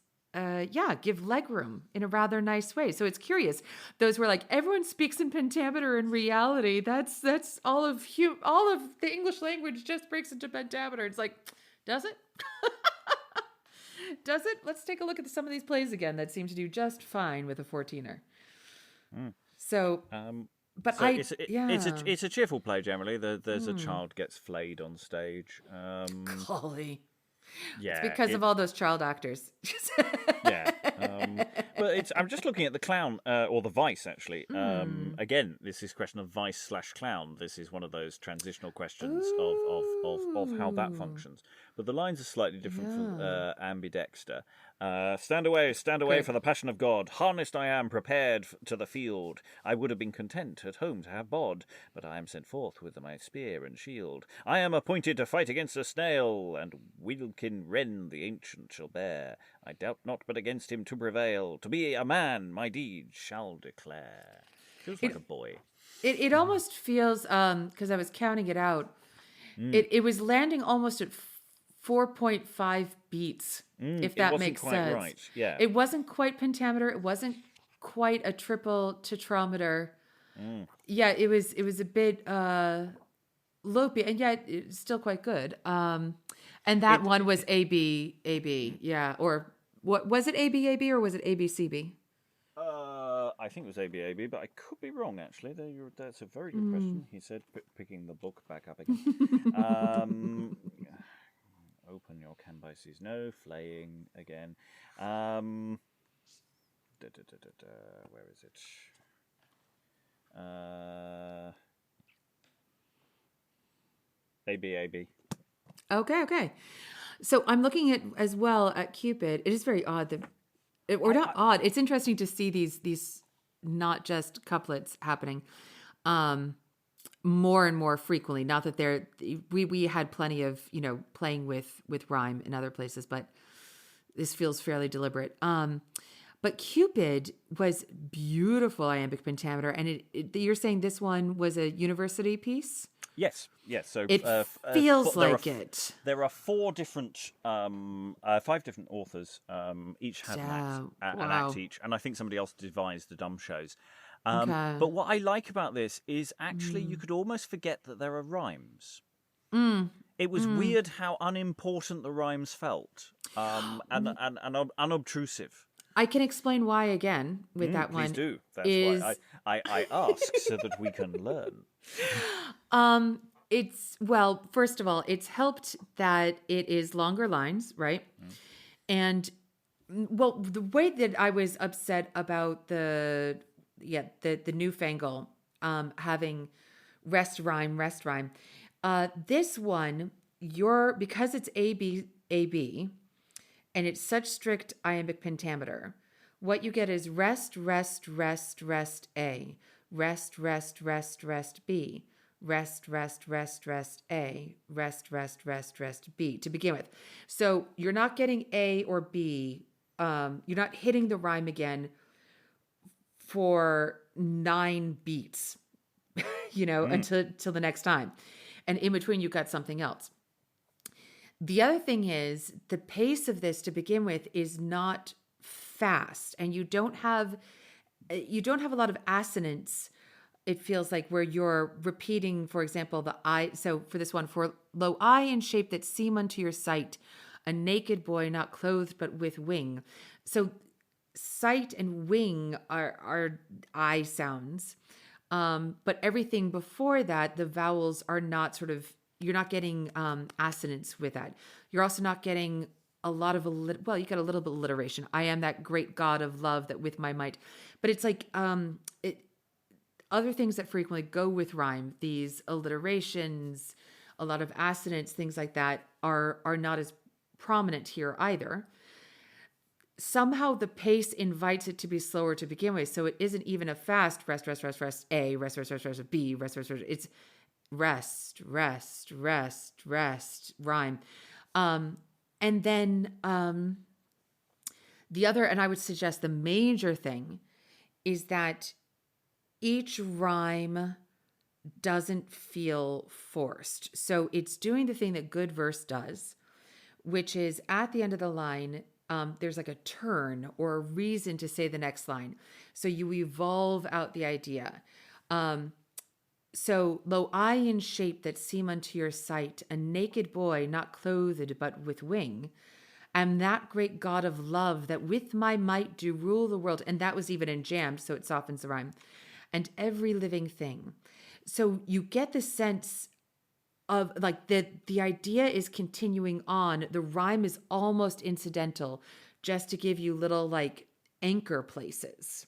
give leg room in a rather nice way. So it's curious. Those were like, everyone speaks in pentameter in reality. That's all of all of the English language just breaks into pentameter. It's like, does it? Does it? Let's take a look at some of these plays again that seem to do just fine with a 14er. So, but so yeah. it's a cheerful play generally. There's a child gets flayed on stage. Golly. Yeah, It's because of all those child actors. Yeah, but I'm just looking at the clown or the vice actually. Again, this is a question of vice/clown. This is one of those transitional questions of how that functions. But the lines are slightly different for ambidexter. Stand away Good. for the passion of God. Harnessed I am, prepared to the field. I would have been content at home to have bod, but I am sent forth with my spear and shield. I am appointed to fight against a snail, and Wilkin wren the ancient shall bear. I doubt not but against him to prevail. To be a man, my deeds shall declare. Feels like a boy. It almost feels, because I was counting it out, it was landing almost at 4.5 beats, if that makes sense. It wasn't quite right, yeah. It wasn't quite pentameter. It wasn't quite a triple tetrameter. Yeah, it was a bit lopey, and yet it's still quite good. And that one was AB, yeah. Or what was it, AB, or was it ABCB? I think it was AB, but I could be wrong, actually. That's a very good question, he said, picking the book back up again. Open your Cambyses. No, flaying again. Where is it? AB. Okay. So I'm looking at as well at Cupid. It is very odd that, or not odd. It's interesting to see these not just couplets happening more and more frequently. Not that we had plenty of playing with rhyme in other places, but this feels fairly deliberate. But Cupid was beautiful iambic pentameter, and you're saying this one was a university piece? Yes. So it feels like it. There are 5 different authors. Each had an act each, and I think somebody else devised the dumb shows. But what I like about this is actually you could almost forget that there are rhymes. It was weird how unimportant the rhymes felt, and unobtrusive. I can explain why again with that one. Please do. That's why I ask so that we can learn. First of all, it's helped that it is longer lines, right? And the way that I was upset about the newfangle having rest rhyme. This one, because it's AB, and it's such strict iambic pentameter, what you get is rest, A, rest, B, rest, B, rest, B to begin with. So you're not getting A or B. You're not hitting the rhyme again for 9 beats, until the next time. And in between, you've got something else. The other thing is the pace of this to begin with is not fast, and you don't have a lot of assonance. It feels like where you're repeating, for example, the I. So for this one, for lo I in shape that seem unto your sight a naked boy not clothed but with wing. So sight and wing are I sounds. But everything before that, the vowels are not sort of, you're not getting assonance with that. You're also not getting a lot of, you get a little bit of alliteration. I am that great God of love that with my might. But it's like other things that frequently go with rhyme, these alliterations, a lot of assonance, things like that are not as prominent here either. Somehow the pace invites it to be slower to begin with. So it isn't even a fast rest, rest, rest, rest, A, rest, rest, rest, rest, B, rest, rest, rest. It's rest, rest, rest, rest, rhyme. And then the other, and I would suggest the major thing is that each rhyme doesn't feel forced. So it's doing the thing that good verse does, which is at the end of the line, there's like a turn or a reason to say the next line. So you evolve out the idea. So, lo, I in shape that seem unto your sight, a naked boy not clothed but with wing, am that great God of love that with my might do rule the world. And that was even in jammed, so it softens the rhyme. And every living thing. So you get the sense of like the idea is continuing on. The rhyme is almost incidental just to give you little like anchor places.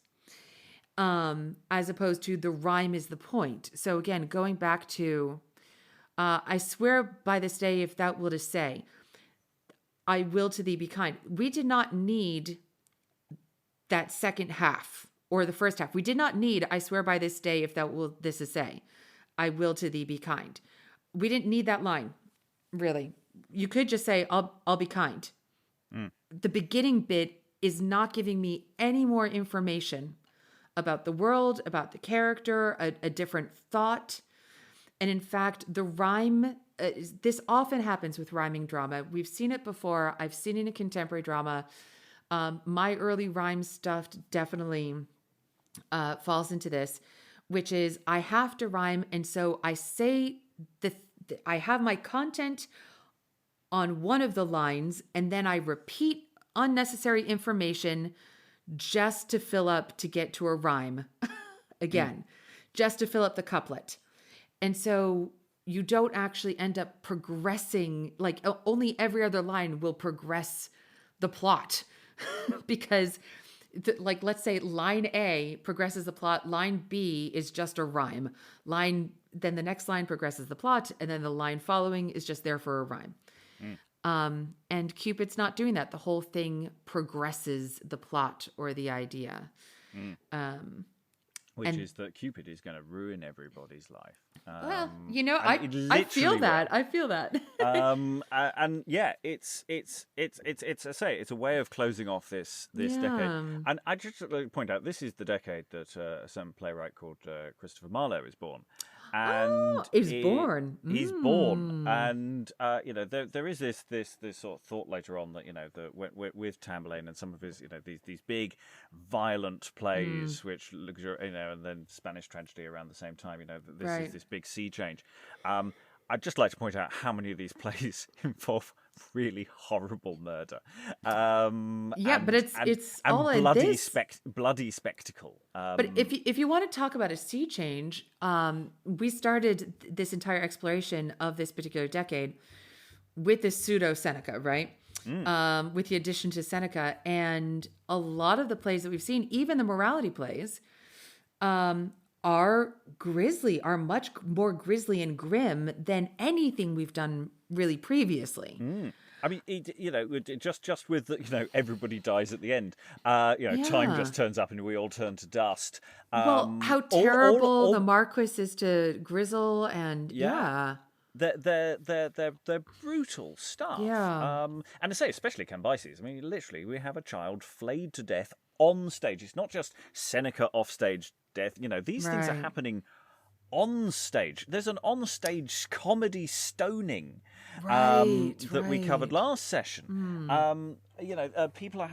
As opposed to the rhyme is the point. So again, going back to, I swear by this day, if thou wilt say, I will to thee be kind. We did not need that second half or the first half. We did not need, I swear by this day, if thou wilt this say, I will to thee be kind. We didn't need that line, really. You could just say, I'll be kind. The beginning bit is not giving me any more information about the world, about the character, a different thought. And in fact, the rhyme, this often happens with rhyming drama. We've seen it before. I've seen it in contemporary drama. My early rhyme stuff definitely falls into this, which is I have to rhyme. And so I say, I have my content on one of the lines, and then I repeat unnecessary information just to fill up to get to a rhyme again, just to fill up the couplet. And so you don't actually end up progressing, like only every other line will progress the plot because like, let's say line A progresses the plot, line B is just a rhyme. Then the next line progresses the plot, and then the line following is just there for a rhyme. And Cupid's not doing that. The whole thing progresses the plot or the idea. Which is that Cupid is going to ruin everybody's life. Well, I feel that. I feel that. And yeah, it's I say it's a way of closing off this decade. And I just like to point out this is the decade that a certain playwright called Christopher Marlowe is born. And he's born. He's born, and there is this sort of thought later on that with Tamburlaine and some of his these big violent plays which and then Spanish tragedy around the same time. This is this big sea change. I'd just like to point out how many of these plays involve really horrible murder. But it's all bloody in this. Bloody spectacle. But if you want to talk about a sea change, we started this entire exploration of this particular decade with this pseudo Seneca, right? With the addition to Seneca, and a lot of the plays that we've seen, even the morality plays, are grisly, are much more grisly and grim than anything we've done really previously. I mean, just with everybody dies at the end. Time just turns up and we all turn to dust. How terrible the Marquis is to Grizzle, and they're brutal stuff. And I say, especially Cambyses. I mean, literally, we have a child flayed to death on stage. It's not just Seneca off stage death. These things are happening on stage. There's an on stage comedy stoning that we covered last session. People are.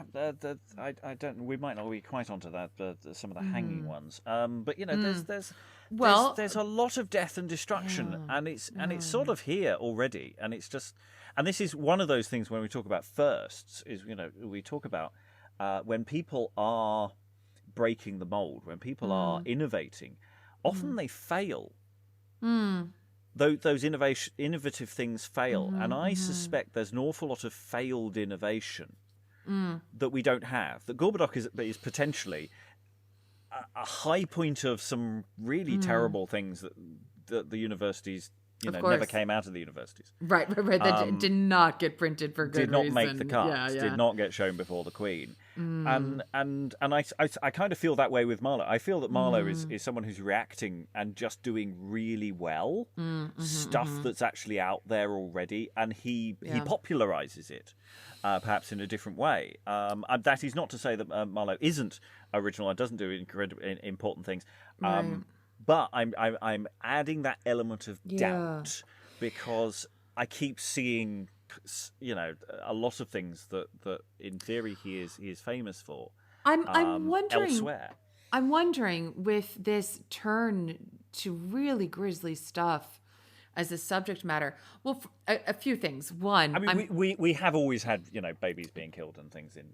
I don't. We might not be quite onto that. Some of the hanging ones. But there's a lot of death and destruction, and it's sort of here already, and it's just. And this is one of those things when we talk about firsts. Is we talk about when people are breaking the mold, when people are innovating. Often they fail. Those innovative things fail. And I suspect there's an awful lot of failed innovation that we don't have. That Gorbadoc is potentially a high point of some really terrible things that the universities never came out of the universities. Right. That did not get printed for good reason. Did not make the cuts. Did not get shown before the Queen. And I kind of feel that way with Marlowe. I feel that Marlowe is someone who's reacting and just doing really well stuff that's actually out there already, and he popularizes it, perhaps in a different way. And that is not to say that Marlowe isn't original and doesn't do incredibly important things. But I'm adding that element of doubt because I keep seeing, a lot of things that in theory he is famous for. I'm wondering elsewhere. I'm wondering with this turn to really grisly stuff as a subject matter. Well, a few things. One, I mean, we have always had babies being killed and things in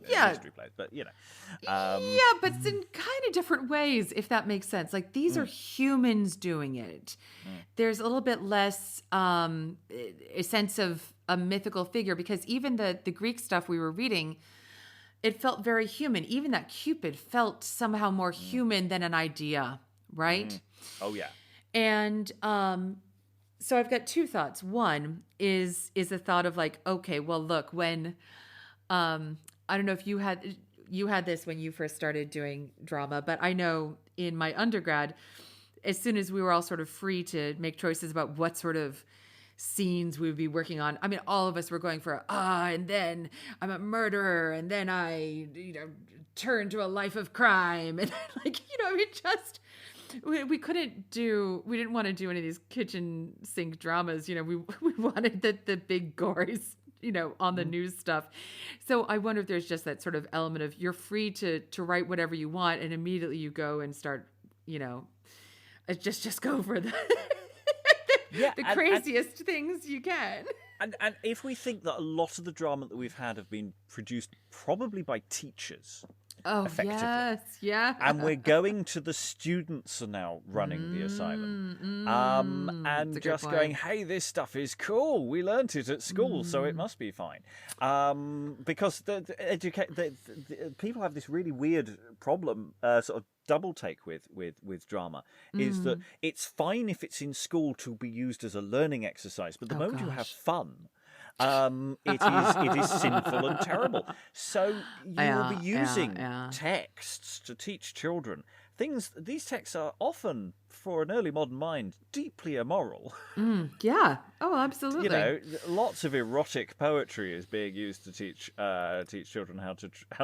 history plays, but but it's in kind of different ways, if that makes sense. Like these are humans doing it. There's a little bit less a sense of a mythical figure, because even the Greek stuff we were reading, it felt very human. Even that Cupid felt somehow more human than an idea, right? Oh yeah. And so I've got two thoughts. One is a thought of like, okay, well, look, when I don't know if you had this when you first started doing drama, but I know in my undergrad, as soon as we were all sort of free to make choices about what sort of scenes we would be working on, I mean, all of us were going for and then I'm a murderer, and then I turn to a life of crime, and we didn't want to do any of these kitchen sink dramas. We wanted the big gores, on the news stuff. So I wonder if there's just that sort of element of you're free to write whatever you want, and immediately you go and start, just go for the craziest things you can. And if we think that a lot of the drama that we've had have been produced probably by teachers. Oh, effectively. Yes, yeah. And we're going to the students are now running the asylum. And just going, hey, this stuff is cool. We learnt it at school, so it must be fine. Because the people have this really weird problem, sort of double take with drama, is that it's fine if it's in school to be used as a learning exercise, but the moment you have fun, it is sinful and terrible. So you will be using texts to teach children things. These texts are often, for an early modern mind, deeply immoral. Yeah. Oh, absolutely. Lots of erotic poetry is being used to teach children how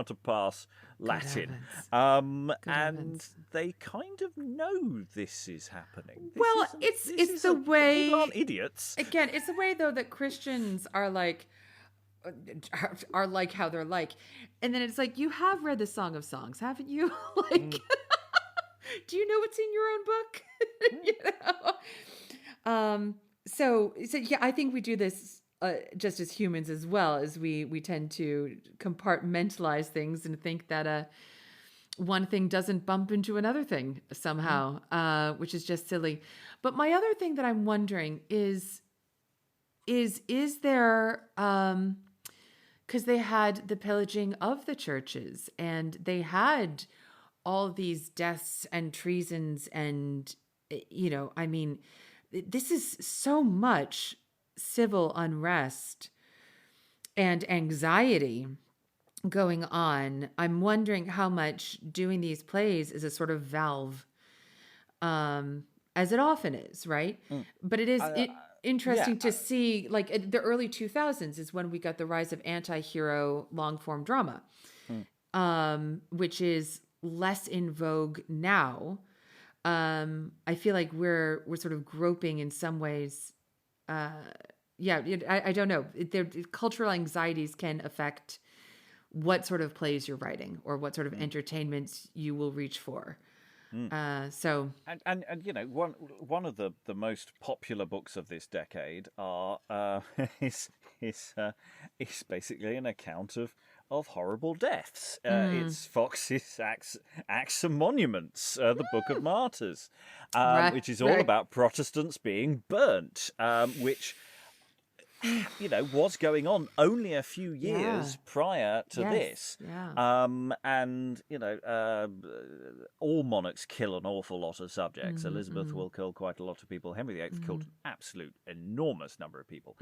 to pass Latin. And they kind of know this is happening. It's the way people aren't idiots. Again, it's the way though that Christians are like how they're like, and then it's like, you have read the Song of Songs, haven't you? Do you know what's in your own book? So yeah, I think we do this just as humans as well, as we tend to compartmentalize things and think that one thing doesn't bump into another thing somehow, which is just silly. But my other thing that I'm wondering is there, because they had the pillaging of the churches, and they had all these deaths and treasons, and I mean, this is so much civil unrest and anxiety going on. I'm wondering how much doing these plays is a sort of valve, as it often is, right? But it is interesting to see, like, the early 2000s is when we got the rise of anti-hero long-form drama, which is less in vogue now. I feel like we're sort of groping in some ways. I don't know. Cultural anxieties can affect what sort of plays you're writing or what sort of entertainments you will reach for. So And one of the most popular books of this decade are is is basically an account of horrible deaths. It's Fox's Acts and Monuments, the Book of Martyrs, which is all about Protestants being burnt, which was going on only a few years prior to this. Yeah. And, all monarchs kill an awful lot of subjects. Elizabeth will kill quite a lot of people. Henry VIII killed an absolute enormous number of people.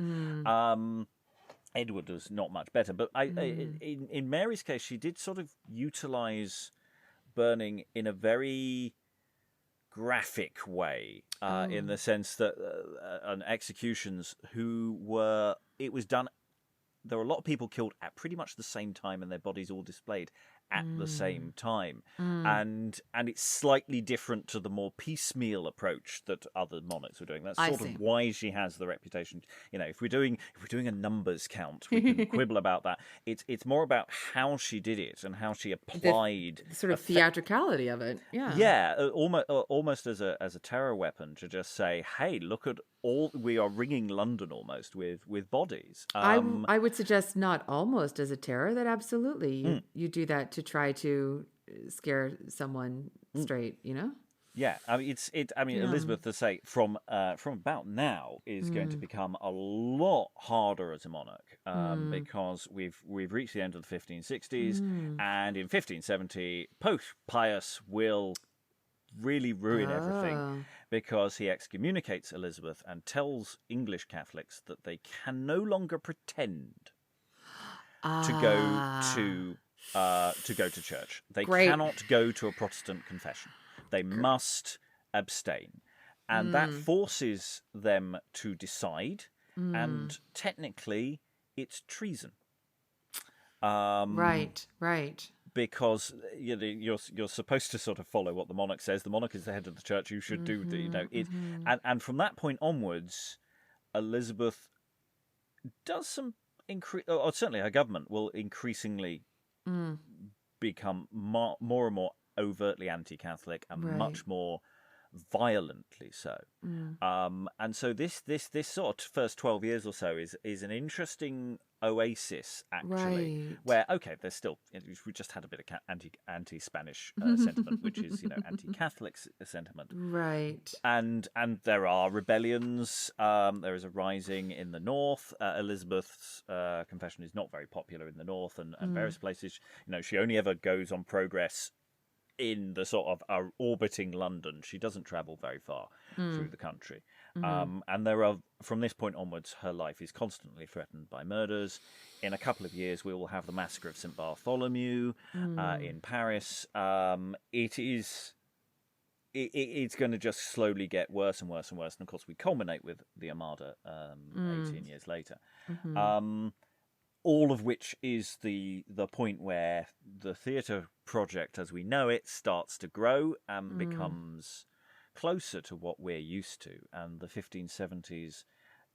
Edward was not much better. But in Mary's case, she did sort of utilise burning in a very graphic way, in the sense that executions it was done. There were a lot of people killed at pretty much the same time, and their bodies all displayed at the same time, and it's slightly different to the more piecemeal approach that other monarchs were doing. That's sort of why she has the reputation. If we're doing a numbers count, we can quibble about that. It's more about how she did it and how she applied the sort of theatricality of it. Almost as a terror weapon, to just say, hey, look at we are ringing London almost with bodies. I would suggest not almost as a terror, that absolutely you do that to try to scare someone straight, Yeah, Elizabeth, to say from about now, is going to become a lot harder as a monarch, because we've reached the end of the 1560s, and in 1570, Pope Pius will really ruin everything, because he excommunicates Elizabeth and tells English Catholics that they can no longer pretend to go to church. They cannot go to a Protestant confession. They must abstain. And that forces them to decide, and technically it's treason. Right. Because you're supposed to sort of follow what the monarch says. The monarch is the head of the church. You should do it. And from that point onwards, Elizabeth does some or certainly her government will increasingly become more and more overtly anti-Catholic, and much more violently so. And so this sort of first 12 years or so is an interesting oasis, actually, where there's still, we just had a bit of anti-Spanish sentiment, which is anti-Catholic sentiment, right? And there are rebellions. There is a rising in the north. Elizabeth's confession is not very popular in the north, and various places. She only ever goes on progress in the sort of orbiting London. She doesn't travel very far through the country. And there are, from this point onwards, her life is constantly threatened by murders. In a couple of years, we will have the massacre of St. Bartholomew in Paris. It's going to just slowly get worse and worse and worse. And of course, we culminate with the Armada 18 years later. All of which is the point where the theatre project as we know it starts to grow and becomes closer to what we're used to. And the 1570s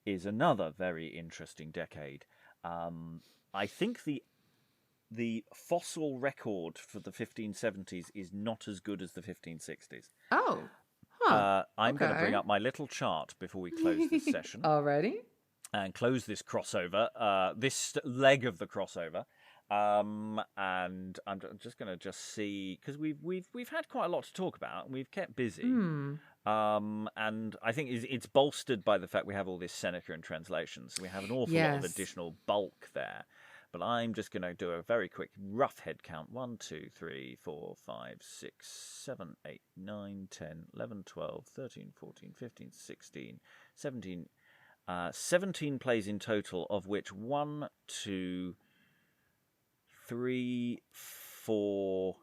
is another very interesting decade. I think the fossil record for the 1570s is not as good as the 1560s. Oh, huh. I'm going to bring up my little chart before we close this session. Alrighty. And close this crossover, this leg of the crossover, and I'm just going to see, because we've had quite a lot to talk about, and we've kept busy, and I think it's bolstered by the fact we have all this Seneca and translations. So we have an awful lot of additional bulk there. But I'm just going to do a very quick rough head count. 1, 2, 3, 4, 5, 6, 7, 8, 9, 10, 11, 12, 13, 14, 15, 16, 17... 17 plays in total, of which 1, 2, 3, 4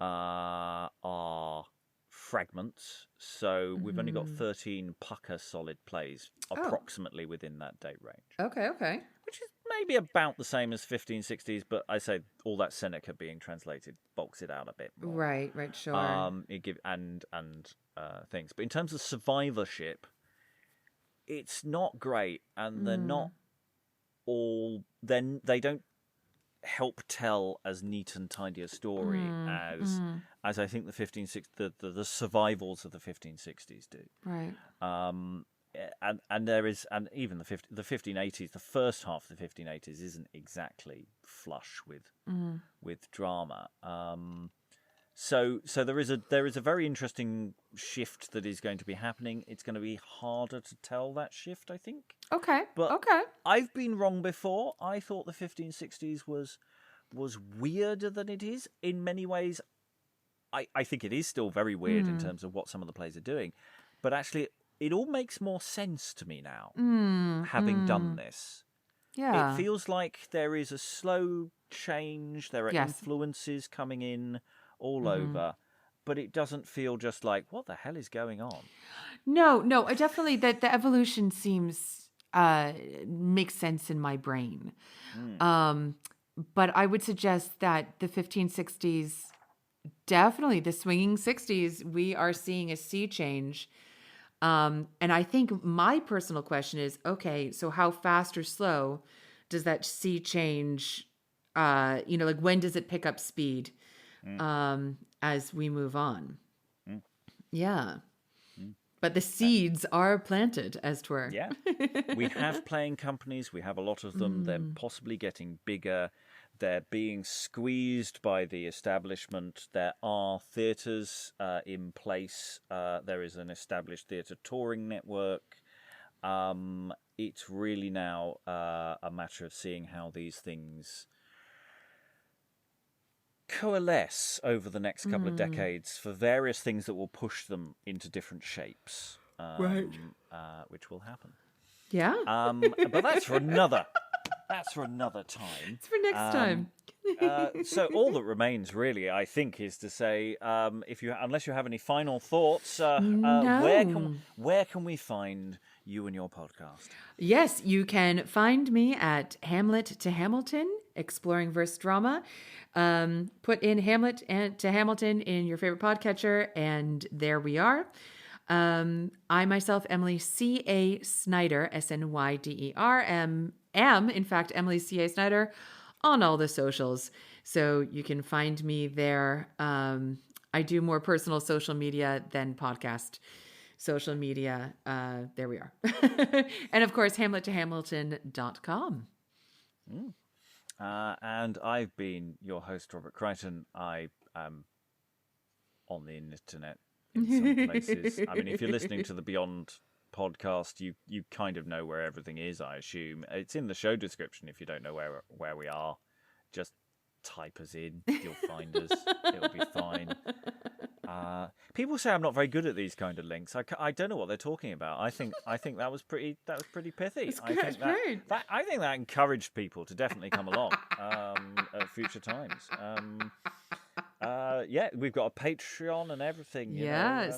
are fragments. So we've only got 13 pucker solid plays approximately within that date range. Okay. Which is maybe about the same as 1560s, but I say all that Seneca being translated bulks it out a bit more. Right, sure. It give and things, but in terms of survivorship, it's not great, and they're not all. Then they don't help tell as neat and tidy a story as I think the survivals of the 1560s do. Right. And there is, and even the 1580s, the first half of the 1580s isn't exactly flush with drama. So there is a very interesting shift that is going to be happening. It's going to be harder to tell that shift, I think. Okay. But I've been wrong before. I thought the 1560s was weirder than it is. In many ways, I think it is still very weird in terms of what some of the plays are doing. But actually, it all makes more sense to me now, having done this. Yeah. It feels like there is a slow change. There are influences coming in all over. But it doesn't feel just like, what the hell is going on? No, I definitely, that the evolution seems makes sense in my brain. But I would suggest that the 1560s, definitely the swinging 60s, we are seeing a sea change. And I think my personal question is, okay, so how fast or slow does that sea change, like when does it pick up speed as we move on? Yeah. But the seeds are planted, as 'twere. Yeah. We have playing companies. We have a lot of them. They're possibly getting bigger. They're being squeezed by the establishment. There are theatres in place. There is an established theatre touring network. It's really now a matter of seeing how these things coalesce over the next couple of decades for various things that will push them into different shapes, which will happen. Yeah. But that's for another. That's for another time. It's for next time. So all that remains, really, I think, is to say, unless you have any final thoughts, No. where can we find you and your podcast? Yes, you can find me at Hamlet to Hamilton, exploring verse drama. Put in Hamlet to Hamilton in your favorite podcatcher, and there we are. I myself, Emily C A Synder, Snyder, am in fact Emily C A Synder on all the socials, so you can find me there. I do more personal social media than podcast social media. There we are. And of course, hamlettohamilton.com. And I've been your host, Robert Crichton. I am on the internet in some places. I mean, if you're listening to the Beyond podcast, you kind of know where everything is, I assume. It's in the show description. If you don't know where we are, just type us in. You'll find us. It'll be fine. People say I'm not very good at these kind of links. I don't know what they're talking about. I think that was pretty pithy. I think that encouraged people to definitely come along at future times. We've got a Patreon and everything.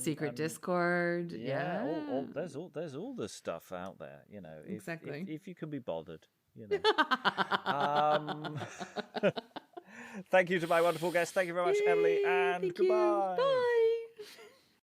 Secret Discord. There's all this stuff out there. Exactly. If you can be bothered. Thank you to my wonderful guest. Thank you very much, Emily, and Thank goodbye. You. Bye.